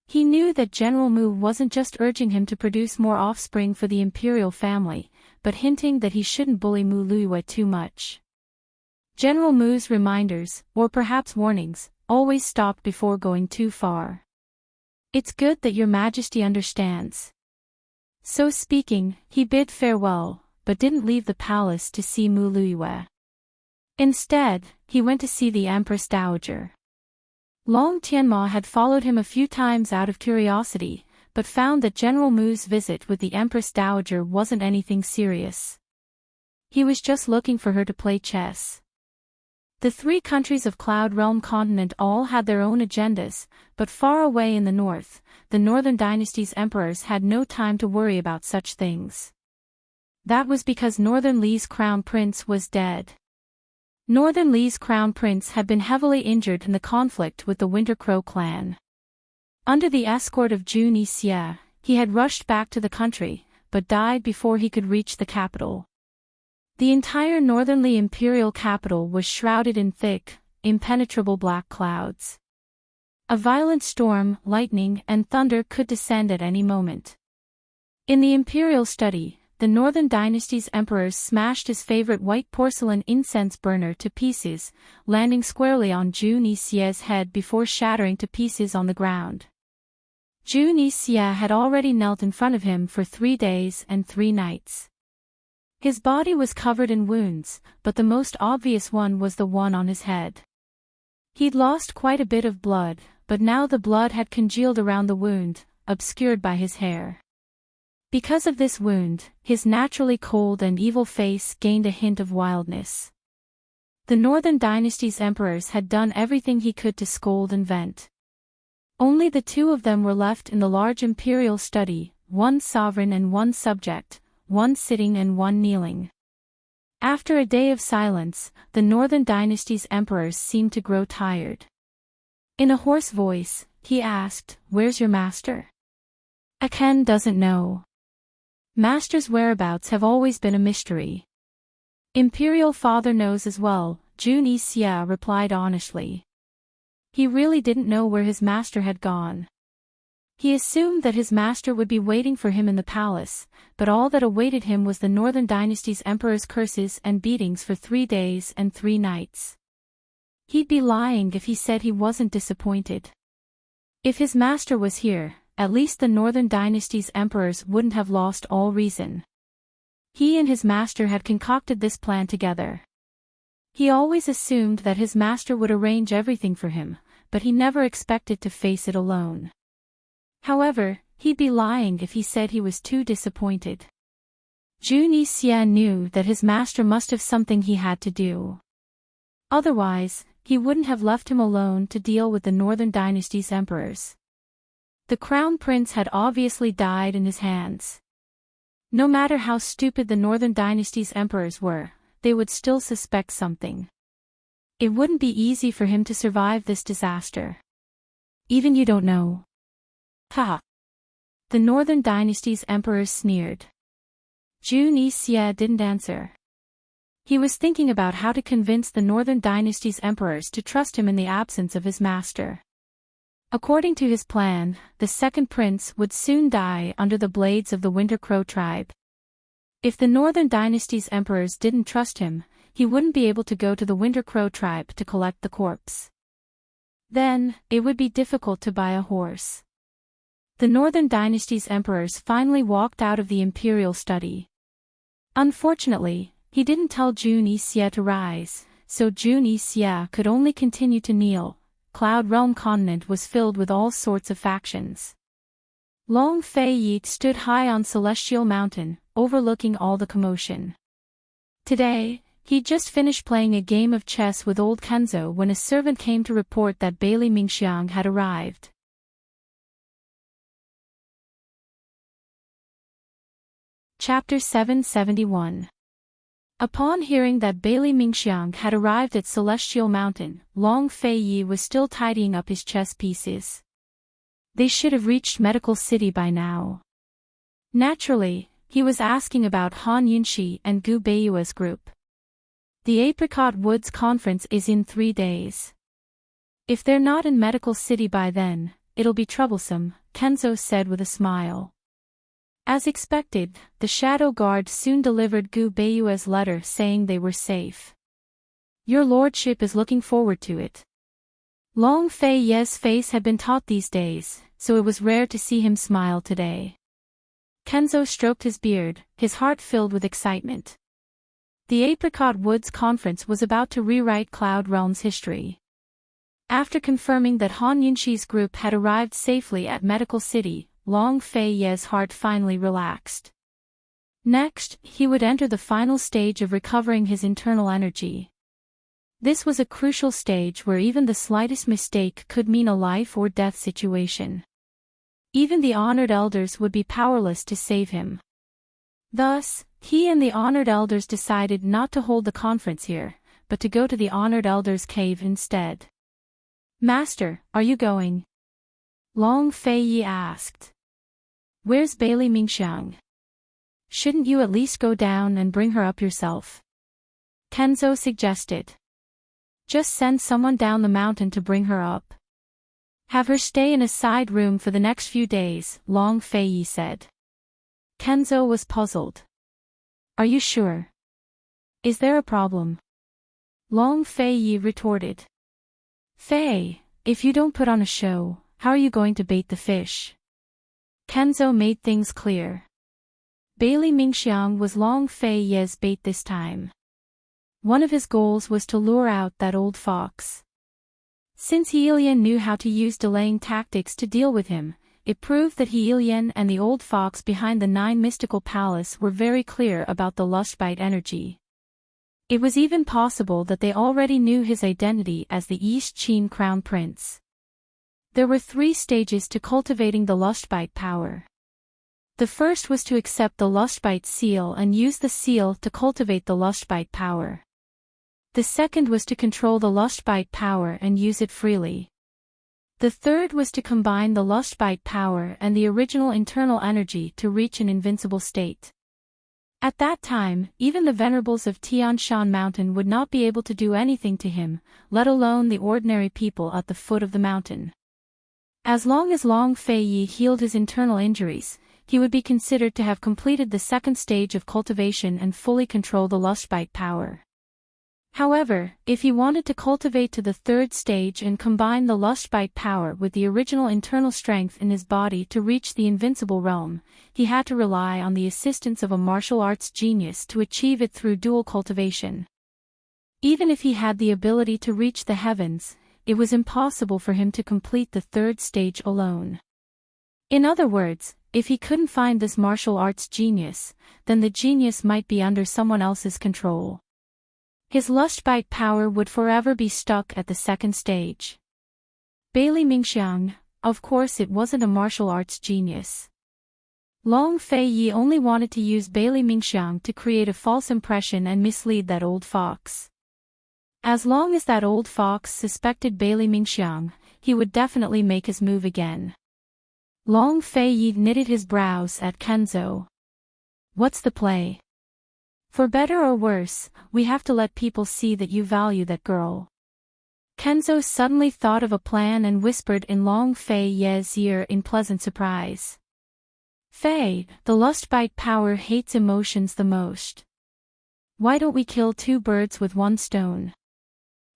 S1: He knew that General Mu wasn't just urging him to produce more offspring for the imperial family, but hinting that he shouldn't bully Mu Luwe too much. General Mu's reminders, or perhaps warnings, always stopped before going too far. It's good that your Majesty understands. So speaking, he bid farewell, but didn't leave the palace to see Mu Luwe. Instead, he went to see the Empress Dowager. Long Tianma had followed him a few times out of curiosity, but found that General Mu's visit with the Empress Dowager wasn't anything serious. He was just looking for her to play chess. The 3 countries of Cloud Realm continent all had their own agendas, but far away in the north, the Northern Dynasty's emperors had no time to worry about such things. That was because Northern Li's crown prince was dead. Northern Li's crown prince had been heavily injured in the conflict with the Winter Crow clan. Under the escort of Jun Yixia, he had rushed back to the country, but died before he could reach the capital. The entire Northern Li imperial capital was shrouded in thick, impenetrable black clouds. A violent storm, lightning, and thunder could descend at any moment. In the imperial study, the Northern Dynasty's emperors smashed his favorite white porcelain incense burner to pieces, landing squarely on Jun Yixie's head before shattering to pieces on the ground. Jun Yixie had already knelt in front of him for 3 days and 3 nights. His body was covered in wounds, but the most obvious one was the one on his head. He'd lost quite a bit of blood, but now the blood had congealed around the wound, obscured by his hair. Because of this wound, his naturally cold and evil face gained a hint of wildness. The Northern Dynasty's emperors had done everything he could to scold and vent. Only the 2 of them were left in the large imperial study, 1 sovereign and 1 subject, 1 sitting and 1 kneeling. After a day of silence, the Northern Dynasty's emperors seemed to grow tired. In a hoarse voice, he asked, "Where's your master?" "Aken doesn't know. Master's whereabouts have always been a mystery." "Imperial father knows as well," Jun Yixie replied honestly. He really didn't know where his master had gone. He assumed that his master would be waiting for him in the palace, but all that awaited him was the Northern Dynasty's emperor's curses and beatings for 3 days and 3 nights. He'd be lying if he said he wasn't disappointed. If his master was here, at least the Northern Dynasty's emperors wouldn't have lost all reason. He and his master had concocted this plan together. He always assumed that his master would arrange everything for him, but he never expected to face it alone. However, he'd be lying if he said he was too disappointed. Jun Yixie knew that his master must have something he had to do. Otherwise, he wouldn't have left him alone to deal with the Northern Dynasty's emperors. The crown prince had obviously died in his hands. No matter how stupid the Northern Dynasty's emperors were, they would still suspect something. It wouldn't be easy for him to survive this disaster. "Even you don't know?" "Ha!" The Northern Dynasty's emperors sneered. Jun Yixie didn't answer. He was thinking about how to convince the Northern Dynasty's emperors to trust him in the absence of his master. According to his plan, the second prince would soon die under the blades of the Winter Crow tribe. If the Northern Dynasty's emperors didn't trust him, he wouldn't be able to go to the Winter Crow tribe to collect the corpse. Then, it would be difficult to buy a horse. The Northern Dynasty's emperors finally walked out of the imperial study. Unfortunately, he didn't tell Jun Yixie to rise, so Jun Yixie could only continue to kneel. Cloud Realm continent was filled with all sorts of factions. Long Fei Yi stood high on Celestial Mountain, overlooking all the commotion. Today, he'd just finished playing a game of chess with old Kenzo when a servant came to report that Bailey Mingxiang had arrived. Chapter 771. Upon hearing that Bailey Mingxiang had arrived at Celestial Mountain, Long Fei Yi was still tidying up his chess pieces. They should have reached Medical City by now. Naturally, he was asking about Han Yunxi and Gu Beiyue's group. The Apricot Woods conference is in 3 days. If they're not in Medical City by then, it'll be troublesome, Kenzo said with a smile. As expected, the Shadow Guard soon delivered Gu Beiyue's letter saying they were safe. "Your lordship is looking forward to it." Long Fei Yi's face had been taut these days, so it was rare to see him smile today. Kenzo stroked his beard, his heart filled with excitement. The Apricot Woods conference was about to rewrite Cloud Realm's history. After confirming that Han Yunxi's group had arrived safely at Medical City, Long Fei Yi's heart finally relaxed. Next, he would enter the final stage of recovering his internal energy. This was a crucial stage where even the slightest mistake could mean a life or death situation. Even the honored elders would be powerless to save him. Thus, he and the honored elders decided not to hold the conference here, but to go to the honored elders' cave instead. "Master, are you going?" Long Fei Yi asked. "Where's Bailey Mingxiang? Shouldn't you at least go down and bring her up yourself?" Kenzo suggested. "Just send someone down the mountain to bring her up. Have her stay in a side room for the next few days," Long Fei Yi said. Kenzo was puzzled. Are you sure? Is there a problem? Long Fei Yi retorted. Fei, if you don't put on a show, how are you going to bait the fish? Kenzo made things clear. Bailey Mingxiang was Long Fei Yi's bait this time. One of his goals was to lure out that old fox. Since He Ilian knew how to use delaying tactics to deal with him, it proved that He Ilian and the old fox behind the 9 mystical palace were very clear about the lustbite energy. It was even possible that they already knew his identity as the East Qin Crown Prince. There were 3 stages to cultivating the lustbite power. The first was to accept the lustbite seal and use the seal to cultivate the lustbite power. The second was to control the lustbite power and use it freely. The third was to combine the lustbite power and the original internal energy to reach an invincible state. At that time, even the venerables of Tianshan Mountain would not be able to do anything to him, let alone the ordinary people at the foot of the mountain. As long as Long Fei Yi healed his internal injuries, he would be considered to have completed the second stage of cultivation and fully control the lustbite power. However, if he wanted to cultivate to the third stage and combine the lustbite power with the original internal strength in his body to reach the invincible realm, he had to rely on the assistance of a martial arts genius to achieve it through dual cultivation. Even if he had the ability to reach the heavens, it was impossible for him to complete the third stage alone. In other words, if he couldn't find this martial arts genius, then the genius might be under someone else's control. His lustbite power would forever be stuck at the second stage. Bailey Mingxiang, of course it wasn't a martial arts genius. Long Fei Yi only wanted to use Bailey Mingxiang to create a false impression and mislead that old fox. As long as that old fox suspected Bailey Mingxiang, he would definitely make his move again. Long Fei Yi knitted his brows at Kenzo. What's the play? For better or worse, we have to let people see that you value that girl. Kenzo suddenly thought of a plan and whispered in Long Fei Yi's ear in pleasant surprise. Fei, the lustbite power hates emotions the most. Why don't we kill 2 birds with 1 stone?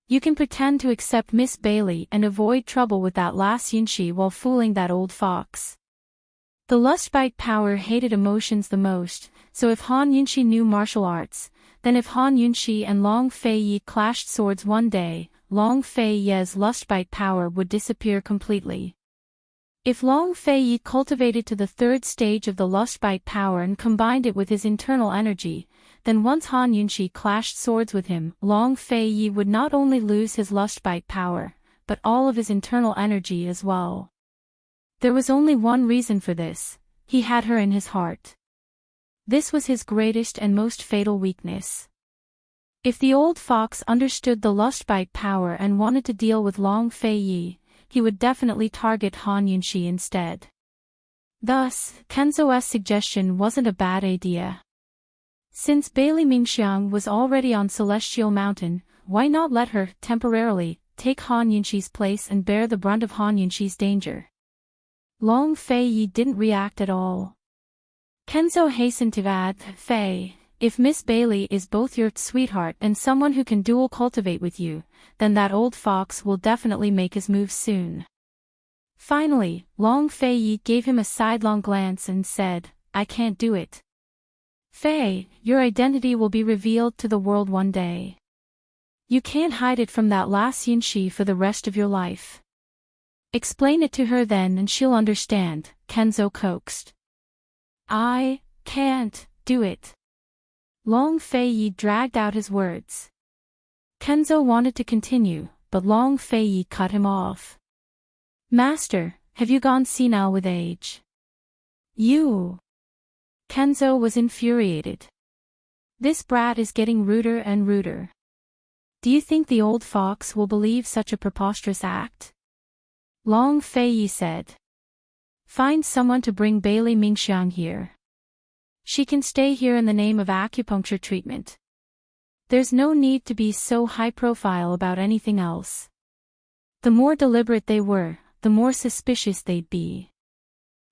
S1: You can pretend to accept Miss Bailey and avoid trouble with that last Yunshi while fooling that old fox. The lustbite power hated emotions the most, so if Han Yunshi knew martial arts, then if Han Yunshi and Long Fei Yi clashed swords one day, Long Fei Yi's lustbite power would disappear completely. If Long Fei Yi cultivated to the third stage of the lustbite power and combined it with his internal energy, then once Han Yunshi clashed swords with him, Long Fei Yi would not only lose his lustbite power, but all of his internal energy as well. There was only one reason for this: he had her in his heart. This was his greatest and most fatal weakness. If the old fox understood the lustbite power and wanted to deal with Long Fei Yi, he would definitely target Han Yunshi instead. Thus, Kenzo's suggestion wasn't a bad idea. Since Bailey Mingxiang was already on Celestial Mountain, why not let her, temporarily, take Han Yunshi's place and bear the brunt of Han Yunshi's danger? Long Fei Yi didn't react at all. Kenzo hastened to add, Fei, if Miss Bailey is both your sweetheart and someone who can dual cultivate with you, then that old fox will definitely make his move soon. Finally, Long Fei Yi gave him a sidelong glance and said, I can't do it. Fei, your identity will be revealed to the world one day. You can't hide it from that last Yunshi for the rest of your life. Explain it to her then and she'll understand, Kenzo coaxed. I can't do it. Long Fei Yi dragged out his words. Kenzo wanted to continue, but Long Fei Yi cut him off. Master, have you gone senile with age? You. Kenzo was infuriated. This brat is getting ruder and ruder. Do you think the old fox will believe such a preposterous act? Long Fei Yi said. Find someone to bring Bailey Mingxiang here. She can stay here in the name of acupuncture treatment. There's no need to be so high profile about anything else. The more deliberate they were, the more suspicious they'd be.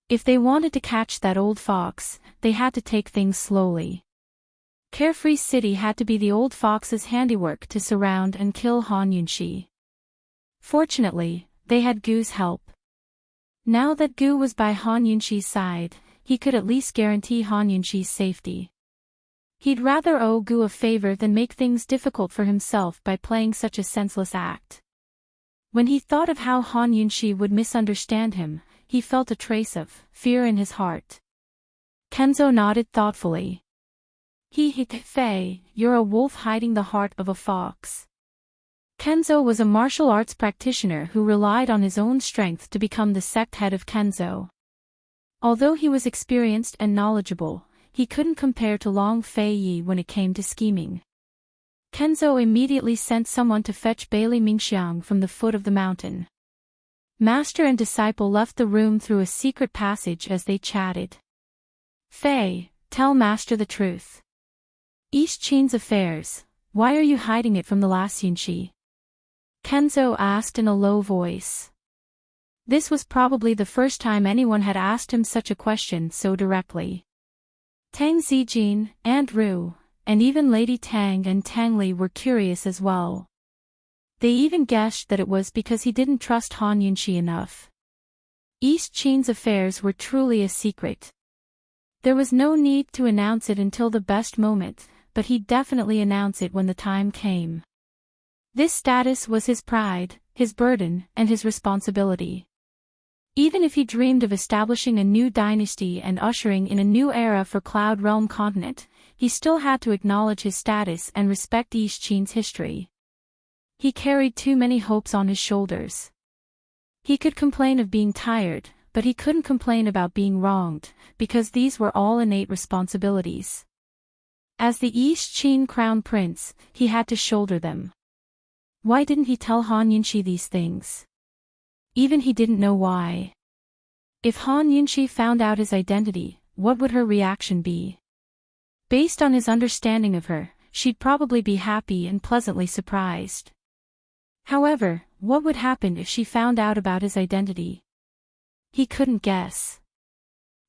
S1: If they wanted to catch that old fox, they had to take things slowly. Carefree City had to be the old fox's handiwork to surround and kill Han Yunxi. Fortunately, they had Gu's help. Now that Gu was by Han Yunxi's side, he could at least guarantee Han Yunxi's safety. He'd rather owe Gu a favor than make things difficult for himself by playing such a senseless act. When he thought of how Han Yunxi would misunderstand him, he felt a trace of fear in his heart. Kenzo nodded thoughtfully. Fei, you're a wolf hiding the heart of a fox. Kenzo was a martial arts practitioner who relied on his own strength to become the sect head of Kenzo. Although he was experienced and knowledgeable, he couldn't compare to Long Fei Yi when it came to scheming. Kenzo immediately sent someone to fetch Bailey Mingxiang from the foot of the mountain. Master and disciple left the room through a secret passage as they chatted. Fei, tell Master the truth. East Qin's affairs, why are you hiding it from the last Yunxi? Kenzo asked in a low voice. This was probably the first time anyone had asked him such a question so directly. Tang Zijin, Aunt Ru, and even Lady Tang and Tang Li were curious as well. They even guessed that it was because he didn't trust Han Yunxi enough. East Qin's affairs were truly a secret. There was no need to announce it until the best moment, but he'd definitely announce it when the time came. This status was his pride, his burden, and his responsibility. Even if he dreamed of establishing a new dynasty and ushering in a new era for Cloud Realm continent, he still had to acknowledge his status and respect East Qin's history. He carried too many hopes on his shoulders. He could complain of being tired, but he couldn't complain about being wronged, because these were all innate responsibilities. As the East Qin crown prince, he had to shoulder them. Why didn't he tell Han Yunxi these things? Even he didn't know why. If Han Yunxi found out his identity, what would her reaction be? Based on his understanding of her, she'd probably be happy and pleasantly surprised. However, what would happen if she found out about his identity? He couldn't guess.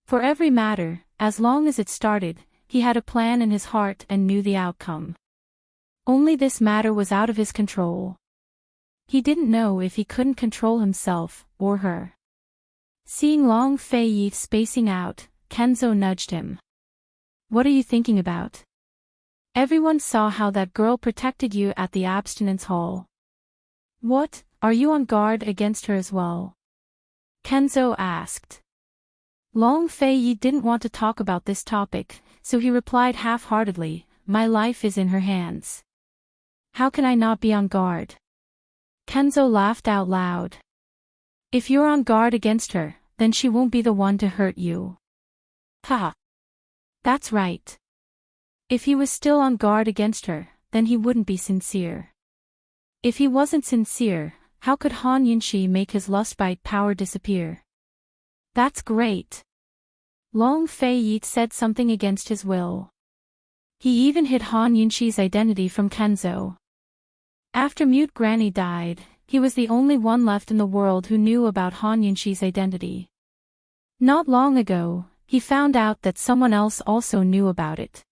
S1: For every matter, as long as it started, he had a plan in his heart and knew the outcome. Only this matter was out of his control. He didn't know if he couldn't control himself, or her. Seeing Long Fei Yi spacing out, Kenzo nudged him. What are you thinking about? Everyone saw how that girl protected you at the abstinence hall. What, are you on guard against her as well? Kenzo asked. Long Fei Yi didn't want to talk about this topic, so he replied half-heartedly, my life is in her hands. How can I not be on guard? Kenzo laughed out loud. If you're on guard against her, then she won't be the one to hurt you. Ha! That's right. If he was still on guard against her, then he wouldn't be sincere. If he wasn't sincere, how could Han Yunxi make his lustbite power disappear? That's great. Long Fei Yi said something against his will. He even hid Han Yunxi's identity from Kenzo. After Mute Granny died, he was the only one left in the world who knew about Han Yunxi's identity. Not long ago, he found out that someone else also knew about it.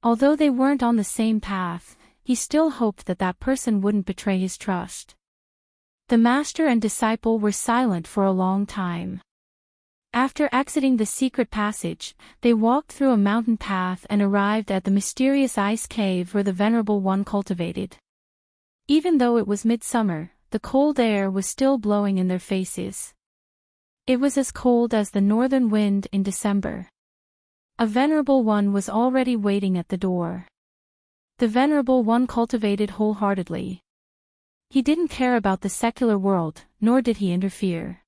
S1: Although they weren't on the same path, he still hoped that that person wouldn't betray his trust. The master and disciple were silent for a long time. After exiting the secret passage, they walked through a mountain path and arrived at the mysterious ice cave where the Venerable One cultivated. Even though it was midsummer, the cold air was still blowing in their faces. It was as cold as the northern wind in December. A Venerable One was already waiting at the door. The Venerable One cultivated wholeheartedly. He didn't care about the secular world, nor did he interfere.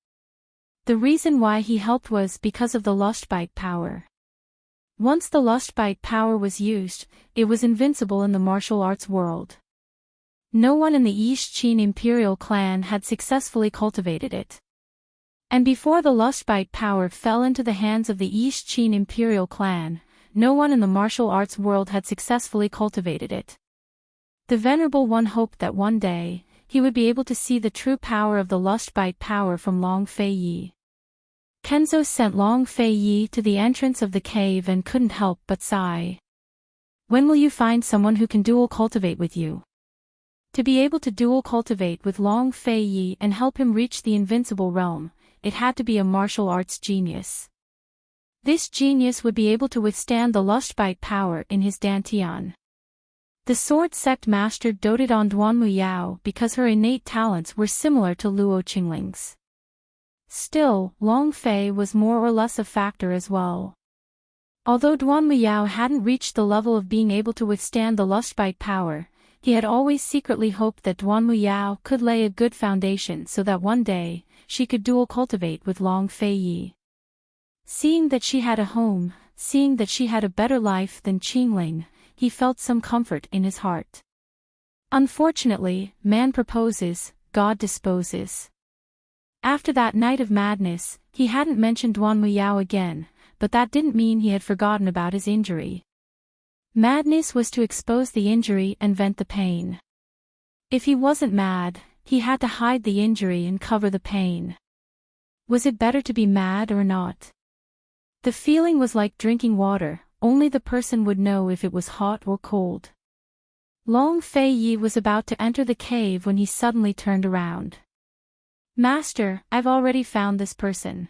S1: The reason why he helped was because of the lustbite power. Once the lustbite power was used, it was invincible in the martial arts world. No one in the East Qin imperial clan had successfully cultivated it. And before the lustbite power fell into the hands of the East Qin imperial clan, no one in the martial arts world had successfully cultivated it. The Venerable One hoped that one day, he would be able to see the true power of the lustbite power from Long Fei Yi. Kenzo sent Long Fei Yi to the entrance of the cave and couldn't help but sigh. When will you find someone who can dual cultivate with you? To be able to dual cultivate with Long Fei Yi and help him reach the invincible realm, it had to be a martial arts genius. This genius would be able to withstand the lustbite power in his dantian. The sword sect master doted on Duanmu Yao because her innate talents were similar to Luo Qingling's. Still, Long Fei was more or less a factor as well. Although Duanmu Yao hadn't reached the level of being able to withstand the lustbite power, he had always secretly hoped that Duanmu Yao could lay a good foundation so that one day, she could dual cultivate with Long Fei Yi. Seeing that she had a home, seeing that she had a better life than Qingling, he felt some comfort in his heart. Unfortunately, man proposes, God disposes. After that night of madness, he hadn't mentioned Duanmu Yao again, but that didn't mean he had forgotten about his injury. Madness was to expose the injury and vent the pain. If he wasn't mad, he had to hide the injury and cover the pain. Was it better to be mad or not? The feeling was like drinking water, only the person would know if it was hot or cold. Long Fei Yi was about to enter the cave when he suddenly turned around. Master, I've already found this person.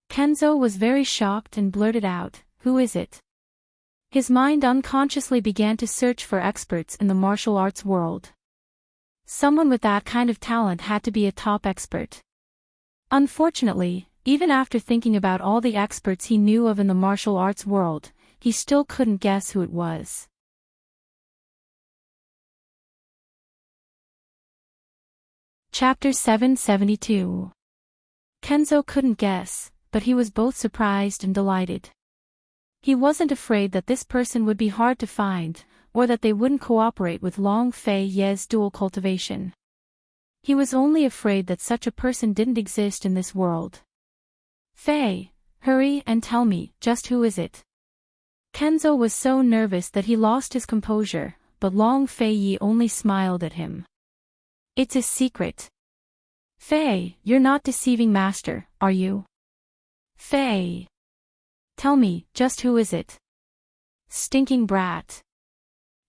S1: Kenzo was very shocked and blurted out, who is it? His mind unconsciously began to search for experts in the martial arts world. Someone with that kind of talent had to be a top expert. Unfortunately, even after thinking about all the experts he knew of in the martial arts world, he still couldn't guess who it was. Chapter 772. Kenzo couldn't guess, but he was both surprised and delighted. He wasn't afraid that this person would be hard to find, or that they wouldn't cooperate with Long Fei Yi's dual cultivation. He was only afraid that such a person didn't exist in this world. Fei, hurry and tell me, just who is it? Kenzo was so nervous that he lost his composure, but Long Fei Yi only smiled at him. It's a secret. Fei, you're not deceiving master, are you? Fei. Tell me, just who is it? Stinking brat.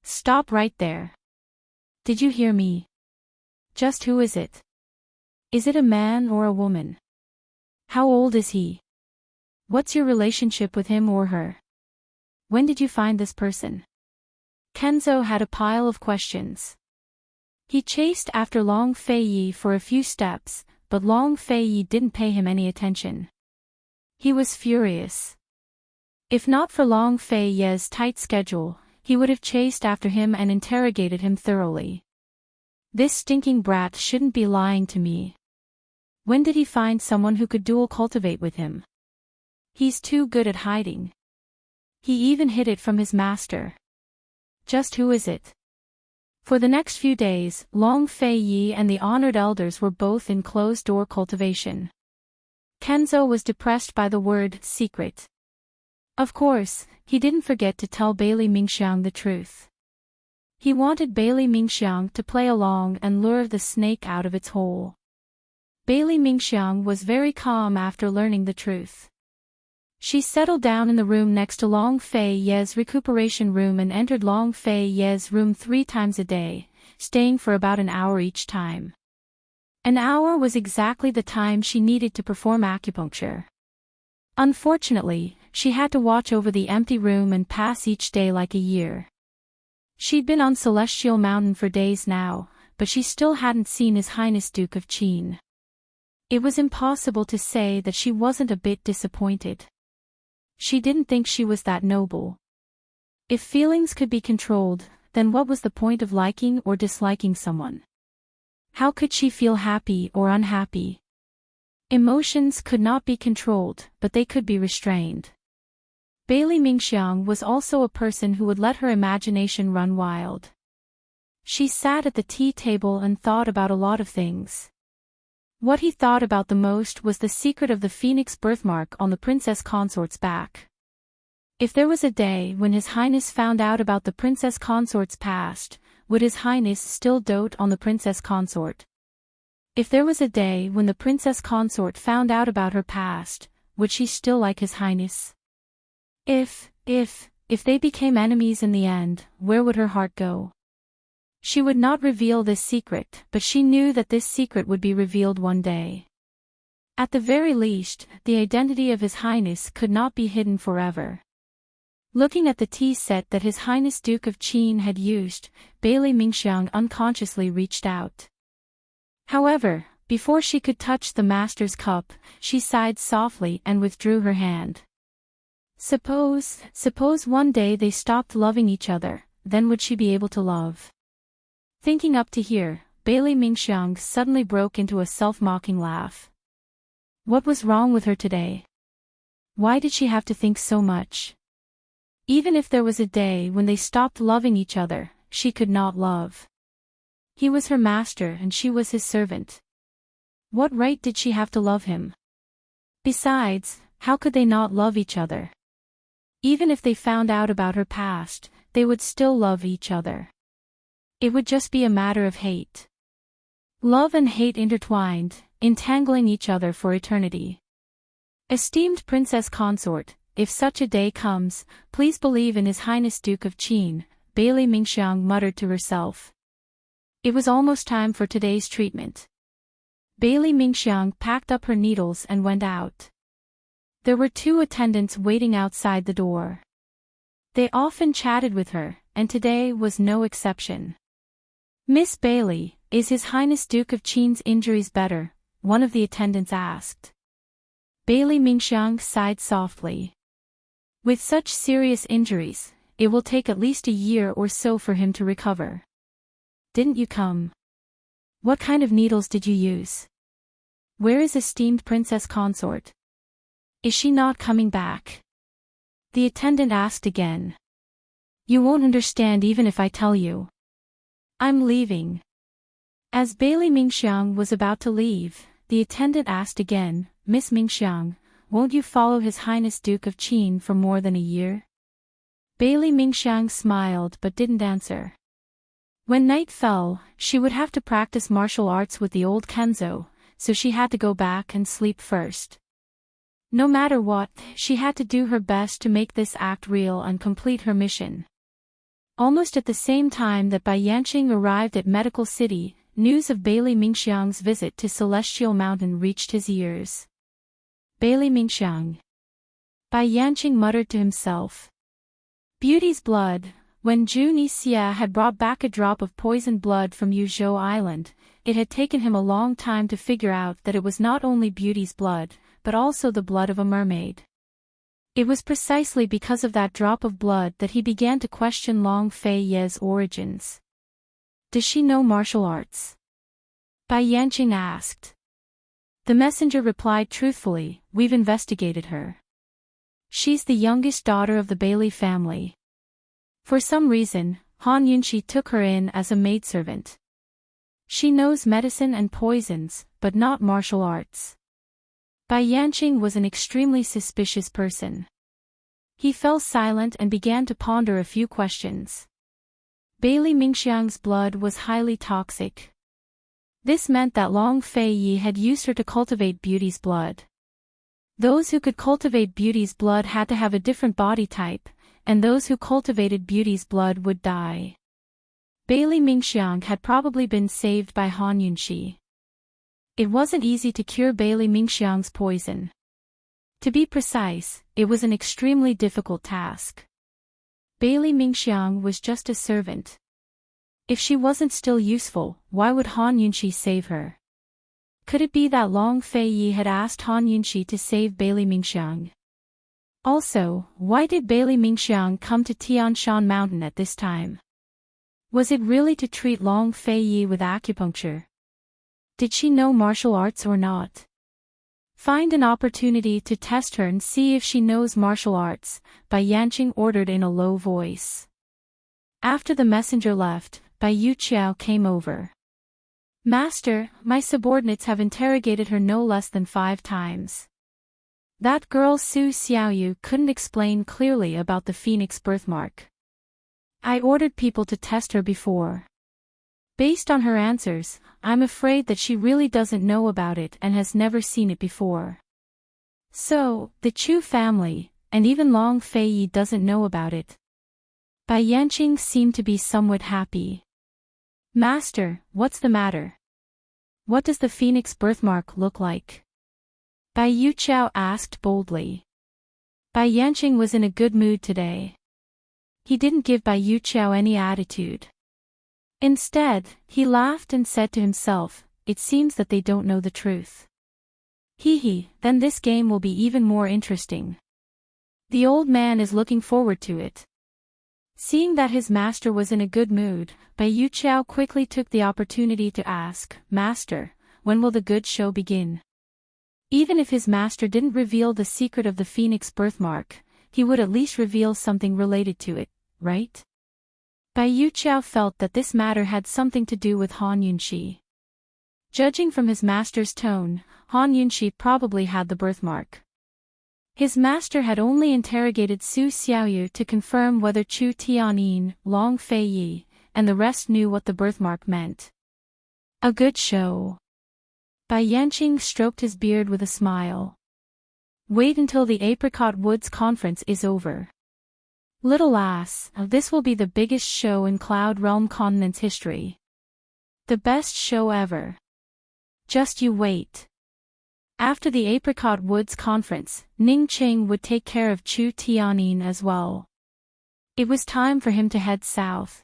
S1: Stop right there. Did you hear me? Just who is it? Is it a man or a woman? How old is he? What's your relationship with him or her? When did you find this person? Kenzo had a pile of questions. He chased after Long Fei Yi for a few steps, but Long Fei Yi didn't pay him any attention. He was furious. If not for Long Fei Yi's tight schedule, he would have chased after him and interrogated him thoroughly. This stinking brat shouldn't be lying to me. When did he find someone who could dual cultivate with him? He's too good at hiding. He even hid it from his master. Just who is it? For the next few days, Long Fei Yi and the honored elders were both in closed-door cultivation. Kenzo was depressed by the word secret. Of course, he didn't forget to tell Bailey Mingxiang the truth. He wanted Bailey Mingxiang to play along and lure the snake out of its hole. Bailey Mingxiang was very calm after learning the truth. She settled down in the room next to Long Fei Yi's recuperation room and entered Long Fei Yi's room 3 times a day, staying for about an hour each time. An hour was exactly the time she needed to perform acupuncture. Unfortunately, she had to watch over the empty room and pass each day like a year. She'd been on Celestial Mountain for days now, but she still hadn't seen His Highness Duke of Qin. It was impossible to say that she wasn't a bit disappointed. She didn't think she was that noble. If feelings could be controlled, then what was the point of liking or disliking someone? How could she feel happy or unhappy? Emotions could not be controlled, but they could be restrained. Bailey Mingxiang was also a person who would let her imagination run wild. She sat at the tea table and thought about a lot of things. What he thought about the most was the secret of the phoenix birthmark on the Princess Consort's back. If there was a day when His Highness found out about the Princess Consort's past, would His Highness still dote on the Princess Consort? If there was a day when the Princess Consort found out about her past, would she still like His Highness? If if they became enemies in the end, where would her heart go? She would not reveal this secret, but she knew that this secret would be revealed one day. At the very least, the identity of His Highness could not be hidden forever. Looking at the tea set that His Highness Duke of Qin had used, Bailey Mingxiang unconsciously reached out. However, before she could touch the master's cup, she sighed softly and withdrew her hand. Suppose one day they stopped loving each other, then would she be able to love? Thinking up to here, Bailey Mingxiang suddenly broke into a self-mocking laugh. What was wrong with her today? Why did she have to think so much? Even if there was a day when they stopped loving each other, she could not love. He was her master and she was his servant. What right did she have to love him? Besides, how could they not love each other? Even if they found out about her past, they would still love each other. It would just be a matter of hate. Love and hate intertwined, entangling each other for eternity. Esteemed Princess Consort, if such a day comes, please believe in His Highness Duke of Qin, Bailey Mingxiang muttered to herself. It was almost time for today's treatment. Bailey Mingxiang packed up her needles and went out. There were 2 attendants waiting outside the door. They often chatted with her, and today was no exception. Miss Bailey, is His Highness Duke of Qin's injuries better? One of the attendants asked. Bailey Mingxiang sighed softly. With such serious injuries, it will take at least a year or so for him to recover. Didn't you come? What kind of needles did you use? Where is esteemed Princess Consort? Is she not coming back? The attendant asked again. You won't understand even if I tell you. I'm leaving. As Bailey Mingxiang was about to leave, the attendant asked again, Miss Mingxiang, won't you follow His Highness Duke of Qin for more than a year? Bailey Mingxiang smiled but didn't answer. When night fell, she would have to practice martial arts with the old Kenzo, so she had to go back and sleep first. No matter what, she had to do her best to make this act real and complete her mission. Almost at the same time that Bai Yanqing arrived at Medical City, news of Bailey Mingxiang's visit to Celestial Mountain reached his ears. Bailey Mingxiang. Bai Yanqing muttered to himself. Beauty's blood. When Jun Yixia had brought back a drop of poisoned blood from Yuzhou Island, it had taken him a long time to figure out that it was not only Beauty's blood, but also the blood of a mermaid. It was precisely because of that drop of blood that he began to question Long Fei Ye's origins. Does she know martial arts? Bai Yanqing asked. The messenger replied truthfully, we've investigated her. She's the youngest daughter of the Bailey family. For some reason, Han Yunxi took her in as a maidservant. She knows medicine and poisons, but not martial arts. Bai Yanqing was an extremely suspicious person. He fell silent and began to ponder a few questions. Bailey Mingxiang's blood was highly toxic. This meant that Long Fei Yi had used her to cultivate Beauty's blood. Those who could cultivate Beauty's blood had to have a different body type, and those who cultivated Beauty's blood would die. Bailey Mingxiang had probably been saved by Han Yunxi. It wasn't easy to cure Bailey Mingxiang's poison. To be precise, it was an extremely difficult task. Bailey Mingxiang was just a servant. If she wasn't still useful, why would Han Yunxi save her? Could it be that Long Fei Yi had asked Han Yunxi to save Bailey Mingxiang? Also, why did Bailey Mingxiang come to Tianshan Mountain at this time? Was it really to treat Long Fei Yi with acupuncture? Did she know martial arts or not? Find an opportunity to test her and see if she knows martial arts, Bai Yanqing ordered in a low voice. After the messenger left, Bai Yuqiao came over. Master, my subordinates have interrogated her no less than 5 times. That girl Su Xiaoyu couldn't explain clearly about the phoenix birthmark. I ordered people to test her before. Based on her answers, I'm afraid that she really doesn't know about it and has never seen it before. So, the Chu family, and even Long Fei Yi doesn't know about it, Bai Yanqing seemed to be somewhat happy. Master, what's the matter? What does the phoenix birthmark look like? Bai Yuqiao asked boldly. Bai Yanqing was in a good mood today. He didn't give Bai Yuqiao any attitude. Instead, he laughed and said to himself, it seems that they don't know the truth. Then this game will be even more interesting. The old man is looking forward to it. Seeing that his master was in a good mood, Bai Yuqiao quickly took the opportunity to ask, Master, when will the good show begin? Even if his master didn't reveal the secret of the phoenix birthmark, he would at least reveal something related to it, right? Bai Yuqiao felt that this matter had something to do with Han Yunxi. Judging from his master's tone, Han Yunxi probably had the birthmark. His master had only interrogated Su Xiaoyu to confirm whether Chu Tianyin, Long Fei Yi, and the rest knew what the birthmark meant. A good show. Bai Yanqing stroked his beard with a smile. Wait until the Apricot Woods conference is over. Little ass, this will be the biggest show in Cloud Realm Continent's history. The best show ever. Just you wait. After the Apricot Woods conference, Ning Qing would take care of Chu Tianyin as well. It was time for him to head south.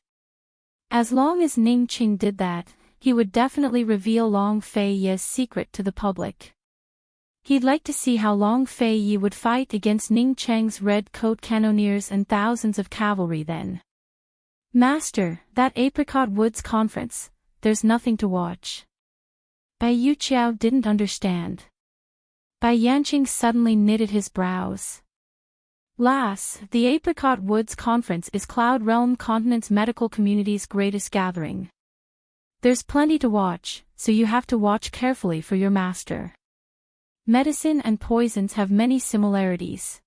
S1: As long as Ning Qing did that, he would definitely reveal Long Fei Yi's secret to the public. He'd like to see how Long Fei Yi would fight against Ning Cheng's red coat cannoneers and thousands of cavalry then. Master, that Apricot Woods conference, there's nothing to watch. Bai Yuqiao didn't understand. Bai Yanqing suddenly knitted his brows. Lass, the Apricot Woods Conference is Cloud Realm Continent's medical community's greatest gathering. There's plenty to watch, so you have to watch carefully for your master. Medicine and poisons have many similarities.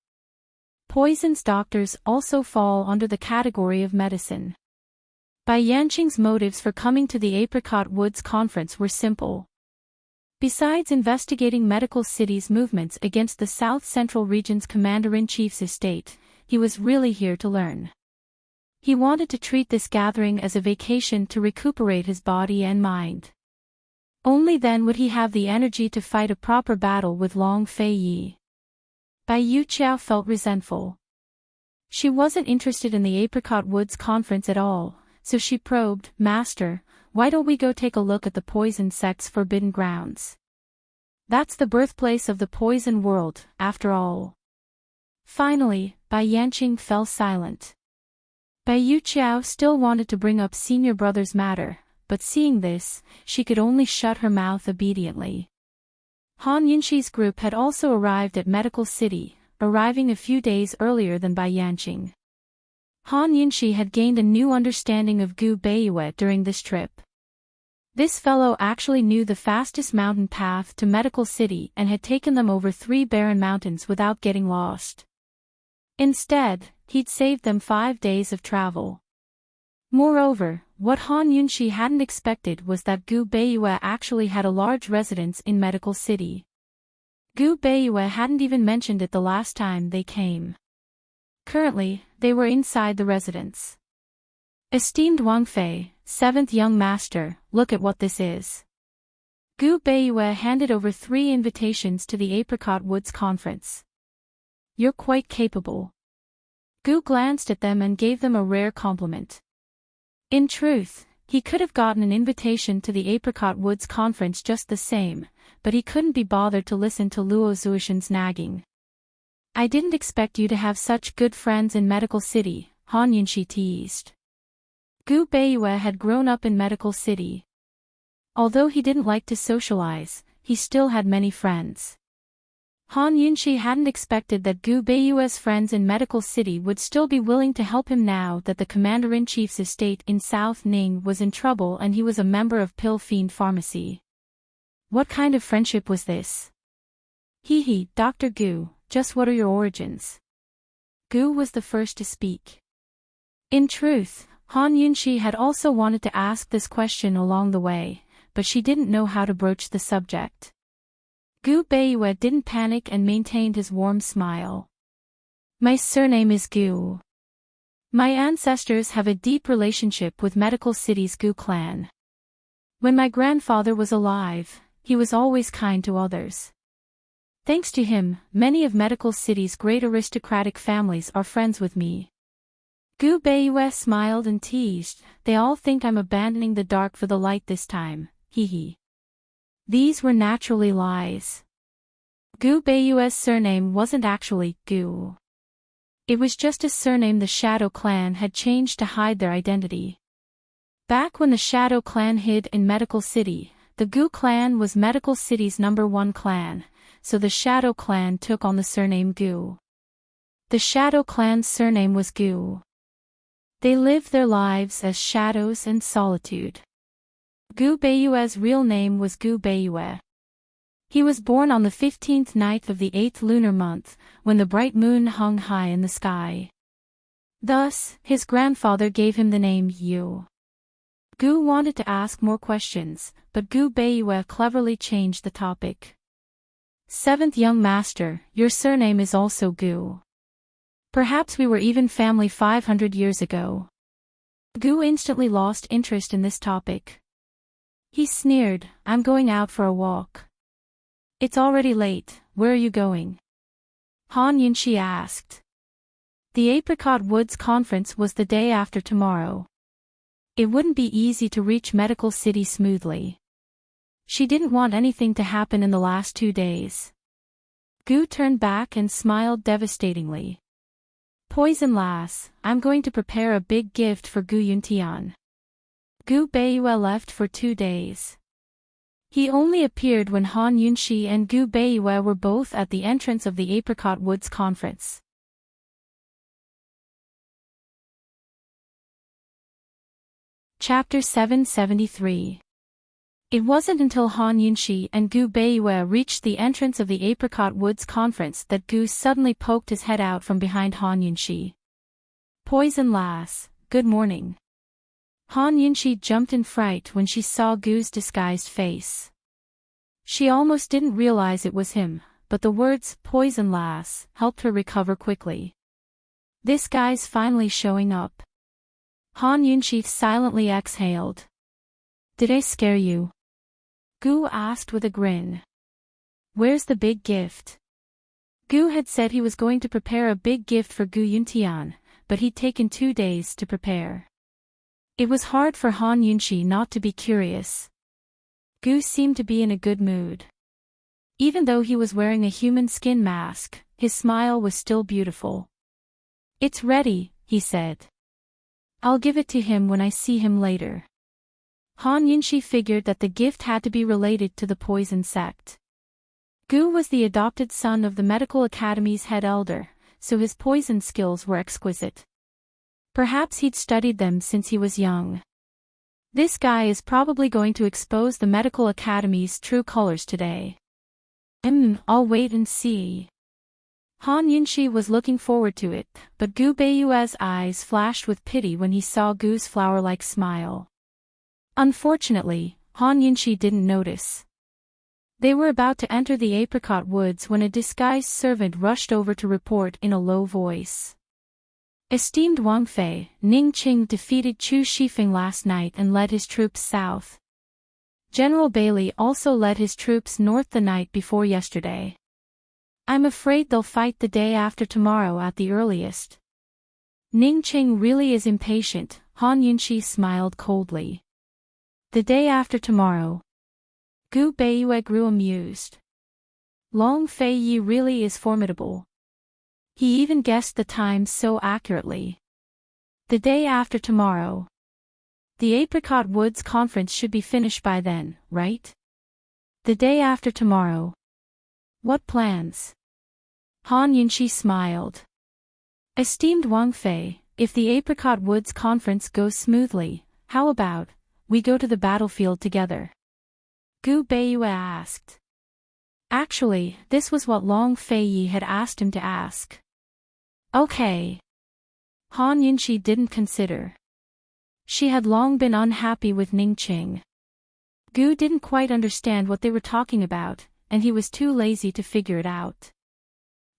S1: Poisons doctors also fall under the category of medicine. Bai Yanqing's motives for coming to the Apricot Woods Conference were simple. Besides investigating Medical City's movements against the South Central Region's Commander-in-Chief's estate, he was really here to learn. He wanted to treat this gathering as a vacation to recuperate his body and mind. Only then would he have the energy to fight a proper battle with Long Fei Yi. Bai Yuqiao felt resentful. She wasn't interested in the Apricot Woods conference at all, so she probed, Master, why don't we go take a look at the poison sect's forbidden grounds? That's the birthplace of the poison world, after all. Finally, Bai Yanqing fell silent. Bai Yuqiao still wanted to bring up senior brother's matter, but seeing this, she could only shut her mouth obediently. Han Yunxi's group had also arrived at Medical City, arriving a few days earlier than Bai Yanqing. Han Yunxi had gained a new understanding of Gu Beiyue during this trip. This fellow actually knew the fastest mountain path to Medical City and had taken them over 3 barren mountains without getting lost. Instead, he'd saved them 5 days of travel. Moreover, what Han Yunxi hadn't expected was that Gu Beiyue actually had a large residence in Medical City. Gu Beiyue hadn't even mentioned it the last time they came. Currently, they were inside the residence. Esteemed Wang Fei, 7th young master, look at what this is. Gu Beiyue handed over 3 invitations to the Apricot Woods conference. You're quite capable. Gu glanced at them and gave them a rare compliment. In truth, he could have gotten an invitation to the Apricot Woods conference just the same, but he couldn't be bothered to listen to Luo Zuishan's nagging. I didn't expect you to have such good friends in Medical City, Han Yunxi teased. Gu Beiyue had grown up in Medical City. Although he didn't like to socialize, he still had many friends. Han Yunxi hadn't expected that Gu Beiyue's friends in Medical City would still be willing to help him now that the Commander-in-Chief's estate in South Ning was in trouble and he was a member of Pill Fiend Pharmacy. What kind of friendship was this? Dr. Gu, just what are your origins? Gu was the first to speak. In truth, Han Yunxi had also wanted to ask this question along the way, but she didn't know how to broach the subject. Gu Beiyue didn't panic and maintained his warm smile. My surname is Gu. My ancestors have a deep relationship with Medical City's Gu clan. When my grandfather was alive, he was always kind to others. Thanks to him, many of Medical City's great aristocratic families are friends with me. Gu Beiyue smiled and teased, they all think I'm abandoning the dark for the light this time, hee hee. These were naturally lies. Gu Beiyue's surname wasn't actually Gu. It was just a surname the Shadow Clan had changed to hide their identity. Back when the Shadow Clan hid in Medical City, the Gu clan was Medical City's #1 clan, so the Shadow Clan took on the surname Gu. The Shadow Clan's surname was Gu. They lived their lives as shadows and solitude. Gu Beiyue's real name was Gu Beiyue. He was born on the 15th night of the 8th lunar month, when the bright moon hung high in the sky. Thus, his grandfather gave him the name Yu. Gu wanted to ask more questions, but Gu Beiyue cleverly changed the topic. Seventh young master, your surname is also Gu. Perhaps we were even family 500 years ago. Gu instantly lost interest in this topic. He sneered, I'm going out for a walk. It's already late, where are you going? Han Yunxi asked. The Apricot Woods conference was the day after tomorrow. It wouldn't be easy to reach Medical City smoothly. She didn't want anything to happen in the last 2 days. Gu turned back and smiled devastatingly. Poison lass, I'm going to prepare a big gift for Gu Yuntian. Gu Beiyue left for 2 days. He only appeared when Han Yunxi and Gu Beiyue were both at the entrance of the Apricot Woods conference. Chapter 773. It wasn't until Han Yunxi and Gu Beiyue reached the entrance of the Apricot Woods conference that Gu suddenly poked his head out from behind Han Yunxi. Poison lass, good morning. Han Yunxi jumped in fright when she saw Gu's disguised face. She almost didn't realize it was him, but the words, poison lass, helped her recover quickly. This guy's finally showing up. Han Yunxi silently exhaled. Did I scare you? Gu asked with a grin. Where's the big gift? Gu had said he was going to prepare a big gift for Gu Yuntian, but he'd taken 2 days to prepare. It was hard for Han Yunxi not to be curious. Gu seemed to be in a good mood. Even though he was wearing a human skin mask, his smile was still beautiful. It's ready, he said. I'll give it to him when I see him later. Han Yunxi figured that the gift had to be related to the poison sect. Gu was the adopted son of the Medical Academy's head elder, so his poison skills were exquisite. Perhaps he'd studied them since he was young. This guy is probably going to expose the Medical Academy's true colors today. I'll wait and see. Han Yunxi was looking forward to it, but Gu Beiyue's eyes flashed with pity when he saw Gu's flower-like smile. Unfortunately, Han Yunxi didn't notice. They were about to enter the Apricot Woods when a disguised servant rushed over to report in a low voice. Esteemed Wang Fei, Ning Qing defeated Chu Shifeng last night and led his troops south. General Bailey also led his troops north the night before yesterday. I'm afraid they'll fight the day after tomorrow at the earliest. Ning Qing really is impatient, Han Yunxi smiled coldly. The day after tomorrow. Gu Beiyue grew amused. Long Fei Yi really is formidable. He even guessed the time so accurately. The day after tomorrow. The Apricot Woods conference should be finished by then, right? The day after tomorrow. What plans? Han Yunxi smiled. Esteemed Wang Fei, if the Apricot Woods conference goes smoothly, how about we go to the battlefield together? Gu Beiyue asked. Actually, this was what Long Fei Yi had asked him to ask. Okay. Han Yunxi didn't consider. She had long been unhappy with Ning Qing. Gu didn't quite understand what they were talking about, and he was too lazy to figure it out.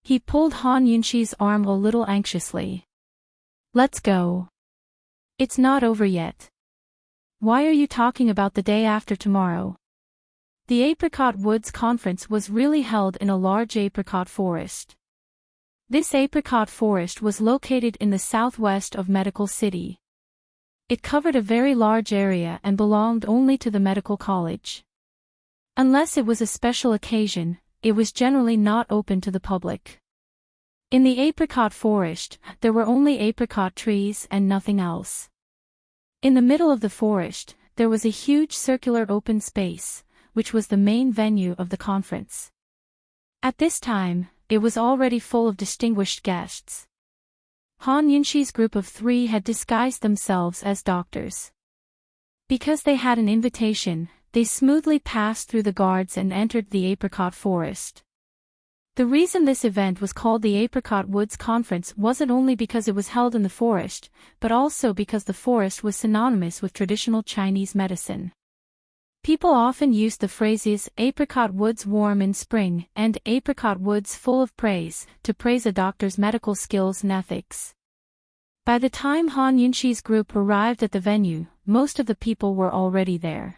S1: He pulled Han Yunxi's arm a little anxiously. Let's go. It's not over yet. Why are you talking about the day after tomorrow? The Apricot Woods Conference was really held in a large apricot forest. This apricot forest was located in the southwest of Medical City. It covered a very large area and belonged only to the medical college. Unless it was a special occasion, it was generally not open to the public. In the apricot forest, there were only apricot trees and nothing else. In the middle of the forest, there was a huge circular open space, which was the main venue of the conference. At this time, it was already full of distinguished guests. Han Yunshi's group of 3 had disguised themselves as doctors. Because they had an invitation, they smoothly passed through the guards and entered the apricot forest. The reason this event was called the Apricot Woods Conference wasn't only because it was held in the forest, but also because the forest was synonymous with traditional Chinese medicine. People often used the phrases apricot woods warm in spring and apricot woods full of praise to praise a doctor's medical skills and ethics. By the time Han Yunshi's group arrived at the venue, most of the people were already there.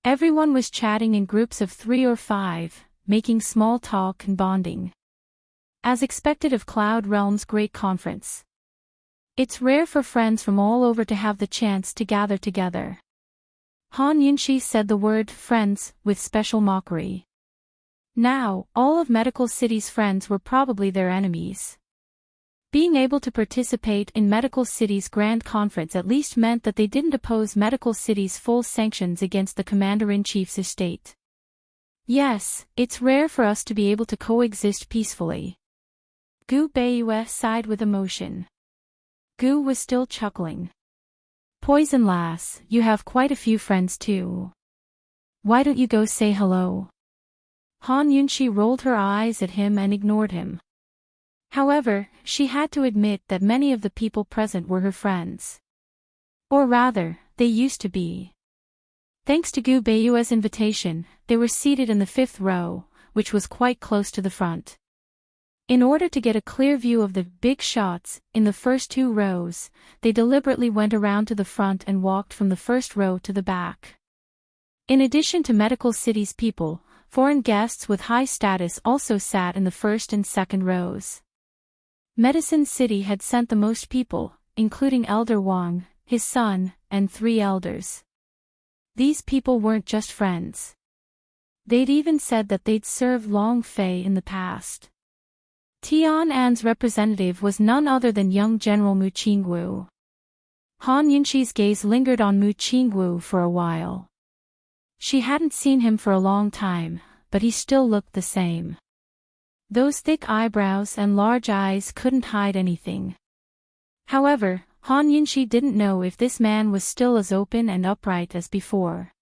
S1: Everyone was chatting in groups of 3 or 5, making small talk and bonding. As expected of Cloud Realm's great conference. It's rare for friends from all over to have the chance to gather together. Han Yunshi said the word friends with special mockery. Now, all of Medical City's friends were probably their enemies. Being able to participate in Medical City's grand conference at least meant that they didn't oppose Medical City's full sanctions against the Commander-in-Chief's estate. Yes, it's rare for us to be able to coexist peacefully. Gu Beiyue sighed with emotion. Gu was still chuckling. Poison lass, you have quite a few friends too. Why don't you go say hello? Han Yunshi rolled her eyes at him and ignored him. However, she had to admit that many of the people present were her friends. Or rather, they used to be. Thanks to Gu Beiyue's invitation, they were seated in the 5th row, which was quite close to the front. In order to get a clear view of the big shots in the first 2 rows, they deliberately went around to the front and walked from the 1st row to the back. In addition to Medical City's people, foreign guests with high status also sat in the 1st and 2nd rows. Medicine City had sent the most people, including Elder Wang, his son, and 3 elders. These people weren't just friends. They'd even said that they'd served Long Fei in the past. Tian'an's representative was none other than young General Mu Qingwu. Han Yunshi's gaze lingered on Mu Qingwu for a while. She hadn't seen him for a long time, but he still looked the same. Those thick eyebrows and large eyes couldn't hide anything. However, Han Yunshi didn't know if this man was still as open and upright as before.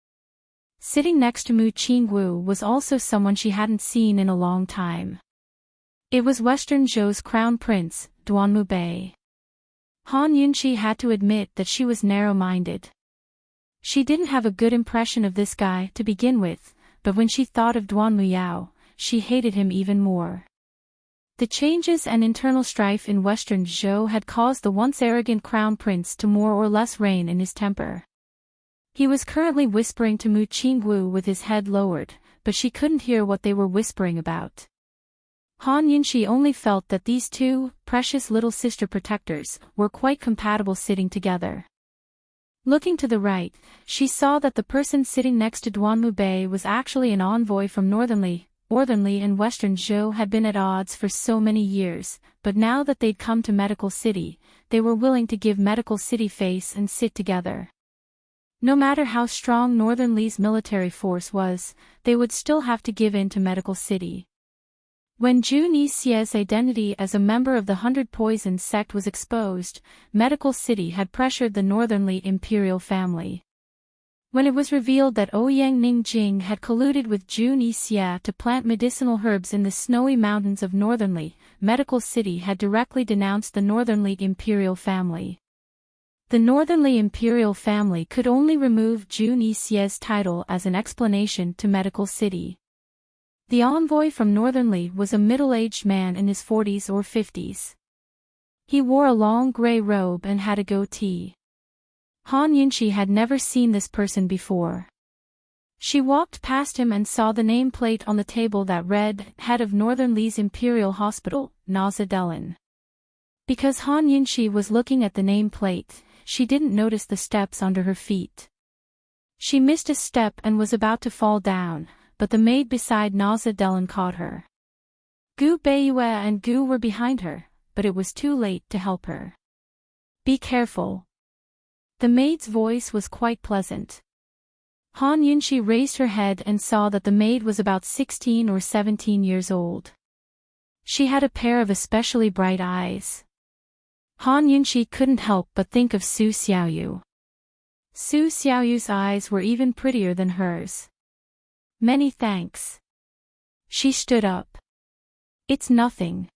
S1: Sitting next to Mu Qingwu was also someone she hadn't seen in a long time. It was Western Zhou's crown prince, Duanmu Bei. Han Yunshi had to admit that she was narrow-minded. She didn't have a good impression of this guy to begin with, but when she thought of Duanmu Yao, she hated him even more. The changes and internal strife in Western Zhou had caused the once arrogant crown prince to more or less rein in his temper. He was currently whispering to Mu Qingwu with his head lowered, but she couldn't hear what they were whispering about. Han Yunshi only felt that these 2 precious little sister protectors were quite compatible sitting together. Looking to the right, she saw that the person sitting next to Duanmu Bei was actually an envoy from Northernly and Western Zhou had been at odds for so many years, but now that they'd come to Medical City, they were willing to give Medical City face and sit together. No matter how strong Northernly's military force was, they would still have to give in to Medical City. When Jun Yixie's identity as a member of the 100 Poison sect was exposed, Medical City had pressured the Northernly imperial family. When it was revealed that Ouyang Ningjing had colluded with Jun Yixie to plant medicinal herbs in the snowy mountains of Northernly, Medical City had directly denounced the Northernly imperial family. The Northernly imperial family could only remove Jun Yixie's title as an explanation to Medical City. The envoy from Northernly was a middle-aged man in his 40s or 50s. He wore a long gray robe and had a goatee. Han Yunxi had never seen this person before. She walked past him and saw the nameplate on the table that read, Head of Northern Li's Imperial Hospital, Naza Delin. Because Han Yunxi was looking at the nameplate, she didn't notice the steps under her feet. She missed a step and was about to fall down, but the maid beside Naza Delin caught her. Gu Beiyue and Gu were behind her, but it was too late to help her. Be careful. The maid's voice was quite pleasant. Han Yunxi raised her head and saw that the maid was about 16 or 17 years old. She had a pair of especially bright eyes. Han Yunxi couldn't help but think of Su Xiaoyu. Su Xiaoyu's eyes were even prettier than hers. Many thanks. She stood up. It's nothing.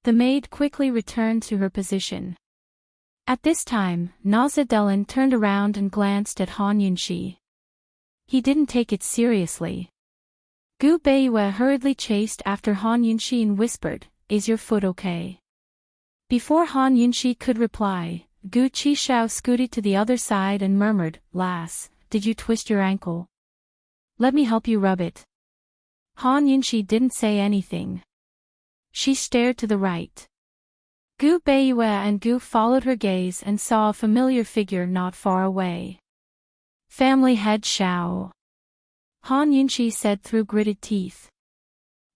S1: The maid quickly returned to her position. At this time, Naza Delin turned around and glanced at Han Yunxi. He didn't take it seriously. Gu Beiyue hurriedly chased after Han Yunxi and whispered, Is your foot okay? Before Han Yunxi could reply, Gu Qishao scooted to the other side and murmured, Lass, did you twist your ankle? Let me help you rub it. Han Yunxi didn't say anything. She stared to the right. Gu Beiyue and Gu followed her gaze and saw a familiar figure not far away. Family head Xiao. Han Yunxi said through gritted teeth.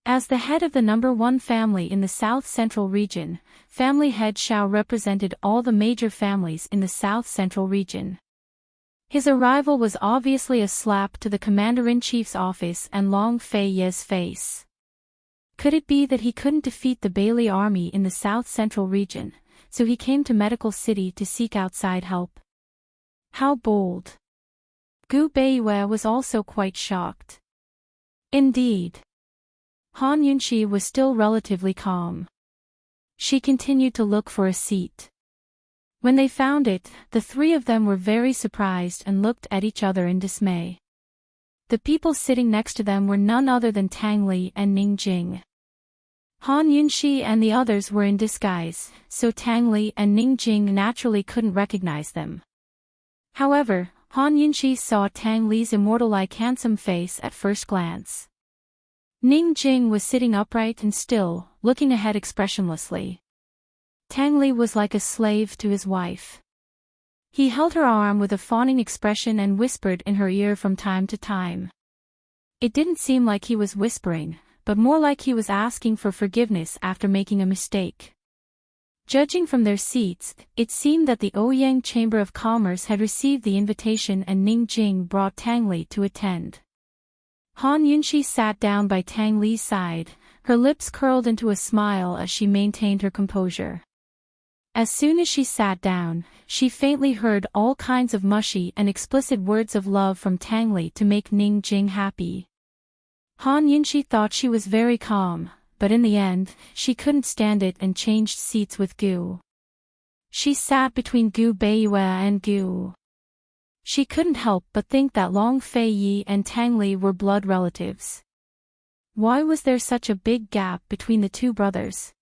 S1: As the head of the number 1 family in the South Central region, family head Xiao represented all the major families in the South Central region. His arrival was obviously a slap to the Commander-in-Chief's office and Long Fei Ye's face. Could it be that he couldn't defeat the Bailey army in the South Central region, so he came to Medical City to seek outside help? How bold! Gu Beiyue was also quite shocked. Indeed. Han Yunxi was still relatively calm. She continued to look for a seat. When they found it, the three of them were very surprised and looked at each other in dismay. The people sitting next to them were none other than Tang Li and Ning Jing. Han Yunxi and the others were in disguise, so Tang Li and Ning Jing naturally couldn't recognize them. However, Han Yunxi saw Tang Li's immortal-like handsome face at first glance. Ning Jing was sitting upright and still, looking ahead expressionlessly. Tang Li was like a slave to his wife. He held her arm with a fawning expression and whispered in her ear from time to time. It didn't seem like he was whispering, but more like he was asking for forgiveness after making a mistake. Judging from their seats, it seemed that the Ouyang Chamber of Commerce had received the invitation and Ning Jing brought Tang Li to attend. Han Yunxi sat down by Tang Li's side, her lips curled into a smile as she maintained her composure. As soon as she sat down, she faintly heard all kinds of mushy and explicit words of love from Tang Li to make Ning Jing happy. Han Yunxi thought she was very calm, but in the end, she couldn't stand it and changed seats with Gu. She sat between Gu Beiyue and Gu. She couldn't help but think that Long Fei Yi and Tang Li were blood relatives. Why was there such a big gap between the two brothers?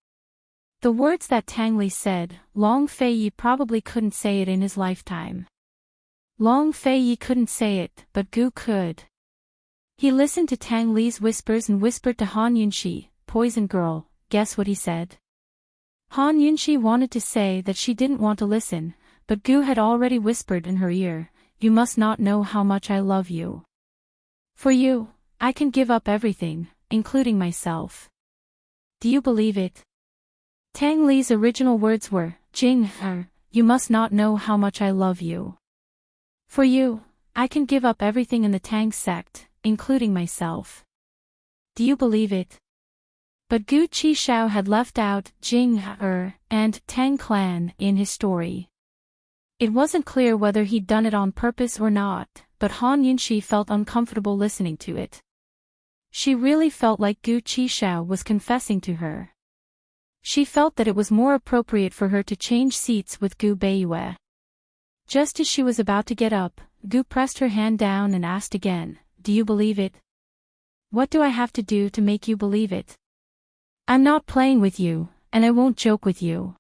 S1: The words that Tang Li said, Long Fei Yi probably couldn't say it in his lifetime. Long Fei Yi couldn't say it, but Gu could. He listened to Tang Li's whispers and whispered to Han Yunxi, Poison girl, guess what he said? Han Yunxi wanted to say that she didn't want to listen, but Gu had already whispered in her ear, You must not know how much I love you. For you, I can give up everything, including myself. Do you believe it? Tang Li's original words were, Jing, you must not know how much I love you. For you, I can give up everything in the Tang sect, including myself. Do you believe it? But Gu Qishao had left out Jing and Tang clan in his story. It wasn't clear whether he'd done it on purpose or not, but Han Yunxi felt uncomfortable listening to it. She really felt like Gu Qishao was confessing to her. She felt that it was more appropriate for her to change seats with Gu Beiyue. Just as she was about to get up, Gu pressed her hand down and asked again, Do you believe it? What do I have to do to make you believe it? I'm not playing with you, and I won't joke with you.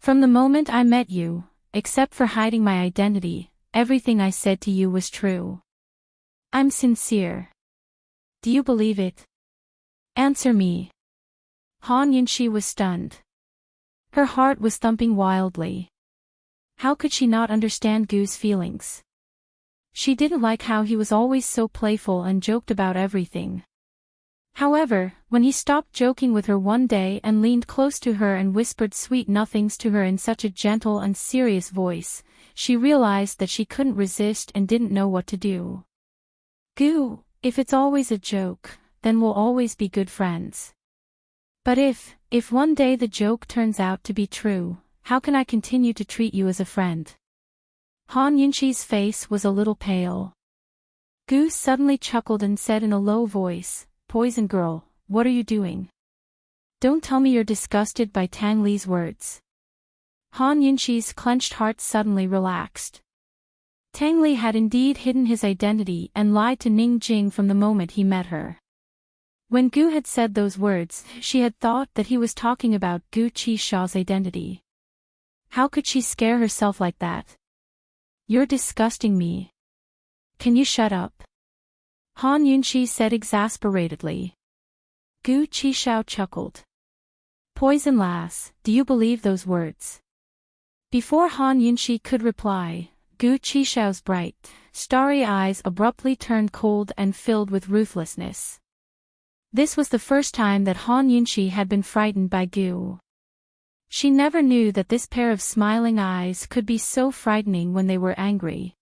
S1: From the moment I met you, except for hiding my identity, everything I said to you was true. I'm sincere. Do you believe it? Answer me. Han Yunxi was stunned. Her heart was thumping wildly. How could she not understand Gu's feelings? She didn't like how he was always so playful and joked about everything. However, when he stopped joking with her one day and leaned close to her and whispered sweet nothings to her in such a gentle and serious voice, she realized that she couldn't resist and didn't know what to do. Gu, if it's always a joke, then we'll always be good friends. But if one day the joke turns out to be true, how can I continue to treat you as a friend? Han Yunxi's face was a little pale. Gu suddenly chuckled and said in a low voice, "Poison girl, what are you doing? Don't tell me you're disgusted by Tang Li's words." Han Yunxi's clenched heart suddenly relaxed. Tang Li had indeed hidden his identity and lied to Ning Jing from the moment he met her. When Gu had said those words, she had thought that he was talking about Gu Qishao's identity. How could she scare herself like that? You're disgusting me. Can you shut up? Han Yunxi said exasperatedly. Gu Qishao chuckled. Poison lass, do you believe those words? Before Han Yunxi could reply, Gu Qishao's bright, starry eyes abruptly turned cold and filled with ruthlessness. This was the first time that Han Yunxi had been frightened by Gu. She never knew that this pair of smiling eyes could be so frightening when they were angry.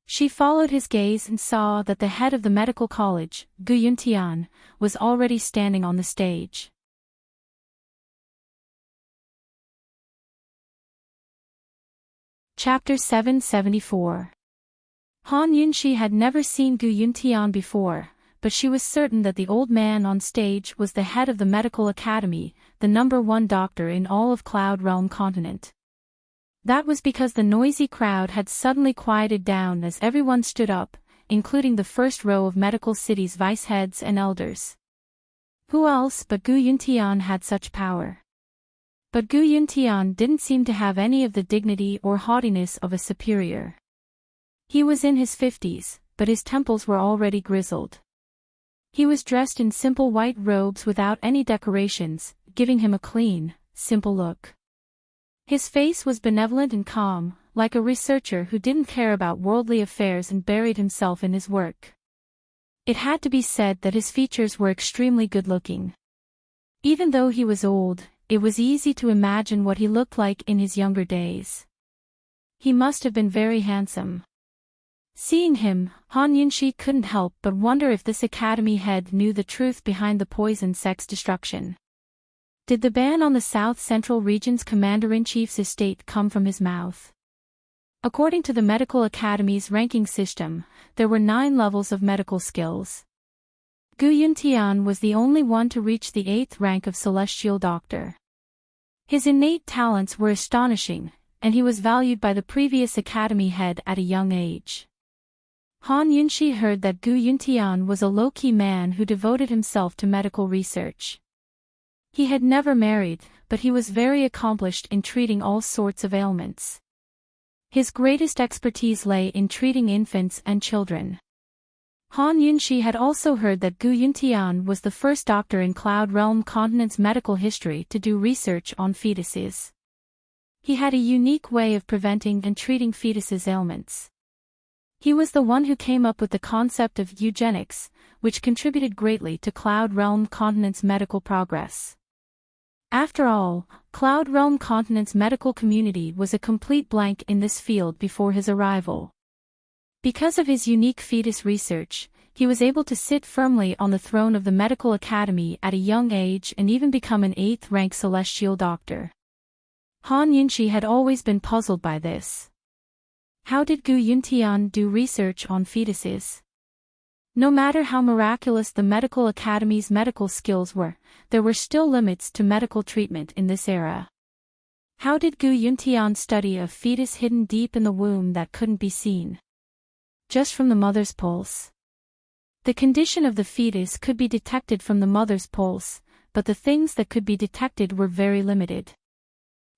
S1: She followed his gaze and saw that the head of the medical college, Gu Yuntian, was already standing on the stage. Chapter 774. Han Yunxi had never seen Gu Yuntian before, but she was certain that the old man on stage was the head of the medical academy, the #1 doctor in all of Cloud Realm continent. That was because the noisy crowd had suddenly quieted down as everyone stood up, including the first row of medical city's vice heads and elders. Who else but Gu Yuntian had such power? But Gu Yuntian didn't seem to have any of the dignity or haughtiness of a superior. He was in his 50s, but his temples were already grizzled. He was dressed in simple white robes without any decorations, giving him a clean, simple look. His face was benevolent and calm, like a researcher who didn't care about worldly affairs and buried himself in his work. It had to be said that his features were extremely good-looking. Even though he was old, it was easy to imagine what he looked like in his younger days. He must have been very handsome. Seeing him, Han Yunxi couldn't help but wonder if this academy head knew the truth behind the poison sex destruction. Did the ban on the South Central Region's Commander-in-Chief's estate come from his mouth? According to the Medical Academy's ranking system, there were 9 levels of medical skills. Gu Yuntian was the only one to reach the 8th rank of Celestial Doctor. His innate talents were astonishing, and he was valued by the previous academy head at a young age. Han Yunxi heard that Gu Yuntian was a low-key man who devoted himself to medical research. He had never married, but he was very accomplished in treating all sorts of ailments. His greatest expertise lay in treating infants and children. Han Yunxi had also heard that Gu Yuntian was the first doctor in Cloud Realm continent's medical history to do research on fetuses. He had a unique way of preventing and treating fetuses' ailments. He was the one who came up with the concept of eugenics, which contributed greatly to Cloud Realm continent's medical progress. After all, Cloud Realm continent's medical community was a complete blank in this field before his arrival. Because of his unique fetus research, he was able to sit firmly on the throne of the medical academy at a young age and even become an 8th-rank celestial doctor. Han Yunxi had always been puzzled by this. How did Gu Yuntian do research on fetuses? No matter how miraculous the medical academy's medical skills were, there were still limits to medical treatment in this era. How did Gu Yuntian study a fetus hidden deep in the womb that couldn't be seen? Just from the mother's pulse. The condition of the fetus could be detected from the mother's pulse, but the things that could be detected were very limited.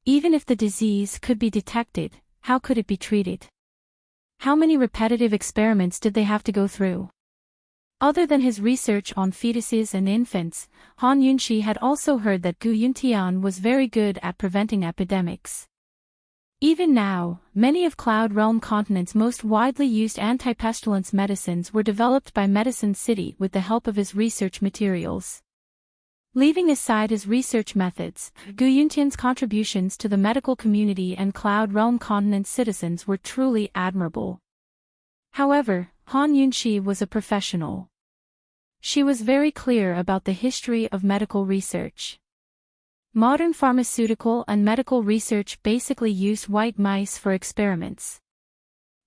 S1: Even if the disease could be detected, how could it be treated? How many repetitive experiments did they have to go through? Other than his research on fetuses and infants, Han Yunxi had also heard that Gu Yuntian was very good at preventing epidemics. Even now, many of Cloud Realm Continent's most widely used anti-pestilence medicines were developed by Medicine City with the help of his research materials. Leaving aside his research methods, Gu Yuntian's contributions to the medical community and Cloud Realm Continent's citizens were truly admirable. However, Han Yunxi was a professional. She was very clear about the history of medical research. Modern pharmaceutical and medical research basically used white mice for experiments.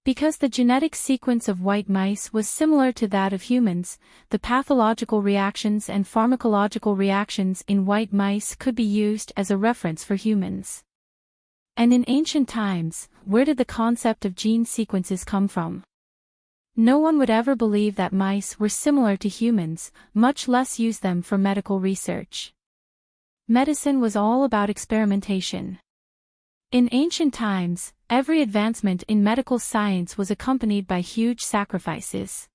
S1: Because the genetic sequence of white mice was similar to that of humans, the pathological reactions and pharmacological reactions in white mice could be used as a reference for humans. And in ancient times, where did the concept of gene sequences come from? No one would ever believe that mice were similar to humans, much less use them for medical research. Medicine was all about experimentation. In ancient times, every advancement in medical science was accompanied by huge sacrifices.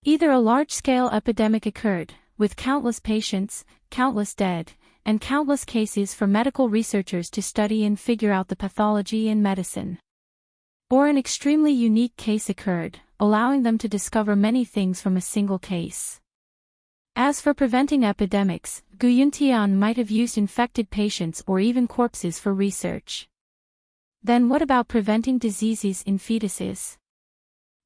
S1: Either a large-scale epidemic occurred, with countless patients, countless dead, and countless cases for medical researchers to study and figure out the pathology in medicine. Or an extremely unique case occurred, allowing them to discover many things from a single case. As for preventing epidemics, Gu Yuntian might have used infected patients or even corpses for research. Then what about preventing diseases in fetuses?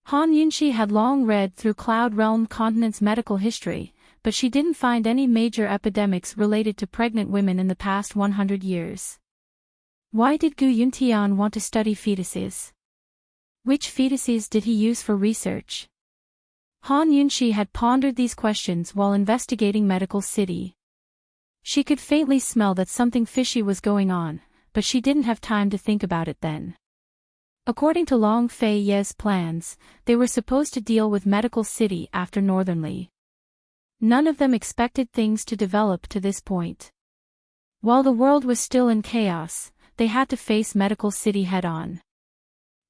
S1: Han Yunxi had long read through Cloud Realm Continent's medical history, but she didn't find any major epidemics related to pregnant women in the past 100 years. Why did Gu Yuntian want to study fetuses? Which fetuses did he use for research? Han Yunxi had pondered these questions while investigating Medical City. She could faintly smell that something fishy was going on, but she didn't have time to think about it then. According to Long Fei Ye's plans, they were supposed to deal with Medical City after Northernly. None of them expected things to develop to this point. While the world was still in chaos, they had to face Medical City head-on.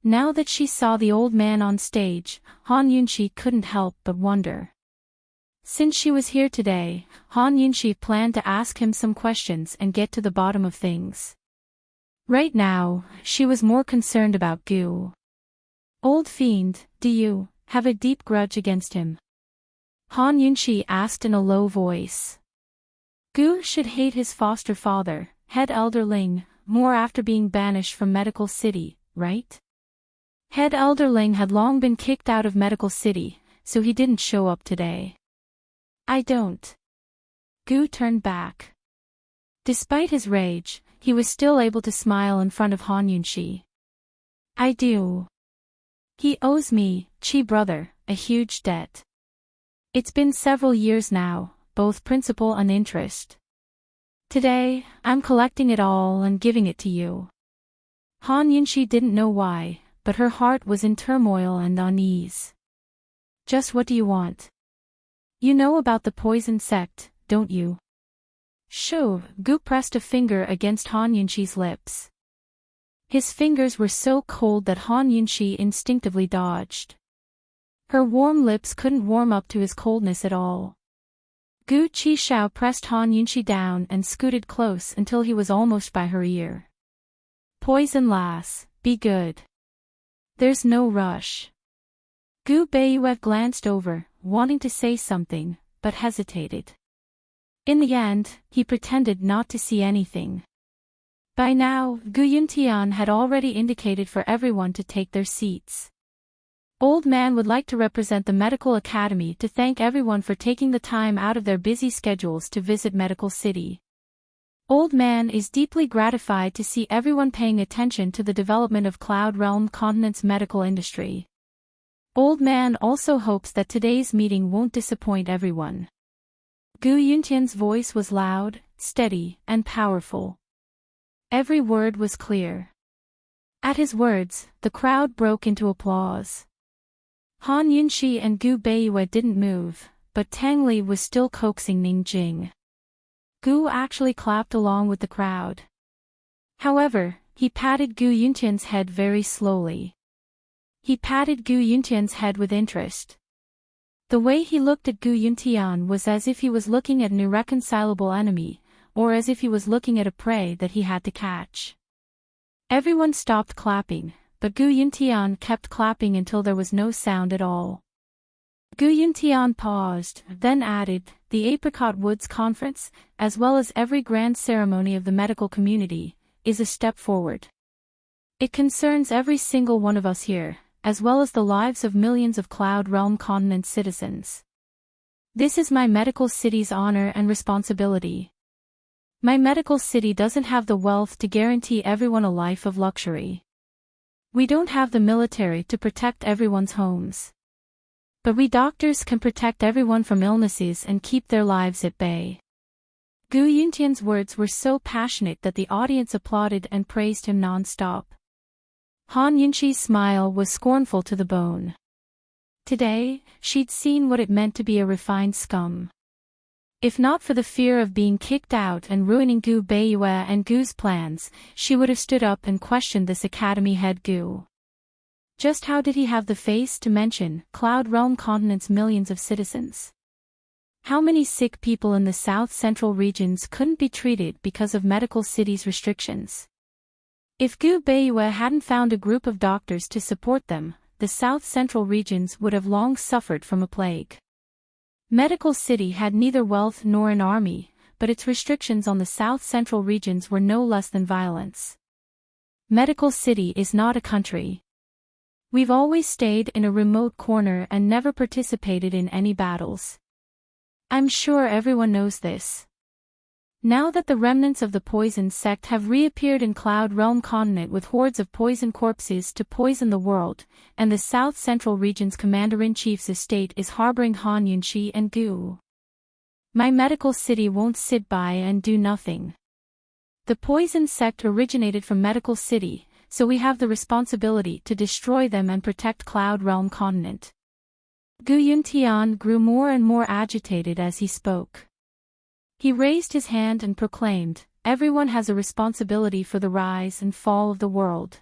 S1: Now that she saw the old man on stage, Han Yunxi couldn't help but wonder. Since she was here today, Han Yunxi planned to ask him some questions and get to the bottom of things. Right now, she was more concerned about Gu. Old fiend, do you have a deep grudge against him? Han Yunxi asked in a low voice. Gu should hate his foster father, head elderling, more after being banished from Medical City, right? Head elderling had long been kicked out of Medical City, so he didn't show up today. I don't. Gu turned back. Despite his rage, he was still able to smile in front of Han Yunxi. I do. He owes me, Chi brother, a huge debt. It's been several years now, both principal and interest. Today, I'm collecting it all and giving it to you. Han Yunxi didn't know why, but her heart was in turmoil and unease. Just what do you want? You know about the poison sect, don't you? Sure, Gu pressed a finger against Han Yunxi's lips. His fingers were so cold that Han Yunxi instinctively dodged. Her warm lips couldn't warm up to his coldness at all. Gu Qishao pressed Han Yunxi down and scooted close until he was almost by her ear. Poison lass, be good. There's no rush. Gu Beiyue glanced over, wanting to say something, but hesitated. In the end, he pretended not to see anything. By now, Gu Yuntian had already indicated for everyone to take their seats. Old Man would like to represent the Medical Academy to thank everyone for taking the time out of their busy schedules to visit Medical City. Old Man is deeply gratified to see everyone paying attention to the development of Cloud Realm Continent's medical industry. Old Man also hopes that today's meeting won't disappoint everyone. Gu Yuntian's voice was loud, steady, and powerful. Every word was clear. At his words, the crowd broke into applause. Han Yunxi and Gu Beiyue didn't move, but Tang Li was still coaxing Ning Jing. Gu actually clapped along with the crowd. However, he patted Gu Yuntian's head very slowly. He patted Gu Yuntian's head with interest. The way he looked at Gu Yuntian was as if he was looking at an irreconcilable enemy, or as if he was looking at a prey that he had to catch. Everyone stopped clapping, but Gu Yuntian kept clapping until there was no sound at all. Gu Yuntian paused, then added, "The Apricot Woods Conference, as well as every grand ceremony of the medical community, is a step forward. It concerns every single one of us here, as well as the lives of millions of Cloud Realm Continent citizens. This is my medical city's honor and responsibility. My medical city doesn't have the wealth to guarantee everyone a life of luxury. We don't have the military to protect everyone's homes. But we doctors can protect everyone from illnesses and keep their lives at bay." Gu Yuntian's words were so passionate that the audience applauded and praised him non-stop. Han Yunxi's smile was scornful to the bone. Today, she'd seen what it meant to be a refined scum. If not for the fear of being kicked out and ruining Gu Beiyue and Gu's plans, she would have stood up and questioned this academy head Gu. Just how did he have the face to mention Cloud Realm Continent's millions of citizens? How many sick people in the south-central regions couldn't be treated because of medical city's restrictions? If Gu Beiyue hadn't found a group of doctors to support them, the south-central regions would have long suffered from a plague. Medical City had neither wealth nor an army, but its restrictions on the south-central regions were no less than violence. Medical City is not a country. We've always stayed in a remote corner and never participated in any battles. I'm sure everyone knows this. Now that the remnants of the poison sect have reappeared in Cloud Realm Continent with hordes of poison corpses to poison the world, and the South Central Region's Commander-in-Chief's estate is harboring Han Yunxi and Gu, my medical city won't sit by and do nothing. The poison sect originated from Medical City, so we have the responsibility to destroy them and protect Cloud Realm Continent. Gu Yuntian grew more and more agitated as he spoke. He raised his hand and proclaimed, "Everyone has a responsibility for the rise and fall of the world.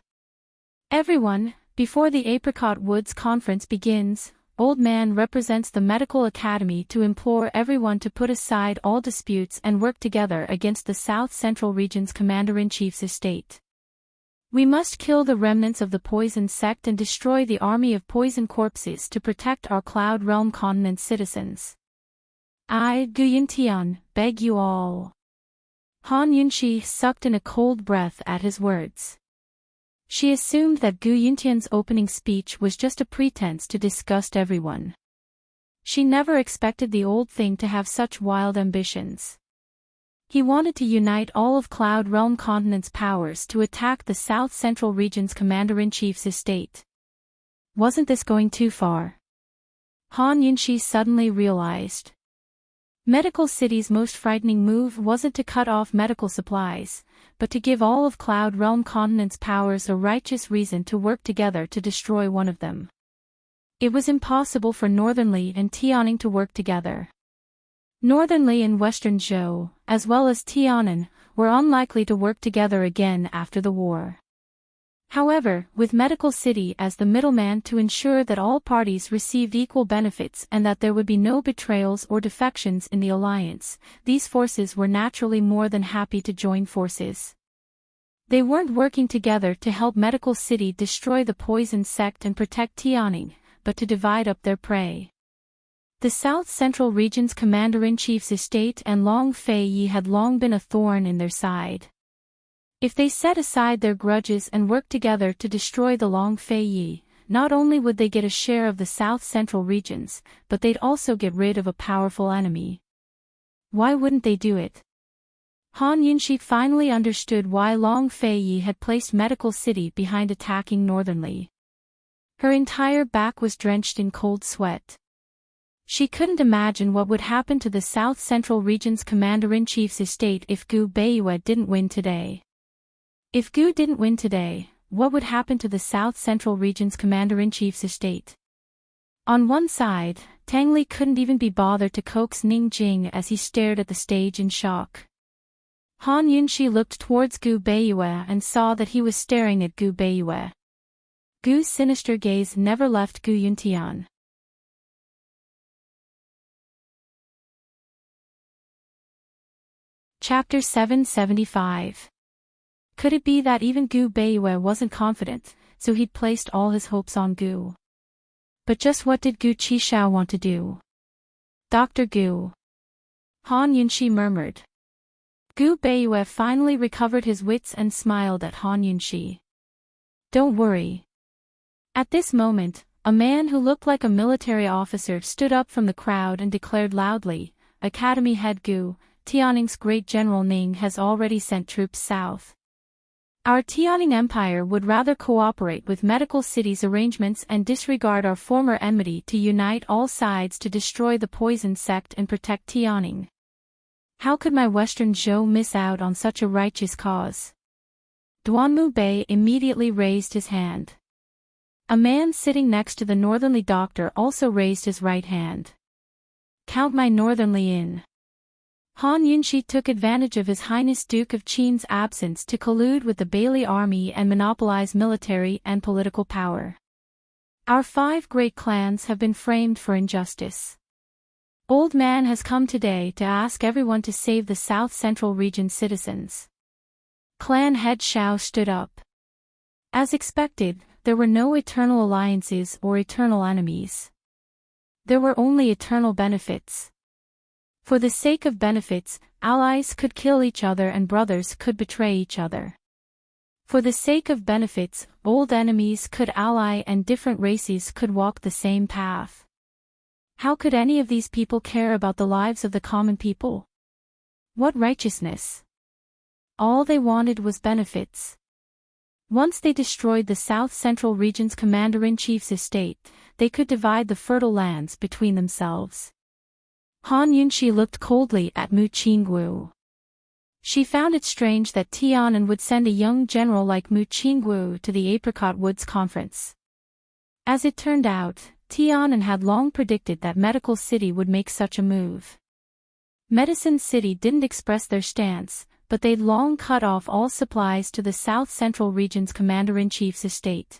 S1: Everyone, before the Apricot Woods Conference begins, Old Man represents the Medical Academy to implore everyone to put aside all disputes and work together against the South Central Region's Commander-in-Chief's estate. We must kill the remnants of the poison sect and destroy the army of poison corpses to protect our Cloud Realm Continent citizens. I, Gu Yuntian, beg you all." Han Yunxi sucked in a cold breath at his words. She assumed that Gu Yuntian's opening speech was just a pretense to disgust everyone. She never expected the old thing to have such wild ambitions. He wanted to unite all of Cloud Realm Continent's powers to attack the South Central Region's Commander-in-Chief's estate. Wasn't this going too far? Han Yunxi suddenly realized. Medical City's most frightening move wasn't to cut off medical supplies, but to give all of Cloud Realm Continent's powers a righteous reason to work together to destroy one of them. It was impossible for Northern Li and Tianning to work together. Northern Li and Western Zhou, as well as Tiannan, were unlikely to work together again after the war. However, with Medical City as the middleman to ensure that all parties received equal benefits and that there would be no betrayals or defections in the alliance, these forces were naturally more than happy to join forces. They weren't working together to help Medical City destroy the poison sect and protect Tianning, but to divide up their prey. The South Central Region's Commander-in-Chief's estate and Long Fei Yi had long been a thorn in their side. If they set aside their grudges and worked together to destroy the Long Fei Yi, not only would they get a share of the South Central regions, but they'd also get rid of a powerful enemy. Why wouldn't they do it? Han Yunxi finally understood why Long Fei Yi had placed Medical City behind attacking Northern Li. Her entire back was drenched in cold sweat. She couldn't imagine what would happen to the South Central Region's Commander-in-Chief's estate if Gu Beiyue didn't win today. If Gu didn't win today, what would happen to the South Central Region's Commander-in-Chief's estate? On one side, Tang Li couldn't even be bothered to coax Ning Jing as he stared at the stage in shock. Han Yunxi looked towards Gu Beiyue and saw that he was staring at Gu Beiyue. Gu's sinister gaze never left Gu Yuntian. Chapter 775. Could it be that even Gu Beiyue wasn't confident, so he'd placed all his hopes on Gu? But just what did Gu Qishao want to do? Dr. Gu. Han Yunxi murmured. Gu Beiyue finally recovered his wits and smiled at Han Yunxi. Don't worry. At this moment, a man who looked like a military officer stood up from the crowd and declared loudly, Academy head Gu, Tianning's great General Ning has already sent troops south. Our Tianning Empire would rather cooperate with Medical City's arrangements and disregard our former enmity to unite all sides to destroy the poison sect and protect Tianning. How could my Western Zhou miss out on such a righteous cause? Duanmu Bei immediately raised his hand. A man sitting next to the Northernly doctor also raised his right hand. Count my Northernly in. Han Yunxi took advantage of His Highness Duke of Qin's absence to collude with the Bailey army and monopolize military and political power. Our 5 great clans have been framed for injustice. Old Man has come today to ask everyone to save the South Central region citizens. Clan head Xiao stood up. As expected, there were no eternal alliances or eternal enemies. There were only eternal benefits. For the sake of benefits, allies could kill each other and brothers could betray each other. For the sake of benefits, old enemies could ally and different races could walk the same path. How could any of these people care about the lives of the common people? What righteousness? All they wanted was benefits. Once they destroyed the South Central region's commander-in-chief's estate, they could divide the fertile lands between themselves. Han Yunxi looked coldly at Mu Qingwu. She found it strange that Tianan would send a young general like Mu Qingwu to the Apricot Woods Conference. As it turned out, Tianan had long predicted that Medical City would make such a move. Medicine City didn't express their stance, but they'd long cut off all supplies to the South Central region's commander-in-chief's estate.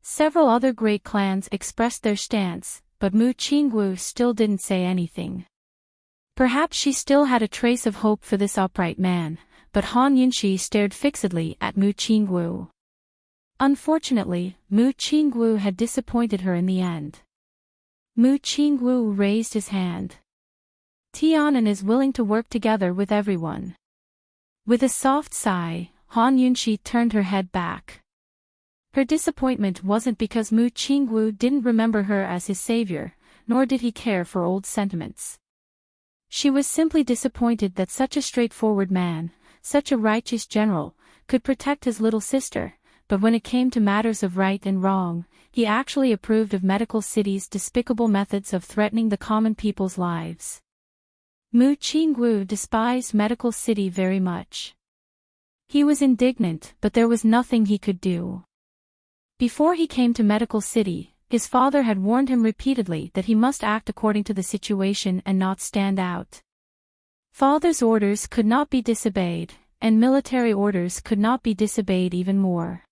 S1: Several other great clans expressed their stance, but Mu Qingwu still didn't say anything. Perhaps she still had a trace of hope for this upright man, but Han Yunxi stared fixedly at Mu Qingwu. Unfortunately, Mu Qingwu had disappointed her in the end. Mu Qingwu raised his hand. Tianan is willing to work together with everyone. With a soft sigh, Han Yunxi turned her head back. Her disappointment wasn't because Mu Qingwu didn't remember her as his savior, nor did he care for old sentiments. She was simply disappointed that such a straightforward man, such a righteous general, could protect his little sister, but when it came to matters of right and wrong, he actually approved of Medical City's despicable methods of threatening the common people's lives. Mu Qingwu despised Medical City very much. He was indignant, but there was nothing he could do. Before he came to Medical City, his father had warned him repeatedly that he must act according to the situation and not stand out. Father's orders could not be disobeyed, and military orders could not be disobeyed even more.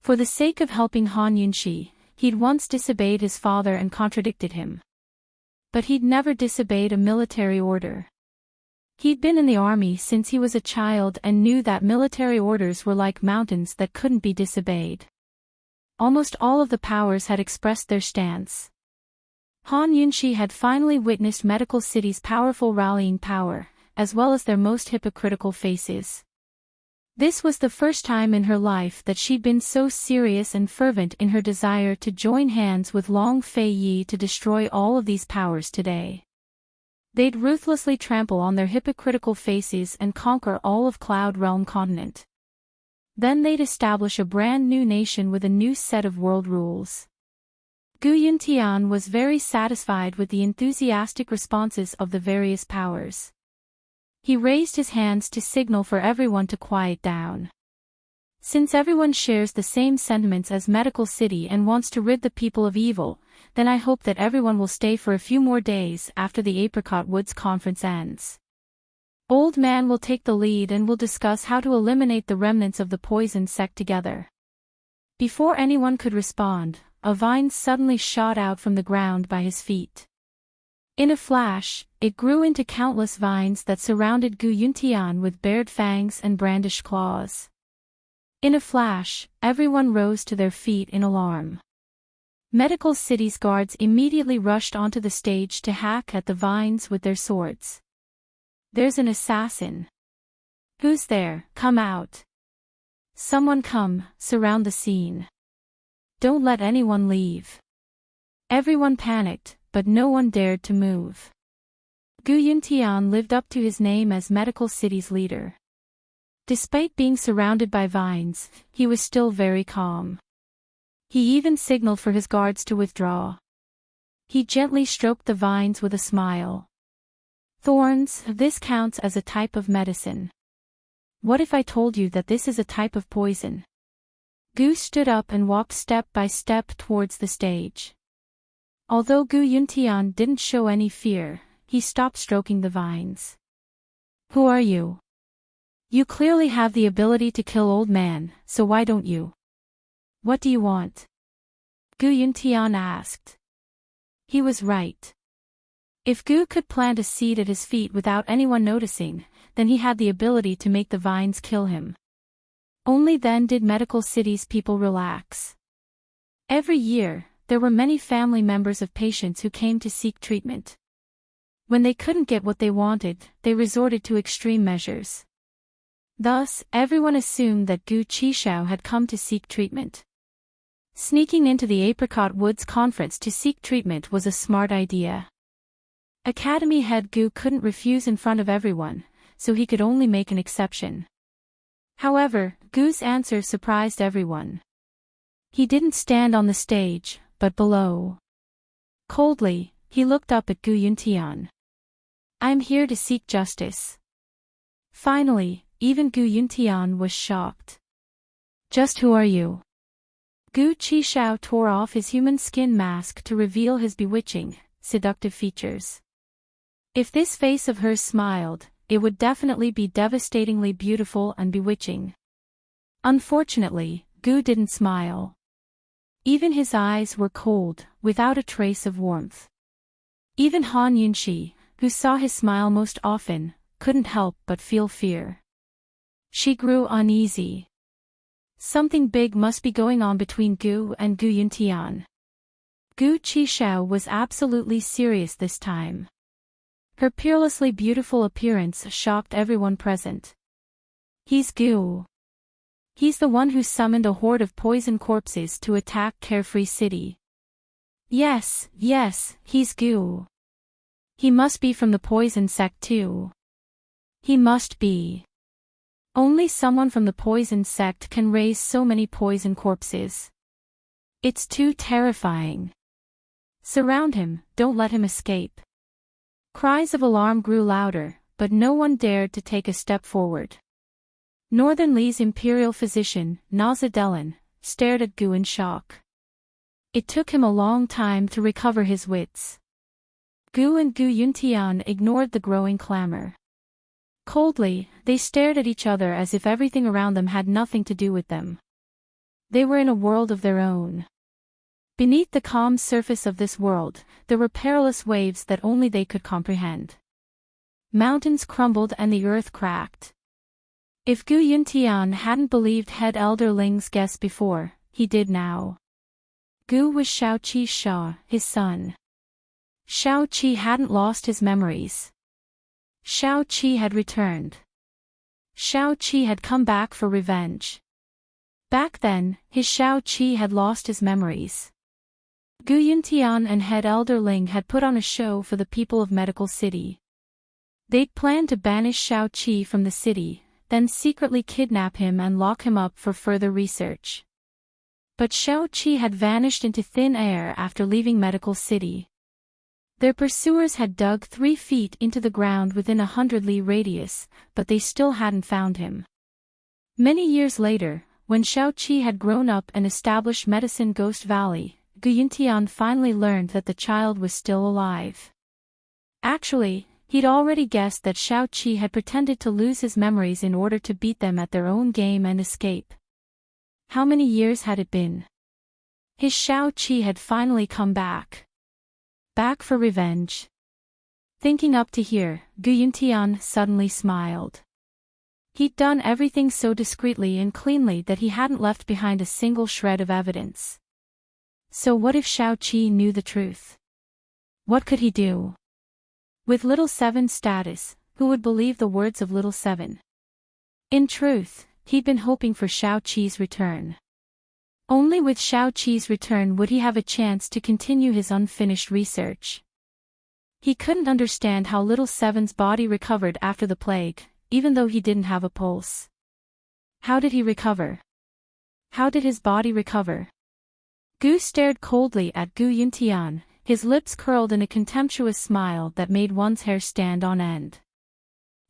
S1: For the sake of helping Han Yunxi, he'd once disobeyed his father and contradicted him. But he'd never disobeyed a military order. He'd been in the army since he was a child and knew that military orders were like mountains that couldn't be disobeyed. Almost all of the powers had expressed their stance. Han Yunxi had finally witnessed Medical City's powerful rallying power, as well as their most hypocritical faces. This was the first time in her life that she'd been so serious and fervent in her desire to join hands with Long Fei Yi to destroy all of these powers today. They'd ruthlessly trample on their hypocritical faces and conquer all of Cloud Realm continent. Then they'd establish a brand new nation with a new set of world rules. Gu Yuntian was very satisfied with the enthusiastic responses of the various powers. He raised his hands to signal for everyone to quiet down. Since everyone shares the same sentiments as Medical City and wants to rid the people of evil, then I hope that everyone will stay for a few more days after the Apricot Woods Conference ends. Old Man will take the lead and will discuss how to eliminate the remnants of the poison sect together. Before anyone could respond, a vine suddenly shot out from the ground by his feet. In a flash, it grew into countless vines that surrounded Gu Yuntian with bared fangs and brandished claws. In a flash, everyone rose to their feet in alarm. Medical City's guards immediately rushed onto the stage to hack at the vines with their swords. There's an assassin. Who's there? Come out. Someone come, surround the scene. Don't let anyone leave. Everyone panicked, but no one dared to move. Gu Yuntian lived up to his name as Medical City's leader. Despite being surrounded by vines, he was still very calm. He even signaled for his guards to withdraw. He gently stroked the vines with a smile. Thorns, this counts as a type of medicine. What if I told you that this is a type of poison? Gu stood up and walked step by step towards the stage. Although Gu Yuntian didn't show any fear, he stopped stroking the vines. Who are you? You clearly have the ability to kill Old Man, so why don't you? What do you want? Gu Yuntian asked. He was right. If Gu could plant a seed at his feet without anyone noticing, then he had the ability to make the vines kill him. Only then did Medical City's people relax. Every year, there were many family members of patients who came to seek treatment. When they couldn't get what they wanted, they resorted to extreme measures. Thus, everyone assumed that Gu Qishao had come to seek treatment. Sneaking into the Apricot Woods conference to seek treatment was a smart idea. Academy head Gu couldn't refuse in front of everyone, so he could only make an exception. However, Gu's answer surprised everyone. He didn't stand on the stage, but below. Coldly, he looked up at Gu Yuntian. I'm here to seek justice. Finally, even Gu Yuntian was shocked. Just who are you? Gu Qishao tore off his human skin mask to reveal his bewitching, seductive features. If this face of hers smiled, it would definitely be devastatingly beautiful and bewitching. Unfortunately, Gu didn't smile. Even his eyes were cold, without a trace of warmth. Even Han Yunxi, who saw his smile most often, couldn't help but feel fear. She grew uneasy. Something big must be going on between Gu and Gu Yuntian. Gu Qishao was absolutely serious this time. Her peerlessly beautiful appearance shocked everyone present. He's Gu. He's the one who summoned a horde of poison corpses to attack Carefree City. Yes, he's Gu. He must be from the poison sect too. He must be. Only someone from the poison sect can raise so many poison corpses. It's too terrifying. Surround him, don't let him escape. Cries of alarm grew louder, but no one dared to take a step forward. Northern Li's imperial physician, Nazadelin, stared at Gu in shock. It took him a long time to recover his wits. Gu and Gu Yuntian ignored the growing clamor. Coldly, they stared at each other as if everything around them had nothing to do with them. They were in a world of their own. Beneath the calm surface of this world, there were perilous waves that only they could comprehend. Mountains crumbled and the earth cracked. If Gu Yuntian hadn't believed head elder Ling's guess before, he did now. Gu was Shao Qi's Shah, his son. Shao Qi hadn't lost his memories. Shao Qi had returned. Shao Qi had come back for revenge. Back then, his Shao Qi had lost his memories. Gu Yuntian and head elder Ling had put on a show for the people of Medical City. They'd planned to banish Shao Qi from the city, then secretly kidnap him and lock him up for further research. But Shao Qi had vanished into thin air after leaving Medical City. Their pursuers had dug 3 feet into the ground within 100 li radius, but they still hadn't found him. Many years later, when Shao Qi had grown up and established Medicine Ghost Valley, Gu Yuntian finally learned that the child was still alive. Actually, He'd already guessed that Xiao-Qi had pretended to lose his memories in order to beat them at their own game and escape. How many years had it been? His Xiao-Qi had finally come back. Back for revenge. Thinking up to here, Gu Yuntian suddenly smiled. He'd done everything so discreetly and cleanly that he hadn't left behind a single shred of evidence. So what if Xiao-Qi knew the truth? What could he do? With Little Seven's status, who would believe the words of Little Seven? In truth, he'd been hoping for Xiao-Qi's return. Only with Xiao-Qi's return would he have a chance to continue his unfinished research. He couldn't understand how Little Seven's body recovered after the plague, even though he didn't have a pulse. How did he recover? How did his body recover? Gu stared coldly at Gu Yuntian, his lips curled in a contemptuous smile that made one's hair stand on end.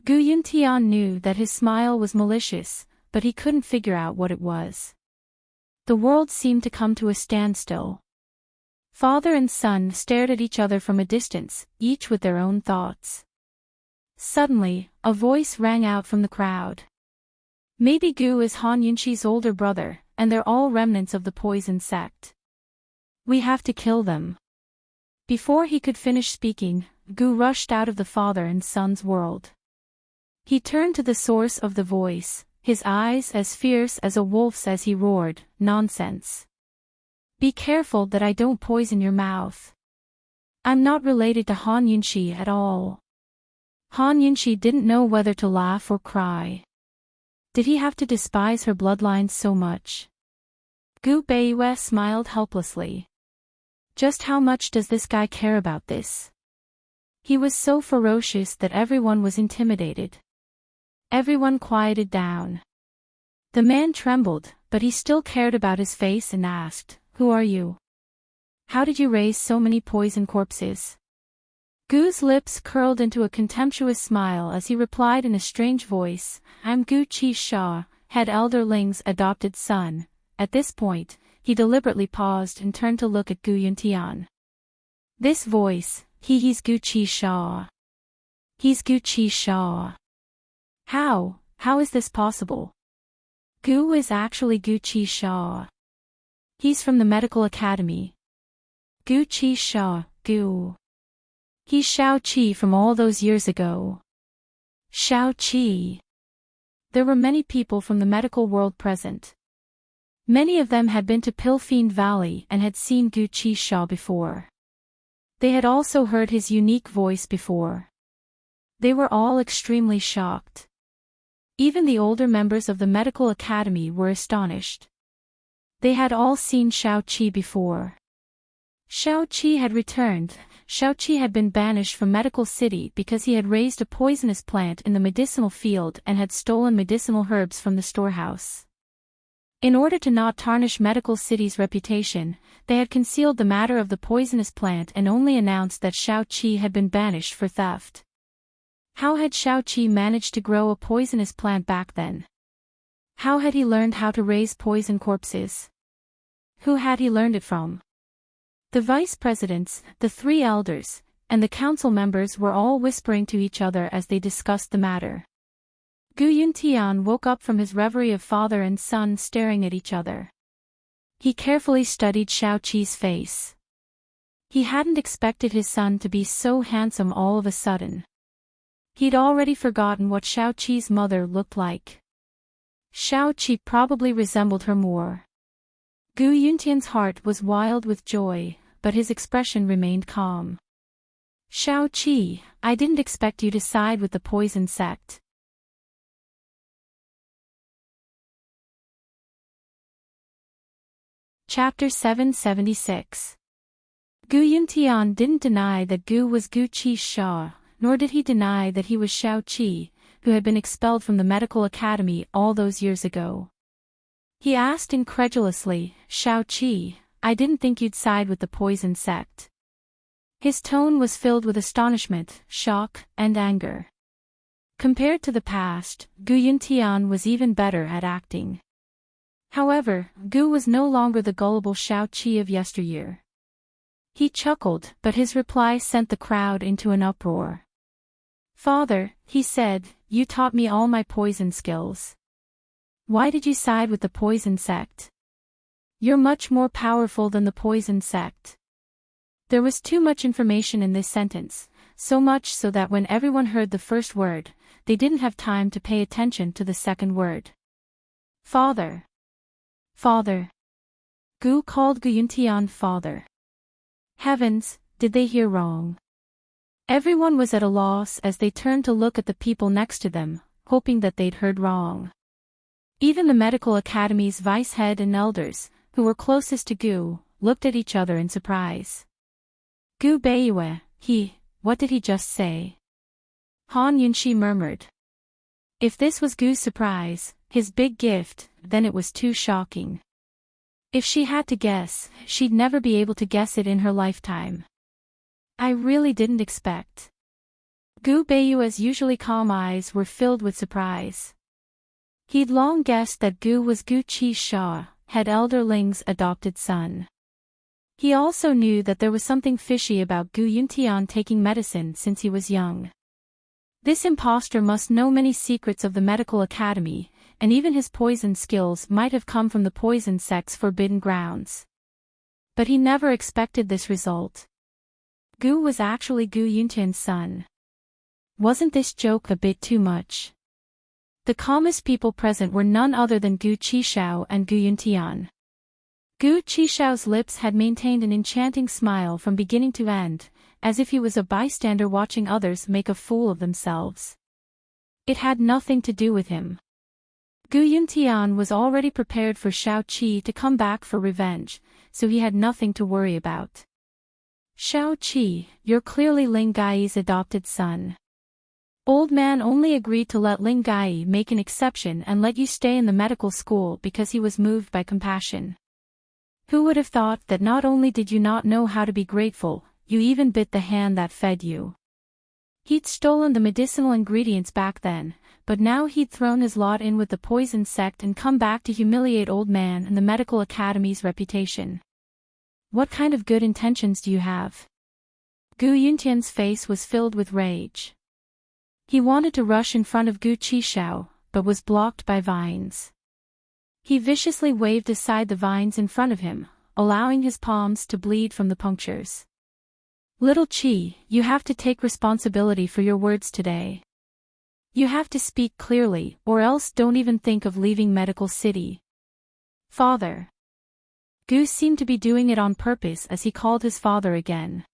S1: Gu Yuntian knew that his smile was malicious, but he couldn't figure out what it was. The world seemed to come to a standstill. Father and son stared at each other from a distance, each with their own thoughts. Suddenly, a voice rang out from the crowd. Maybe Gu is Han Yunqi's older brother, and they're all remnants of the poison sect. We have to kill them. Before he could finish speaking, Gu rushed out of the father and son's world. He turned to the source of the voice, his eyes as fierce as a wolf's as he roared, "Nonsense. Be careful that I don't poison your mouth. I'm not related to Han Yunqi at all." Han Yunqi didn't know whether to laugh or cry. Did he have to despise her bloodlines so much? Gu Beiyue smiled helplessly. Just how much does this guy care about this? He was so ferocious that everyone was intimidated. Everyone quieted down. The man trembled, but he still cared about his face and asked, "Who are you? How did you raise so many poison corpses?" Gu's lips curled into a contemptuous smile as he replied in a strange voice, "I'm Gu Qi-sha, head elder Ling's adopted son." At this point, he deliberately paused and turned to look at Gu Yuntian. This voice, he's Gu Qi-sha. He's Gu Qi-sha. How is this possible? Gu is actually Gu Qi-sha. He's from the medical academy. Gu Qi-sha, Gu. He's Xiao-Qi from all those years ago. Xiao-Qi. There were many people from the medical world present. Many of them had been to Pilfiend Valley and had seen Gu Qi-sha before. They had also heard his unique voice before. They were all extremely shocked. Even the older members of the medical academy were astonished. They had all seen Xiao-Qi before. Xiao-Qi had returned. Xiao-Qi had been banished from Medical City because he had raised a poisonous plant in the medicinal field and had stolen medicinal herbs from the storehouse. In order to not tarnish Medical City's reputation, they had concealed the matter of the poisonous plant and only announced that Xiao-Qi had been banished for theft. How had Xiao-Qi managed to grow a poisonous plant back then? How had he learned how to raise poison corpses? Who had he learned it from? The vice presidents, the three elders, and the council members were all whispering to each other as they discussed the matter. Gu Yuntian woke up from his reverie of father and son staring at each other. He carefully studied Xiao-Qi's face. He hadn't expected his son to be so handsome all of a sudden. He'd already forgotten what Xiao-Qi's mother looked like. Xiao-Qi probably resembled her more. Gu Yuntian's heart was wild with joy, but his expression remained calm. Xiao-Qi, I didn't expect you to side with the poison sect. Chapter 776. Gu Yuntian didn't deny that Gu was Gu Qi-sha, nor did he deny that he was Xiao-Qi, who had been expelled from the medical academy all those years ago. He asked incredulously, "Xiao-Qi, I didn't think you'd side with the poison sect." His tone was filled with astonishment, shock, and anger. Compared to the past, Gu Yuntian was even better at acting. However, Gu was no longer the gullible Xiao-Qi of yesteryear. He chuckled, but his reply sent the crowd into an uproar. Father, he said, you taught me all my poison skills. Why did you side with the poison sect? You're much more powerful than the poison sect. There was too much information in this sentence, so much so that when everyone heard the first word, they didn't have time to pay attention to the second word. Father. Father. Gu called Gu Yuntian father. Heavens, did they hear wrong? Everyone was at a loss as they turned to look at the people next to them, hoping that they'd heard wrong. Even the medical academy's vice head and elders, who were closest to Gu, looked at each other in surprise. Gu Beiyue, what did he just say? Han Yunshi murmured. If this was Gu's surprise, his big gift, then it was too shocking. If she had to guess, she'd never be able to guess it in her lifetime. I really didn't expect. Gu Beiyue's usually calm eyes were filled with surprise. He'd long guessed that Gu was Gu Qisha, head elder Ling's adopted son. He also knew that there was something fishy about Gu Yuntian taking medicine since he was young. This impostor must know many secrets of the medical academy, and even his poison skills might have come from the poison sect's forbidden grounds. But he never expected this result. Gu was actually Gu Yuntian's son. Wasn't this joke a bit too much? The calmest people present were none other than Gu Qishao and Gu Yuntian. Gu Qishao's lips had maintained an enchanting smile from beginning to end, as if he was a bystander watching others make a fool of themselves. It had nothing to do with him. Gu Yuntian was already prepared for Shao Qi to come back for revenge, so he had nothing to worry about. Shao Qi, you're clearly Ling Gai's adopted son. Old man only agreed to let Ling Gai make an exception and let you stay in the medical school because he was moved by compassion. Who would have thought that not only did you not know how to be grateful, you even bit the hand that fed you. He'd stolen the medicinal ingredients back then, but now he'd thrown his lot in with the poison sect and come back to humiliate old man and the medical academy's reputation. What kind of good intentions do you have? Gu Yuntian's face was filled with rage. He wanted to rush in front of Gu Qishao, but was blocked by vines. He viciously waved aside the vines in front of him, allowing his palms to bleed from the punctures. Little Qi, you have to take responsibility for your words today. You have to speak clearly, or else don't even think of leaving Medical City. Father. Gu seemed to be doing it on purpose as he called his father again.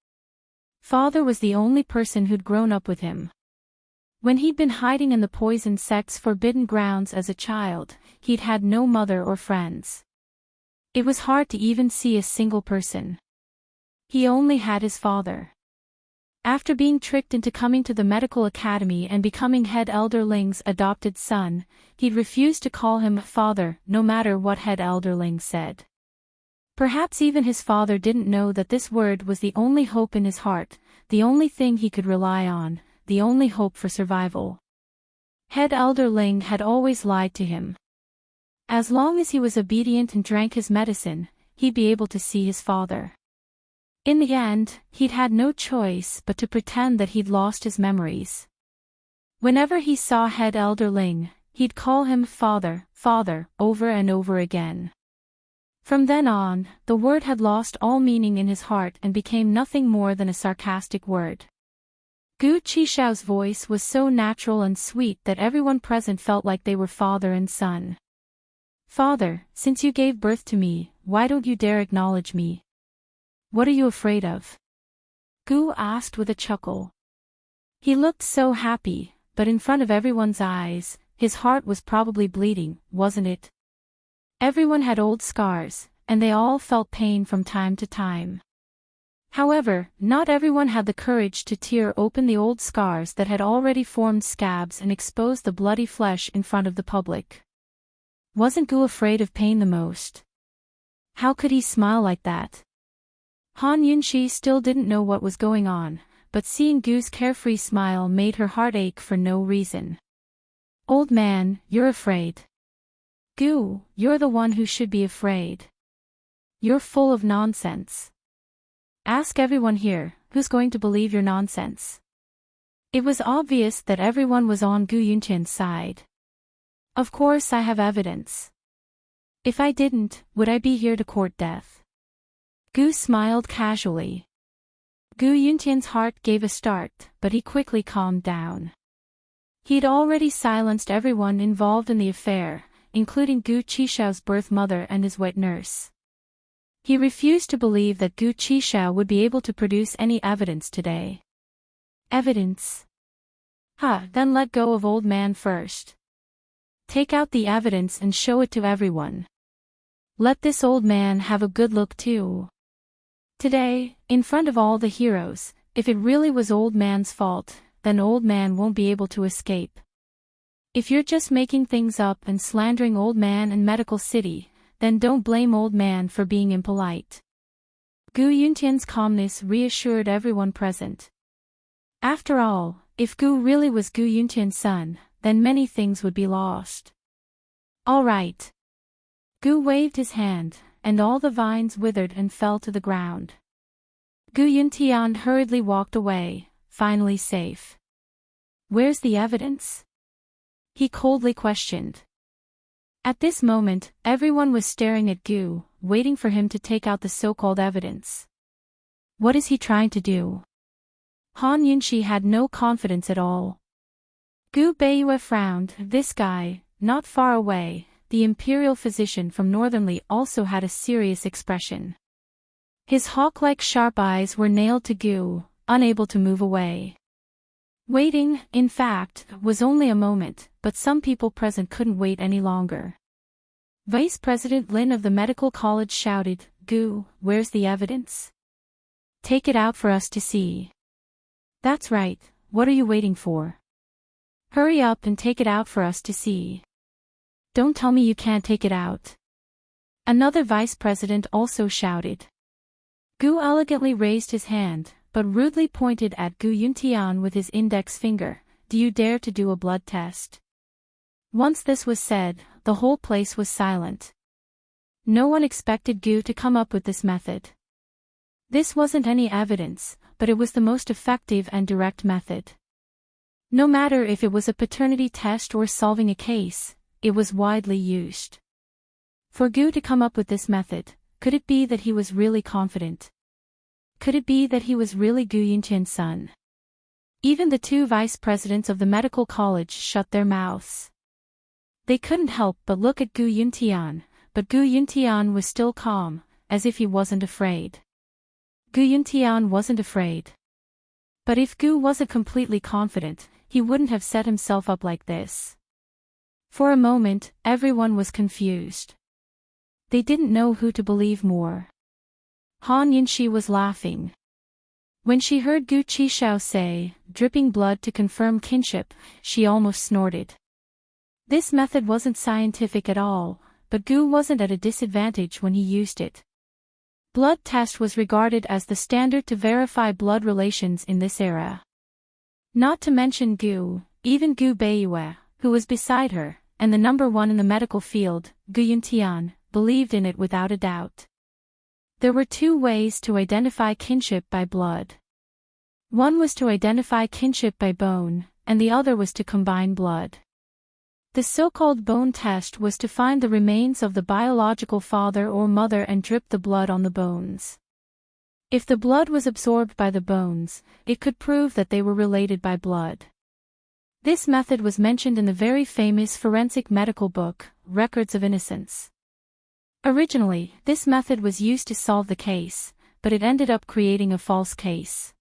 S1: Father was the only person who'd grown up with him. When he'd been hiding in the poison sect's forbidden grounds as a child, he'd had no mother or friends. It was hard to even see a single person. He only had his father. After being tricked into coming to the medical academy and becoming head elder Ling's adopted son, he'd refused to call him father, no matter what head elder Ling said. Perhaps even his father didn't know that this word was the only hope in his heart, the only thing he could rely on, the only hope for survival. Head elder Ling had always lied to him. As long as he was obedient and drank his medicine, he'd be able to see his father. In the end, he'd had no choice but to pretend that he'd lost his memories. Whenever he saw head elder Ling, he'd call him father, father, over and over again. From then on, the word had lost all meaning in his heart and became nothing more than a sarcastic word. Gu Qishao's voice was so natural and sweet that everyone present felt like they were father and son. Father, since you gave birth to me, why don't you dare acknowledge me? What are you afraid of? Gu asked with a chuckle. He looked so happy, but in front of everyone's eyes, his heart was probably bleeding, wasn't it? Everyone had old scars, and they all felt pain from time to time. However, not everyone had the courage to tear open the old scars that had already formed scabs and expose the bloody flesh in front of the public. Wasn't Gu afraid of pain the most? How could he smile like that? Han Yunshi still didn't know what was going on, but seeing Gu's carefree smile made her heart ache for no reason. Old man, you're afraid. Gu, you're the one who should be afraid. You're full of nonsense. Ask everyone here, who's going to believe your nonsense? It was obvious that everyone was on Gu Yuntian's side. Of course I have evidence. If I didn't, would I be here to court death? Gu smiled casually. Gu Yuntian's heart gave a start, but he quickly calmed down. He'd already silenced everyone involved in the affair, including Gu Qishao's birth mother and his wet nurse. He refused to believe that Gu Qishao would be able to produce any evidence today. Evidence? Then let go of old man first. Take out the evidence and show it to everyone. Let this old man have a good look too. Today, in front of all the heroes, if it really was old man's fault, then old man won't be able to escape. If you're just making things up and slandering old man and medical city, then don't blame old man for being impolite. Gu Yuntian's calmness reassured everyone present. After all, if Gu really was Gu Yuntian's son, then many things would be lost. All right. Gu waved his hand, and all the vines withered and fell to the ground. Gu Yuntian hurriedly walked away, finally safe. Where's the evidence? He coldly questioned. At this moment, everyone was staring at Gu, waiting for him to take out the so-called evidence. What is he trying to do? Han Yunshi had no confidence at all. Gu Beiyue frowned. This guy, not far away, the imperial physician from Northernly, also had a serious expression. His hawk-like sharp eyes were nailed to Gu, unable to move away. Waiting, in fact, was only a moment, but some people present couldn't wait any longer. Vice President Lin of the medical college shouted, Gu, where's the evidence? Take it out for us to see. That's right, what are you waiting for? Hurry up and take it out for us to see. Don't tell me you can't take it out. Another vice president also shouted. Gu elegantly raised his hand, but rudely pointed at Gu Yuntian with his index finger. Do you dare to do a blood test? Once this was said, the whole place was silent. No one expected Gu to come up with this method. This wasn't any evidence, but it was the most effective and direct method. No matter if it was a paternity test or solving a case, it was widely used. For Gu to come up with this method, could it be that he was really confident? Could it be that he was really Gu Yuntian's son? Even the two vice presidents of the medical college shut their mouths. They couldn't help but look at Gu Yuntian, but Gu Yuntian was still calm, as if he wasn't afraid. Gu Yuntian wasn't afraid. But if Gu wasn't completely confident, he wouldn't have set himself up like this. For a moment, everyone was confused. They didn't know who to believe more. Han Yunshi was laughing. When she heard Gu Qishao say, dripping blood to confirm kinship, she almost snorted. This method wasn't scientific at all, but Gu wasn't at a disadvantage when he used it. Blood test was regarded as the standard to verify blood relations in this era. Not to mention Gu, even Gu Beiyue, who was beside her, and the number one in the medical field, Gu Yuntian, believed in it without a doubt. There were two ways to identify kinship by blood. One was to identify kinship by bone, and the other was to combine blood. The so-called bone test was to find the remains of the biological father or mother and drip the blood on the bones. If the blood was absorbed by the bones, it could prove that they were related by blood. This method was mentioned in the very famous forensic medical book, Records of Innocence. Originally, this method was used to solve the case, but it ended up creating a false case.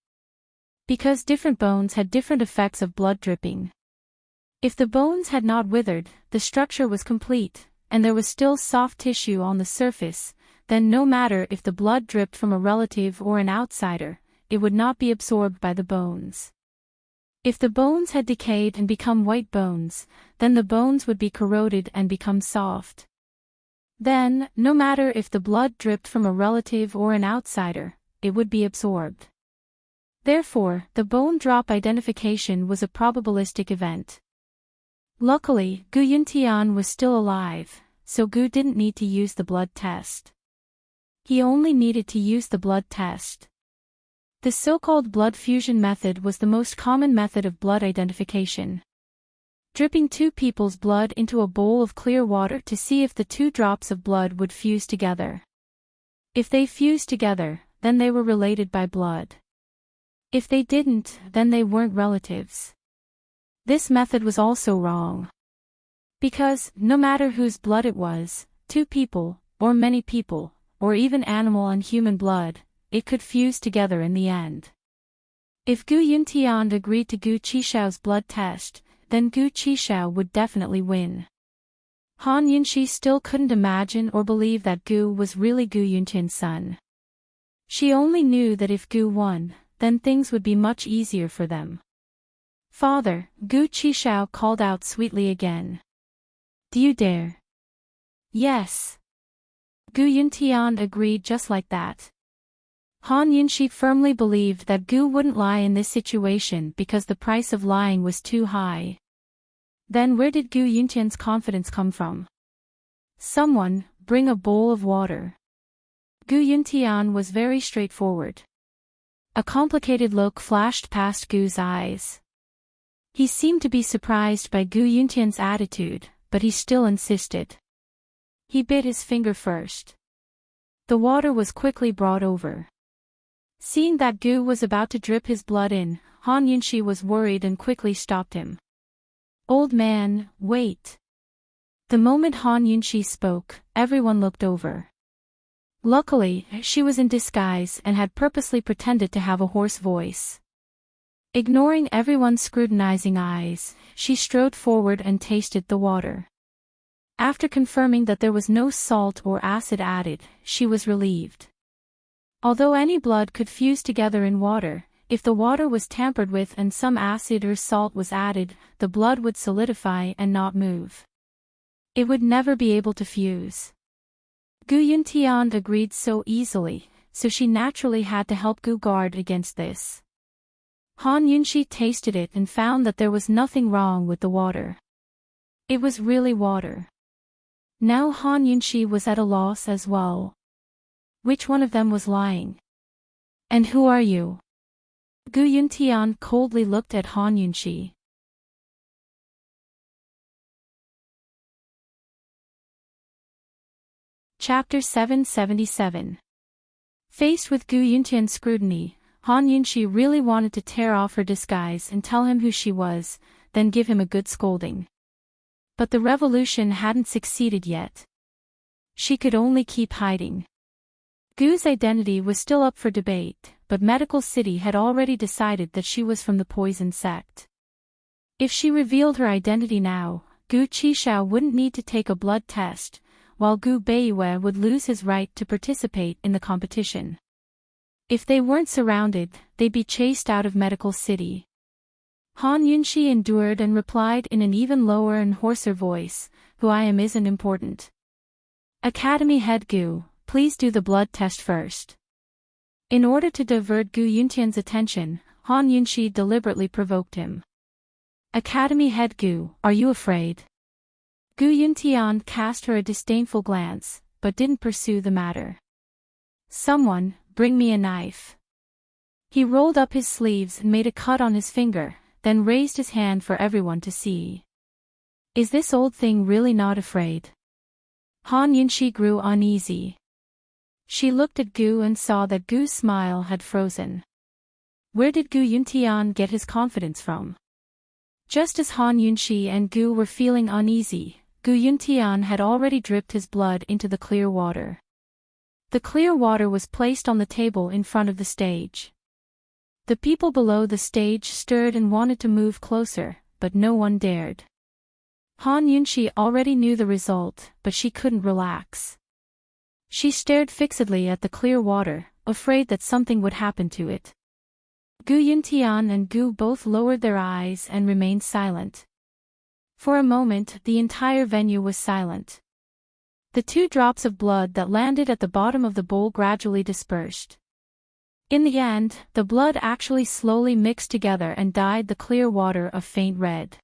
S1: Because different bones had different effects of blood dripping. If the bones had not withered, the structure was complete, and there was still soft tissue on the surface, then no matter if the blood dripped from a relative or an outsider, it would not be absorbed by the bones. If the bones had decayed and become white bones, then the bones would be corroded and become soft. Then, no matter if the blood dripped from a relative or an outsider, it would be absorbed. Therefore, the bone drop identification was a probabilistic event. Luckily, Gu Yuntian was still alive, so Gu didn't need to use the blood test. He only needed to use the blood test. The so-called blood fusion method was the most common method of blood identification. Dripping two people's blood into a bowl of clear water to see if the two drops of blood would fuse together. If they fused together, then they were related by blood. If they didn't, then they weren't relatives. This method was also wrong. Because, no matter whose blood it was, two people, or many people, or even animal and human blood, it could fuse together in the end. If Gu Yuntian agreed to Gu Qishao's blood test, then Gu Qishao would definitely win. Han Yunxi still couldn't imagine or believe that Gu was really Gu Yuntian's son. She only knew that if Gu won, then things would be much easier for them. "Father," Gu Qishao called out sweetly again. "Do you dare?" "Yes." Gu Yuntian agreed just like that. Han Yunxi firmly believed that Gu wouldn't lie in this situation because the price of lying was too high. Then where did Gu Yuntian's confidence come from? "Someone, bring a bowl of water." Gu Yuntian was very straightforward. A complicated look flashed past Gu's eyes. He seemed to be surprised by Gu Yuntian's attitude, but he still insisted. He bit his finger first. The water was quickly brought over. Seeing that Gu was about to drip his blood in, Han Yunxi was worried and quickly stopped him. "Old man, wait." The moment Han Yunxi spoke, everyone looked over. Luckily, she was in disguise and had purposely pretended to have a hoarse voice. Ignoring everyone's scrutinizing eyes, she strode forward and tasted the water. After confirming that there was no salt or acid added, she was relieved. Although any blood could fuse together in water, if the water was tampered with and some acid or salt was added, the blood would solidify and not move. It would never be able to fuse. Gu Yuntian agreed so easily, so she naturally had to help Gu guard against this. Han Yunxi tasted it and found that there was nothing wrong with the water. It was really water. Now Han Yunxi was at a loss as well. Which one of them was lying? "And who are you?" Gu Yuntian coldly looked at Han Yunxi. Chapter 777. Faced with Gu Yuntian's scrutiny, Han Yunxi really wanted to tear off her disguise and tell him who she was, then give him a good scolding. But the revolution hadn't succeeded yet. She could only keep hiding. Gu's identity was still up for debate, but Medical City had already decided that she was from the poison sect. If she revealed her identity now, Gu Qishao wouldn't need to take a blood test, while Gu Beiyue would lose his right to participate in the competition. If they weren't surrounded, they'd be chased out of Medical City. Han Yunxi endured and replied in an even lower and hoarser voice, "Who I am isn't important. Academy head Gu, please do the blood test first." In order to divert Gu Yuntian's attention, Han Yunxi deliberately provoked him. "Academy head Gu, are you afraid?" Gu Yuntian cast her a disdainful glance, but didn't pursue the matter. "Someone, bring me a knife." He rolled up his sleeves and made a cut on his finger, then raised his hand for everyone to see. "Is this old thing really not afraid?" Han Yunxi grew uneasy. She looked at Gu and saw that Gu's smile had frozen. Where did Gu Yuntian get his confidence from? Just as Han Yunxi and Gu were feeling uneasy, Gu Yuntian had already dripped his blood into the clear water. The clear water was placed on the table in front of the stage. The people below the stage stirred and wanted to move closer, but no one dared. Han Yunxi already knew the result, but she couldn't relax. She stared fixedly at the clear water, afraid that something would happen to it. Gu Yuntian and Gu both lowered their eyes and remained silent. For a moment, the entire venue was silent. The 2 drops of blood that landed at the bottom of the bowl gradually dispersed. In the end, the blood actually slowly mixed together and dyed the clear water a faint red.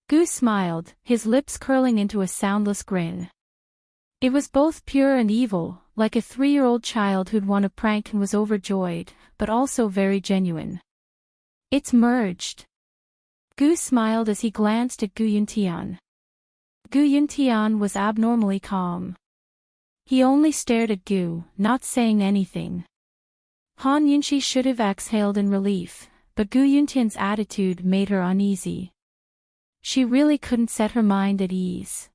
S1: Gu smiled, his lips curling into a soundless grin. It was both pure and evil, like a 3-year-old child who'd won a prank and was overjoyed, but also very genuine. It's merged. Gu smiled as he glanced at Gu Yuntian. Gu Yuntian was abnormally calm. He only stared at Gu, not saying anything. Han Yunxi should have exhaled in relief, but Gu Yuntian's attitude made her uneasy. She really couldn't set her mind at ease.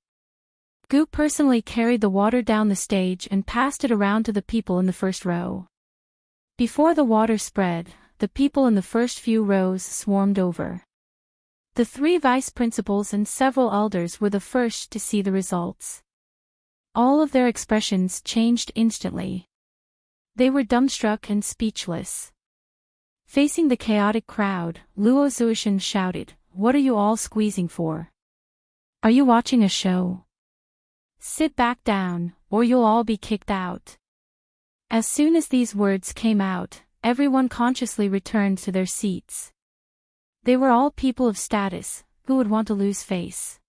S1: Gu personally carried the water down the stage and passed it around to the people in the first row. Before the water spread, the people in the first few rows swarmed over. The 3 vice principals and several elders were the first to see the results. All of their expressions changed instantly. They were dumbstruck and speechless. Facing the chaotic crowd, Luo Zuishan shouted, "What are you all squeezing for? Are you watching a show? Sit back down, or you'll all be kicked out." As soon as these words came out, everyone consciously returned to their seats. They were all people of status, who would want to lose face.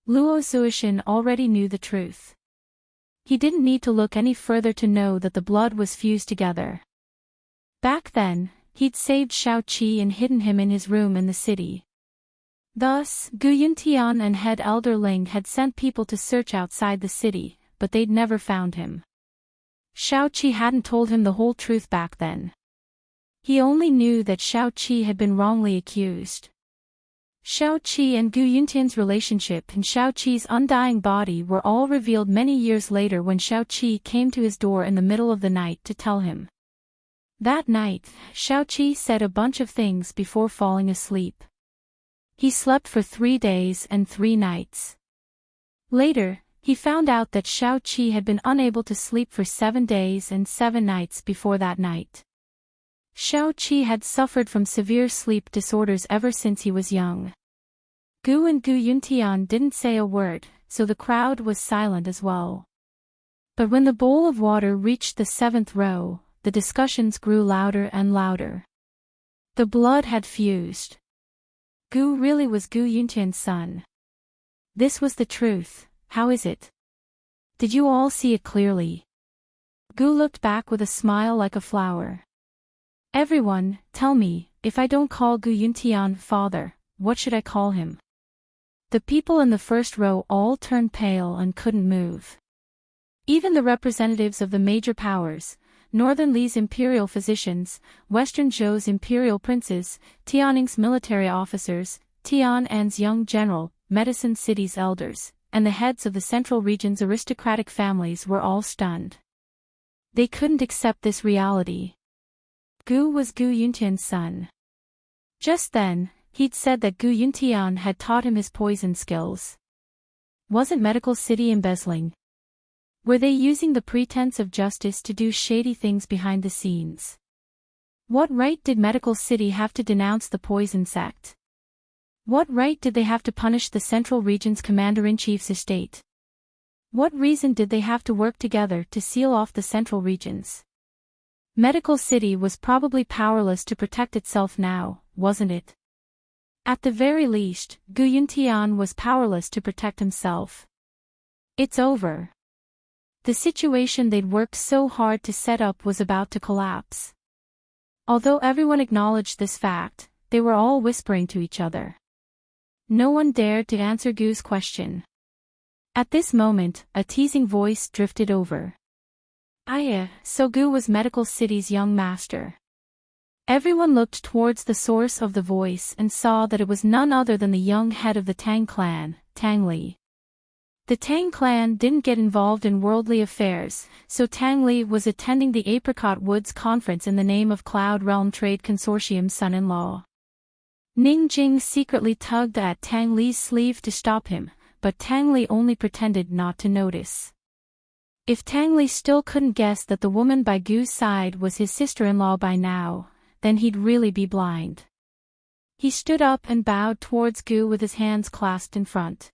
S1: Luo Zuishan already knew the truth. He didn't need to look any further to know that the blood was fused together. Back then, he'd saved Shao Qi and hidden him in his room in the city. Thus, Gu Yuntian and head elder Ling had sent people to search outside the city, but they'd never found him. Shao Qi hadn't told him the whole truth back then. He only knew that Shao Qi had been wrongly accused. Shao Qi and Gu Yuntian's relationship and Shao Qi's undying body were all revealed many years later when Shao Qi came to his door in the middle of the night to tell him. That night, Shao Qi said a bunch of things before falling asleep. He slept for 3 days and 3 nights. Later, he found out that Shao Qi had been unable to sleep for 7 days and 7 nights before that night. Shao Qi had suffered from severe sleep disorders ever since he was young. Gu and Gu Yuntian didn't say a word, so the crowd was silent as well. But when the bowl of water reached the 7th row, the discussions grew louder and louder. The blood had fused. Gu really was Gu Yuntian's son. This was the truth. How is it? Did you all see it clearly? Gu looked back with a smile like a flower. Everyone, tell me, if I don't call Gu Yuntian father, what should I call him? The people in the first row all turned pale and couldn't move. Even the representatives of the major powers, Northern Li's imperial physicians, Western Zhou's imperial princes, Tianning's military officers, Tian'an's young general, Medicine City's elders, and the heads of the Central Region's aristocratic families were all stunned. They couldn't accept this reality. Gu was Gu Yuntian's son. Just then, he'd said that Gu Yuntian had taught him his poison skills. Wasn't Medical City embezzling? Were they using the pretense of justice to do shady things behind the scenes? What right did Medical City have to denounce the poison sect? What right did they have to punish the Central Region's Commander-in-Chief's estate? What reason did they have to work together to seal off the Central Regions? Medical City was probably powerless to protect itself now, wasn't it? At the very least, Gu Yuntian was powerless to protect himself. It's over. The situation they'd worked so hard to set up was about to collapse. Although everyone acknowledged this fact, they were all whispering to each other. No one dared to answer Gu's question. At this moment, a teasing voice drifted over. So Gu was Medical City's young master. Everyone looked towards the source of the voice and saw that it was none other than the young head of the Tang clan, Tang Li. The Tang clan didn't get involved in worldly affairs, so Tang Li was attending the Apricot Woods conference in the name of Cloud Realm Trade Consortium's son-in-law. Ning Jing secretly tugged at Tang Li's sleeve to stop him, but Tang Li only pretended not to notice. If Tang Li still couldn't guess that the woman by Gu's side was his sister-in-law by now, then he'd really be blind. He stood up and bowed towards Gu with his hands clasped in front.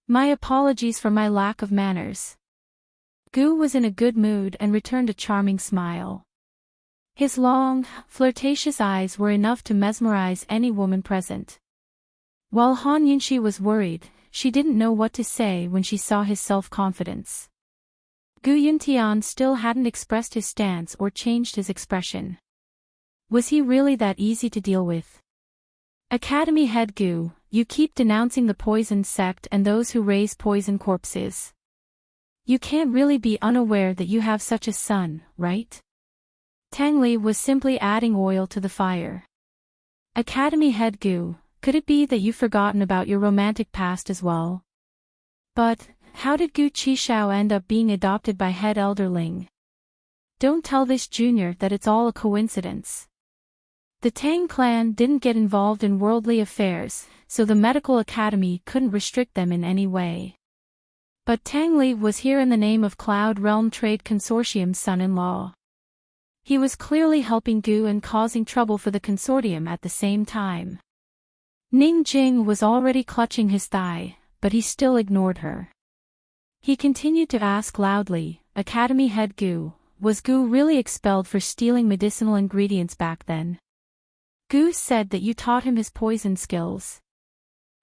S1: My apologies for my lack of manners. Gu was in a good mood and returned a charming smile. His long, flirtatious eyes were enough to mesmerize any woman present. While Han Yunxi was worried, she didn't know what to say when she saw his self-confidence. Gu Yuntian still hadn't expressed his stance or changed his expression. Was he really that easy to deal with? Academy head Gu, you keep denouncing the poisoned sect and those who raise poison corpses. You can't really be unaware that you have such a son, right? Tang Li was simply adding oil to the fire. Academy head Gu, could it be that you've forgotten about your romantic past as well? But, how did Gu Qishao end up being adopted by head elder Ling? Don't tell this junior that it's all a coincidence. The Tang clan didn't get involved in worldly affairs, so the medical academy couldn't restrict them in any way. But Tang Li was here in the name of Cloud Realm Trade Consortium's son-in-law. He was clearly helping Gu and causing trouble for the consortium at the same time. Ning Jing was already clutching his thigh, but he still ignored her. He continued to ask loudly, Academy head Gu, was Gu really expelled for stealing medicinal ingredients back then? Gu said that you taught him his poison skills.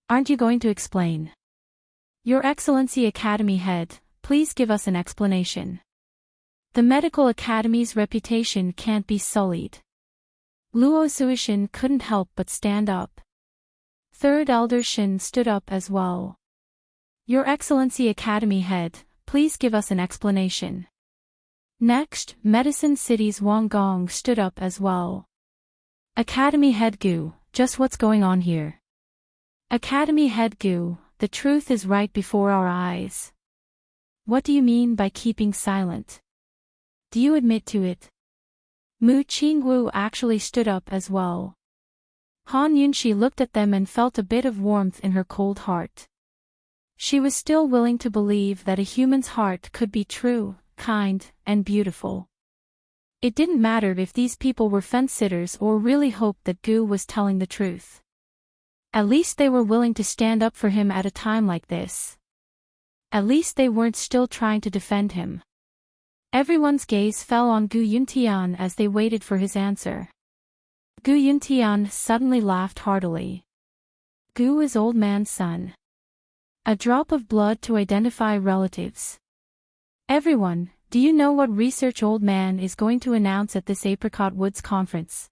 S1: Aren't you going to explain? Your Excellency Academy head, please give us an explanation. The medical academy's reputation can't be sullied. Luo Suishin couldn't help but stand up. Third Elder Shin stood up as well. Your Excellency Academy head, please give us an explanation. Next, Medicine City's Wang Gong stood up as well. Academy head Gu, just what's going on here? Academy head Gu, the truth is right before our eyes. What do you mean by keeping silent? Do you admit to it? Mu Qingwu actually stood up as well. Han Yunxi looked at them and felt a bit of warmth in her cold heart. She was still willing to believe that a human's heart could be true, kind, and beautiful. It didn't matter if these people were fence-sitters or really hoped that Gu was telling the truth. At least they were willing to stand up for him at a time like this. At least they weren't still trying to defend him. Everyone's gaze fell on Gu Yuntian as they waited for his answer. Gu Yuntian suddenly laughed heartily. Gu is old man's son. A drop of blood to identify relatives. Everyone, do you know what research old man is going to announce at this Apricot Woods conference?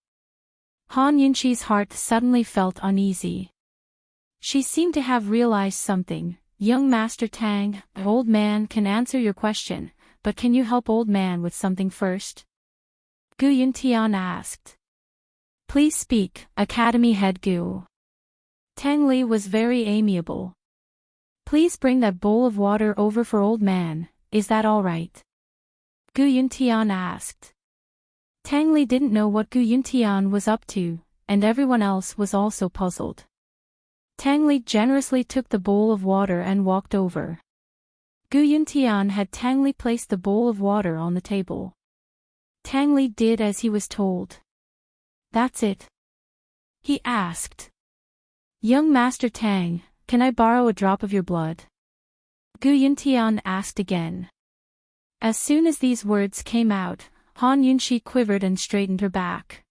S1: Han Yunxi's heart suddenly felt uneasy. She seemed to have realized something. Young Master Tang, old man can answer your question, but can you help old man with something first? Gu Yuntian asked. Please speak, Academy head Gu. Tang Li was very amiable. Please bring that bowl of water over for old man, is that all right? Gu Yuntian asked. Tang Li didn't know what Gu Yuntian was up to, and everyone else was also puzzled. Tang Li generously took the bowl of water and walked over. Gu Yuntian had Tang Li place the bowl of water on the table. Tang Li did as he was told. That's it? He asked. Young Master Tang, can I borrow a drop of your blood? Gu Yuntian asked again. As soon as these words came out, Han Yunxi quivered and straightened her back.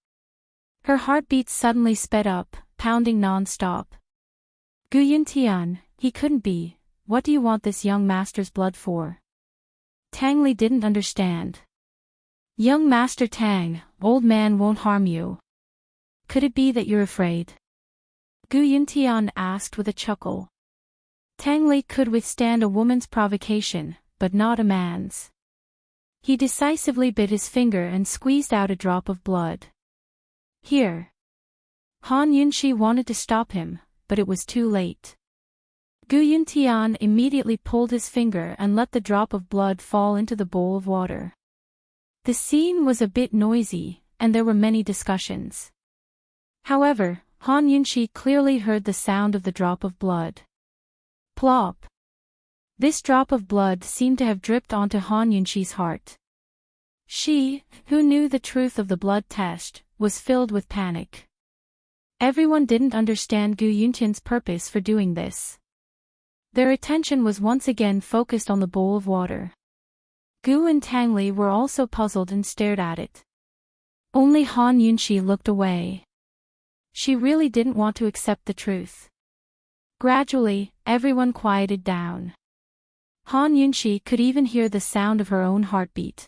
S1: Her heartbeat suddenly sped up, pounding non-stop. Gu Yuntian, he couldn't be. What do you want this young master's blood for? Tang Li didn't understand. Young Master Tang, old man won't harm you. Could it be that you're afraid? Gu Yuntian asked with a chuckle. Tang Li could withstand a woman's provocation, but not a man's. He decisively bit his finger and squeezed out a drop of blood. Here. Han Yunxi wanted to stop him, but it was too late. Gu Yuntian immediately pulled his finger and let the drop of blood fall into the bowl of water. The scene was a bit noisy, and there were many discussions. However, Han Yunxi clearly heard the sound of the drop of blood. Plop. This drop of blood seemed to have dripped onto Han Yunxi's heart. She, who knew the truth of the blood test, was filled with panic. Everyone didn't understand Gu Yuntian's purpose for doing this. Their attention was once again focused on the bowl of water. Gu and Tang Li were also puzzled and stared at it. Only Han Yunxi looked away. She really didn't want to accept the truth. Gradually, everyone quieted down. Han Yunxi could even hear the sound of her own heartbeat.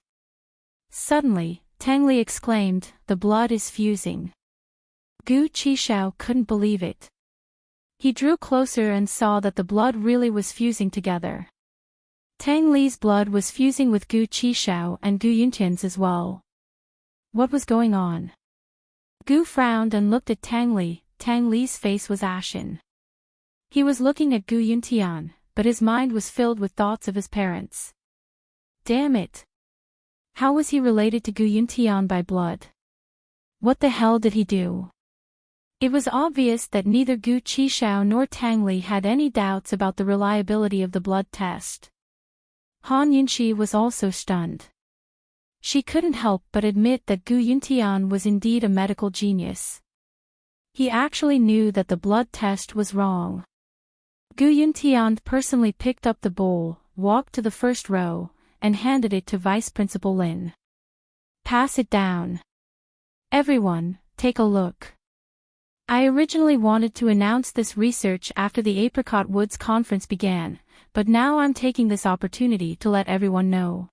S1: Suddenly, Tang Li exclaimed, "The blood is fusing." Gu Qishao couldn't believe it. He drew closer and saw that the blood really was fusing together. Tang Li's blood was fusing with Gu Qishao and Gu Yuntian's as well. What was going on? Gu frowned and looked at Tang Li. Tang Li's face was ashen. He was looking at Gu Yuntian, but his mind was filled with thoughts of his parents. Damn it! How was he related to Gu Yuntian by blood? What the hell did he do? It was obvious that neither Gu Qishao nor Tang Li had any doubts about the reliability of the blood test. Han Yunxi was also stunned. She couldn't help but admit that Gu Yuntian was indeed a medical genius. He actually knew that the blood test was wrong. Gu Yuntian personally picked up the bowl, walked to the first row, and handed it to Vice Principal Lin. "Pass it down. Everyone, take a look. I originally wanted to announce this research after the Apricot Woods conference began, but now I'm taking this opportunity to let everyone know."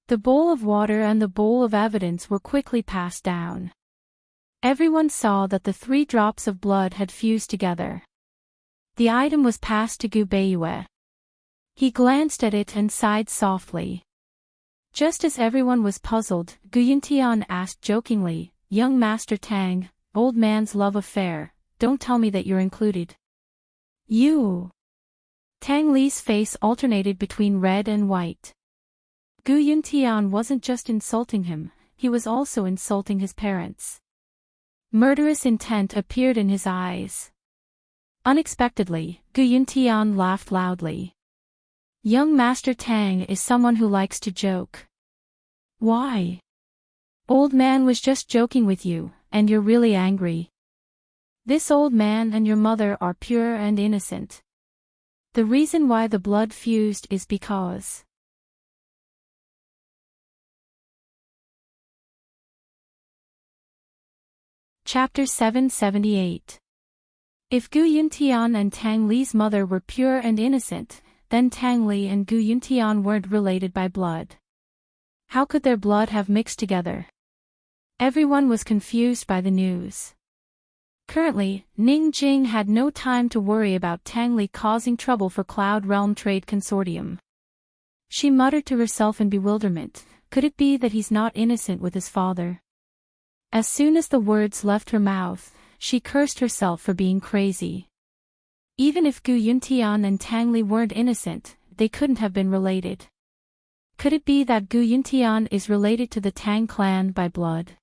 S1: The bowl of water and the bowl of evidence were quickly passed down. Everyone saw that the 3 drops of blood had fused together. The item was passed to Gu Beiyue. He glanced at it and sighed softly. Just as everyone was puzzled, Gu Yuntian asked jokingly, "Young Master Tang, old man's love affair, don't tell me that you're included." "You?" Tang Li's face alternated between red and white. Gu Yuntian wasn't just insulting him, he was also insulting his parents. Murderous intent appeared in his eyes. Unexpectedly, Gu Yuntian laughed loudly. "Young Master Tang is someone who likes to joke." "Why?" "Old man was just joking with you, and you're really angry. This old man and your mother are pure and innocent. The reason why the blood fused is because..." Chapter 778. If Gu Yuntian and Tang Li's mother were pure and innocent, then Tang Li and Gu Yuntian weren't related by blood. How could their blood have mixed together? Everyone was confused by the news. Currently, Ning Jing had no time to worry about Tang Li causing trouble for Cloud Realm Trade Consortium. She muttered to herself in bewilderment, could it be that he's not innocent with his father? As soon as the words left her mouth, she cursed herself for being crazy. Even if Gu Yuntian and Tang Li weren't innocent, they couldn't have been related. Could it be that Gu Yuntian is related to the Tang clan by blood?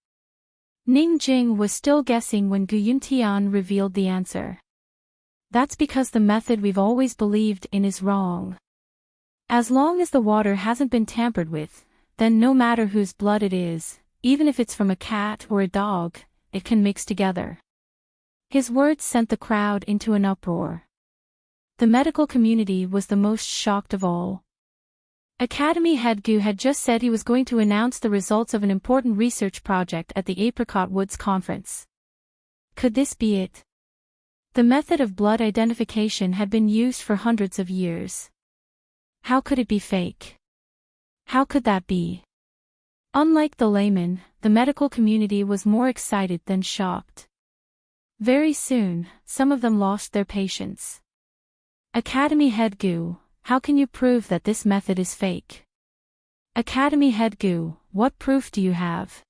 S1: Ning Jing was still guessing when Gu Yuntian revealed the answer. That's because the method we've always believed in is wrong. As long as the water hasn't been tampered with, then no matter whose blood it is, even if it's from a cat or a dog, it can mix together. His words sent the crowd into an uproar. The medical community was the most shocked of all. Academy head Gu had just said he was going to announce the results of an important research project at the Apricot Woods conference. Could this be it? The method of blood identification had been used for hundreds of years. How could it be fake? How could that be? Unlike the layman, the medical community was more excited than shocked. Very soon, some of them lost their patience. Academy head Gu, how can you prove that this method is fake? Academy head Gu, what proof do you have?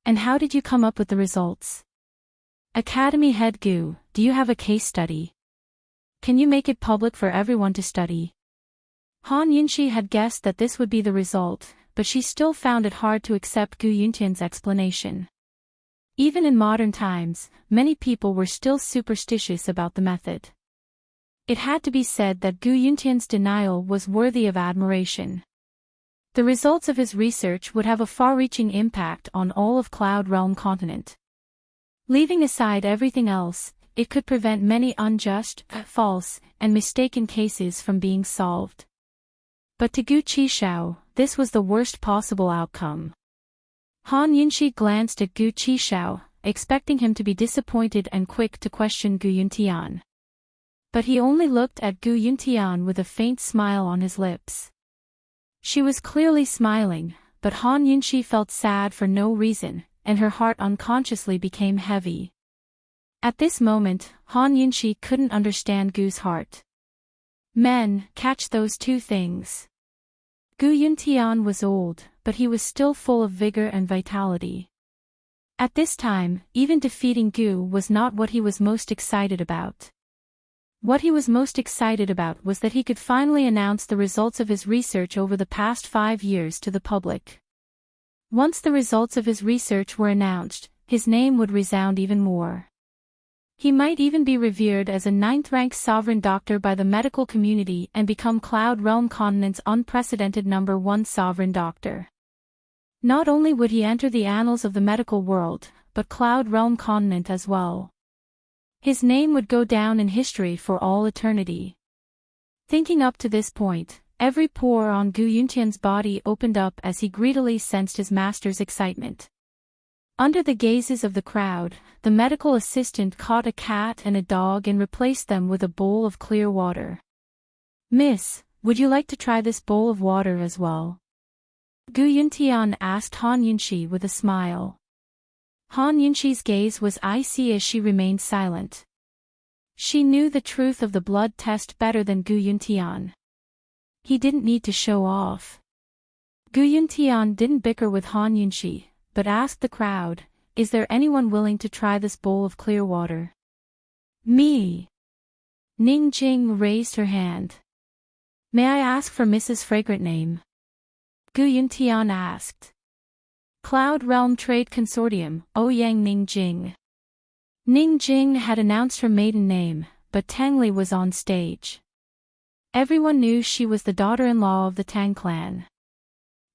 S1: And how did you come up with the results? Academy head Gu, do you have a case study? Can you make it public for everyone to study? Han Yunxi had guessed that this would be the result, but she still found it hard to accept Gu Yuntian's explanation. Even in modern times, many people were still superstitious about the method. It had to be said that Gu Yuntian's denial was worthy of admiration. The results of his research would have a far-reaching impact on all of Cloud Realm continent. Leaving aside everything else, it could prevent many unjust, false, and mistaken cases from being solved. But to Gu Qishao, this was the worst possible outcome. Han Yunxi glanced at Gu Qishao, expecting him to be disappointed and quick to question Gu Yuntian. But he only looked at Gu Yuntian with a faint smile on his lips. She was clearly smiling, but Han Yunxi felt sad for no reason, and her heart unconsciously became heavy. At this moment, Han Yunxi couldn't understand Gu's heart. Men, catch those two things. Gu Yuntian was old, but he was still full of vigor and vitality. At this time, even defeating Gu was not what he was most excited about. What he was most excited about was that he could finally announce the results of his research over the past 5 years to the public. Once the results of his research were announced, his name would resound even more. He might even be revered as a 9th-rank sovereign doctor by the medical community and become Cloud Realm Continent's unprecedented #1 sovereign doctor. Not only would he enter the annals of the medical world, but Cloud Realm Continent as well. His name would go down in history for all eternity. Thinking up to this point, every pore on Gu Yuntian's body opened up as he greedily sensed his master's excitement. Under the gazes of the crowd, the medical assistant caught a cat and a dog and replaced them with a bowl of clear water. "Miss, would you like to try this bowl of water as well?" Gu Yuntian asked Han Yunxi with a smile. Han Yunxi's gaze was icy as she remained silent. She knew the truth of the blood test better than Gu Yuntian. He didn't need to show off. Gu Yuntian didn't bicker with Han Yunxi, but asked the crowd, "Is there anyone willing to try this bowl of clear water?" "Me." Ning Jing raised her hand. "May I ask for Mrs. Fragrant name?" Gu Yuntian asked. "Cloud Realm Trade Consortium, Ouyang Ning Jing." Ning Jing had announced her maiden name, but Tang Li was on stage. Everyone knew she was the daughter-in-law of the Tang clan.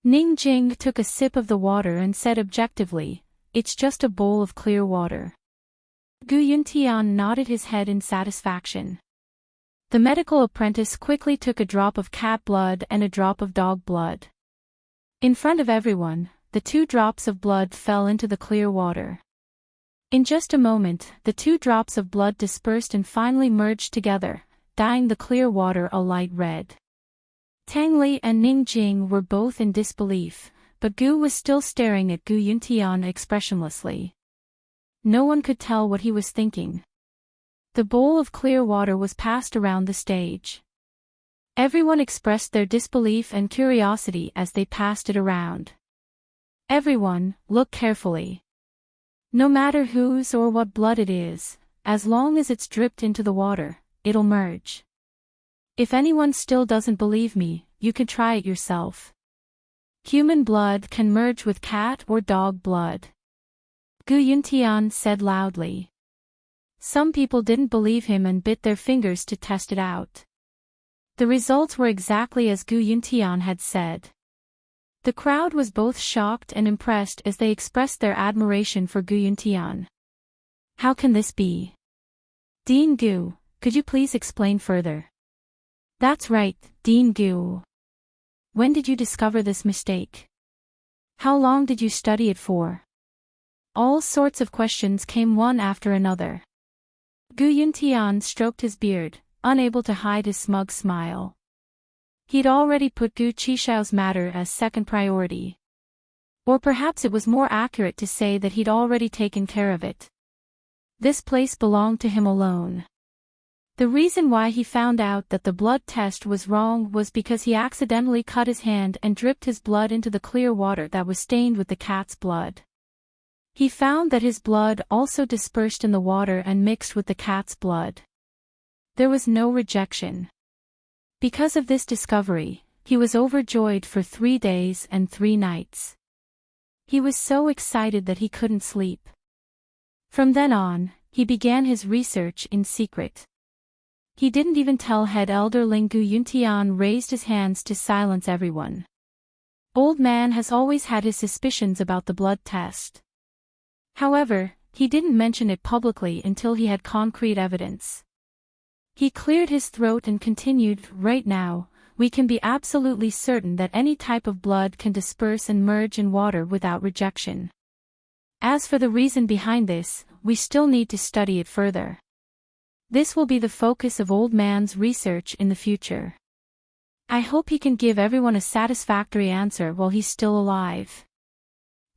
S1: Ning Jing took a sip of the water and said objectively, "It's just a bowl of clear water." Gu Yuntian nodded his head in satisfaction. The medical apprentice quickly took a drop of cat blood and a drop of dog blood. In front of everyone, the 2 drops of blood fell into the clear water. In just a moment, the 2 drops of blood dispersed and finally merged together, dyeing the clear water a light red. Tang Li and Ning Jing were both in disbelief, but Gu was still staring at Gu Yuntian expressionlessly. No one could tell what he was thinking. The bowl of clear water was passed around the stage. Everyone expressed their disbelief and curiosity as they passed it around. "Everyone, look carefully. No matter whose or what blood it is, as long as it's dripped into the water, it'll merge. If anyone still doesn't believe me, you can try it yourself. Human blood can merge with cat or dog blood." Gu Yuntian said loudly. Some people didn't believe him and bit their fingers to test it out. The results were exactly as Gu Yuntian had said. The crowd was both shocked and impressed as they expressed their admiration for Gu Yuntian. "How can this be? Dean Gu, could you please explain further?" "That's right, Dean Gu. When did you discover this mistake? How long did you study it for?" All sorts of questions came one after another. Gu Yuntian stroked his beard, unable to hide his smug smile. He'd already put Gu Qishao's matter as second priority. Or perhaps it was more accurate to say that he'd already taken care of it. This place belonged to him alone. The reason why he found out that the blood test was wrong was because he accidentally cut his hand and dripped his blood into the clear water that was stained with the cat's blood. He found that his blood also dispersed in the water and mixed with the cat's blood. There was no rejection. Because of this discovery, he was overjoyed for 3 days and 3 nights. He was so excited that he couldn't sleep. From then on, he began his research in secret. He didn't even tell head elder Ling. Gu Yuntian raised his hands to silence everyone. Old man has always had his suspicions about the blood test. However, he didn't mention it publicly until he had concrete evidence. He cleared his throat and continued, "Right now, we can be absolutely certain that any type of blood can disperse and merge in water without rejection. As for the reason behind this, we still need to study it further. This will be the focus of old man's research in the future. I hope he can give everyone a satisfactory answer while he's still alive.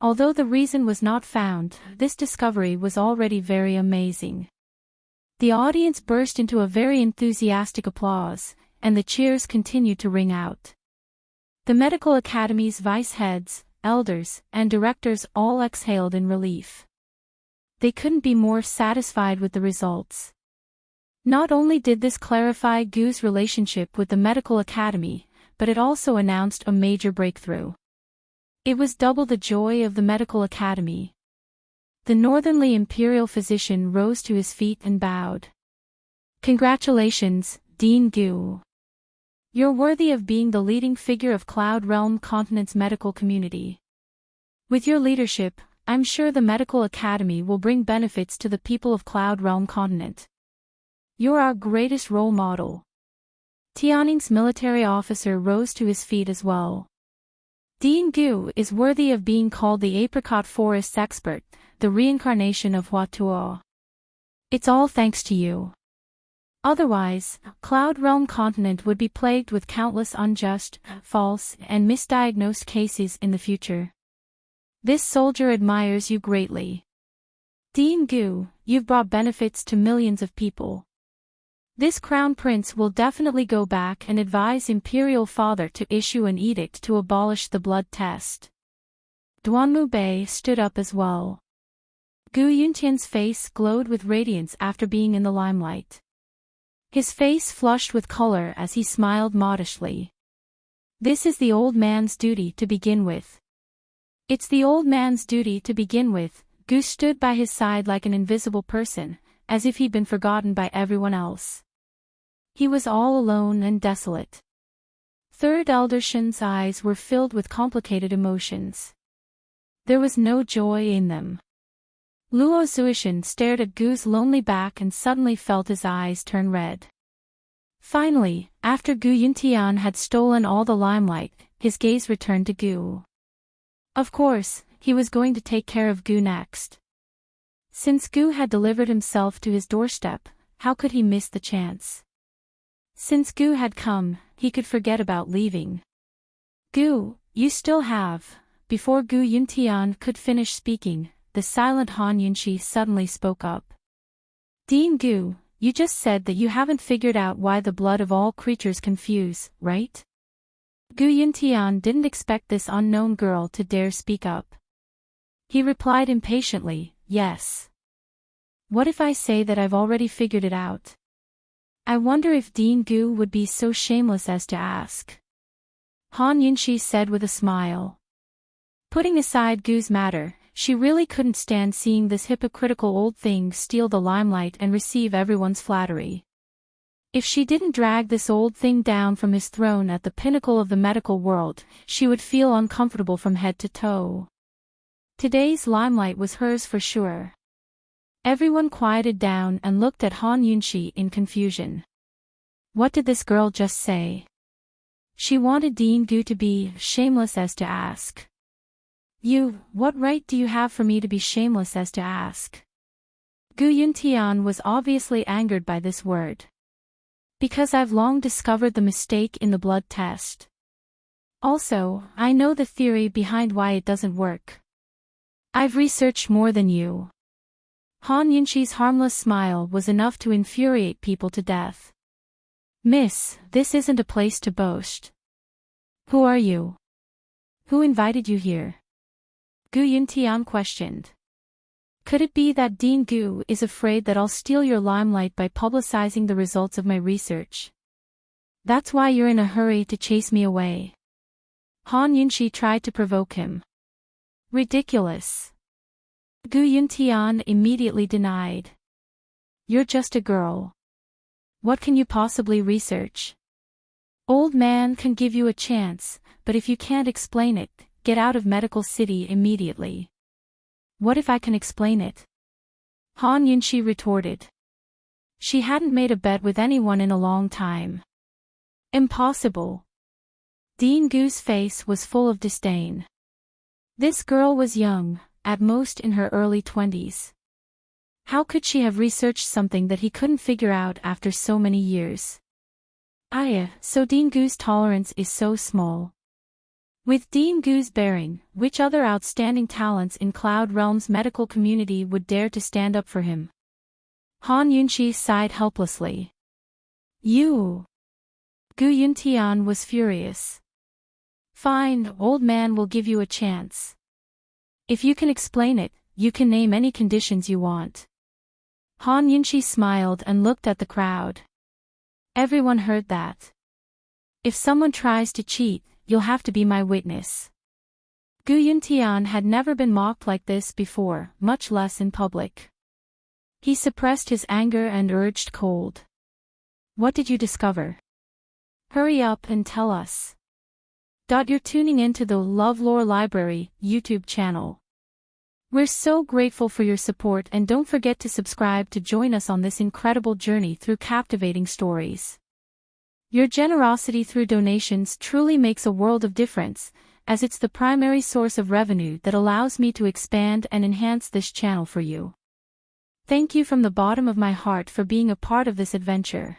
S1: Although the reason was not found, this discovery was already very amazing. The audience burst into a very enthusiastic applause, and the cheers continued to ring out. The medical academy's vice heads, elders, and directors all exhaled in relief. They couldn't be more satisfied with the results. Not only did this clarify Gu's relationship with the medical academy, but it also announced a major breakthrough. It was double the joy of the medical academy. The northernly imperial physician rose to his feet and bowed. Congratulations, Dean Gu. You're worthy of being the leading figure of Cloud Realm Continent's medical community. With your leadership, I'm sure the medical academy will bring benefits to the people of Cloud Realm Continent. You're our greatest role model. Tianning's military officer rose to his feet as well. Dean Gu is worthy of being called the apricot forest's expert, the reincarnation of Hua Tuo. It's all thanks to you. Otherwise, Cloud Realm Continent would be plagued with countless unjust, false, and misdiagnosed cases in the future. This soldier admires you greatly. Dean Gu, you've brought benefits to millions of people. This crown prince will definitely go back and advise Imperial Father to issue an edict to abolish the blood test. Duanmu Bei stood up as well. Gu Yuntian's face glowed with radiance after being in the limelight. His face flushed with color as he smiled modestly. This is the old man's duty to begin with. It's the old man's duty to begin with. Gu stood by his side like an invisible person, as if he'd been forgotten by everyone else. He was all alone and desolate. Third Elder Shen's eyes were filled with complicated emotions. There was no joy in them. Luo Zuishan stared at Gu's lonely back and suddenly felt his eyes turn red. Finally, after Gu Yuntian had stolen all the limelight, his gaze returned to Gu. Of course, he was going to take care of Gu next. Since Gu had delivered himself to his doorstep, how could he miss the chance? Since Gu had come, he could forget about leaving. Gu, you still have. Before Gu Yuntian could finish speaking, the silent Han Yunshi suddenly spoke up. Dean Gu, you just said that you haven't figured out why the blood of all creatures confuse, right? Gu Yuntian didn't expect this unknown girl to dare speak up. He replied impatiently, yes. What if I say that I've already figured it out? I wonder if Dean Gu would be so shameless as to ask. Han Yunshi said with a smile. Putting aside Gu's matter, she really couldn't stand seeing this hypocritical old thing steal the limelight and receive everyone's flattery. If she didn't drag this old thing down from his throne at the pinnacle of the medical world, she would feel uncomfortable from head to toe. Today's limelight was hers for sure. Everyone quieted down and looked at Han Yunshi in confusion. What did this girl just say? She wanted Dean Gu to be shameless as to ask. What right do you have for me to be shameless as to ask? Gu Yuntian was obviously angered by this word. Because I've long discovered the mistake in the blood test. Also, I know the theory behind why it doesn't work. I've researched more than you. Han Yunshi's harmless smile was enough to infuriate people to death. Miss, this isn't a place to boast. Who are you? Who invited you here? Gu Yuntian questioned. Could it be that Dean Gu is afraid that I'll steal your limelight by publicizing the results of my research? That's why you're in a hurry to chase me away. Han Yunshi tried to provoke him. Ridiculous. Gu Yuntian immediately denied. You're just a girl. What can you possibly research? Old man can give you a chance, but if you can't explain it, get out of Medical City immediately. What if I can explain it? Han Yunshi retorted. She hadn't made a bet with anyone in a long time. Impossible. Dean Gu's face was full of disdain. This girl was young, at most in her early 20s. How could she have researched something that he couldn't figure out after so many years? So Dean Gu's tolerance is so small. With Dean Gu's bearing, which other outstanding talents in Cloud Realm's medical community would dare to stand up for him? Han Yunqi sighed helplessly. You. Gu Yuntian was furious. Fine, old man, will give you a chance. If you can explain it, you can name any conditions you want. Han Yunqi smiled and looked at the crowd. Everyone heard that. If someone tries to cheat, you'll have to be my witness. Gu Yuntian had never been mocked like this before, much less in public. He suppressed his anger and urged cold. What did you discover? Hurry up and tell us. You're tuning into the LoveLore Library YouTube channel. We're so grateful for your support, and don't forget to subscribe to join us on this incredible journey through captivating stories. Your generosity through donations truly makes a world of difference, as it's the primary source of revenue that allows me to expand and enhance this channel for you. Thank you from the bottom of my heart for being a part of this adventure.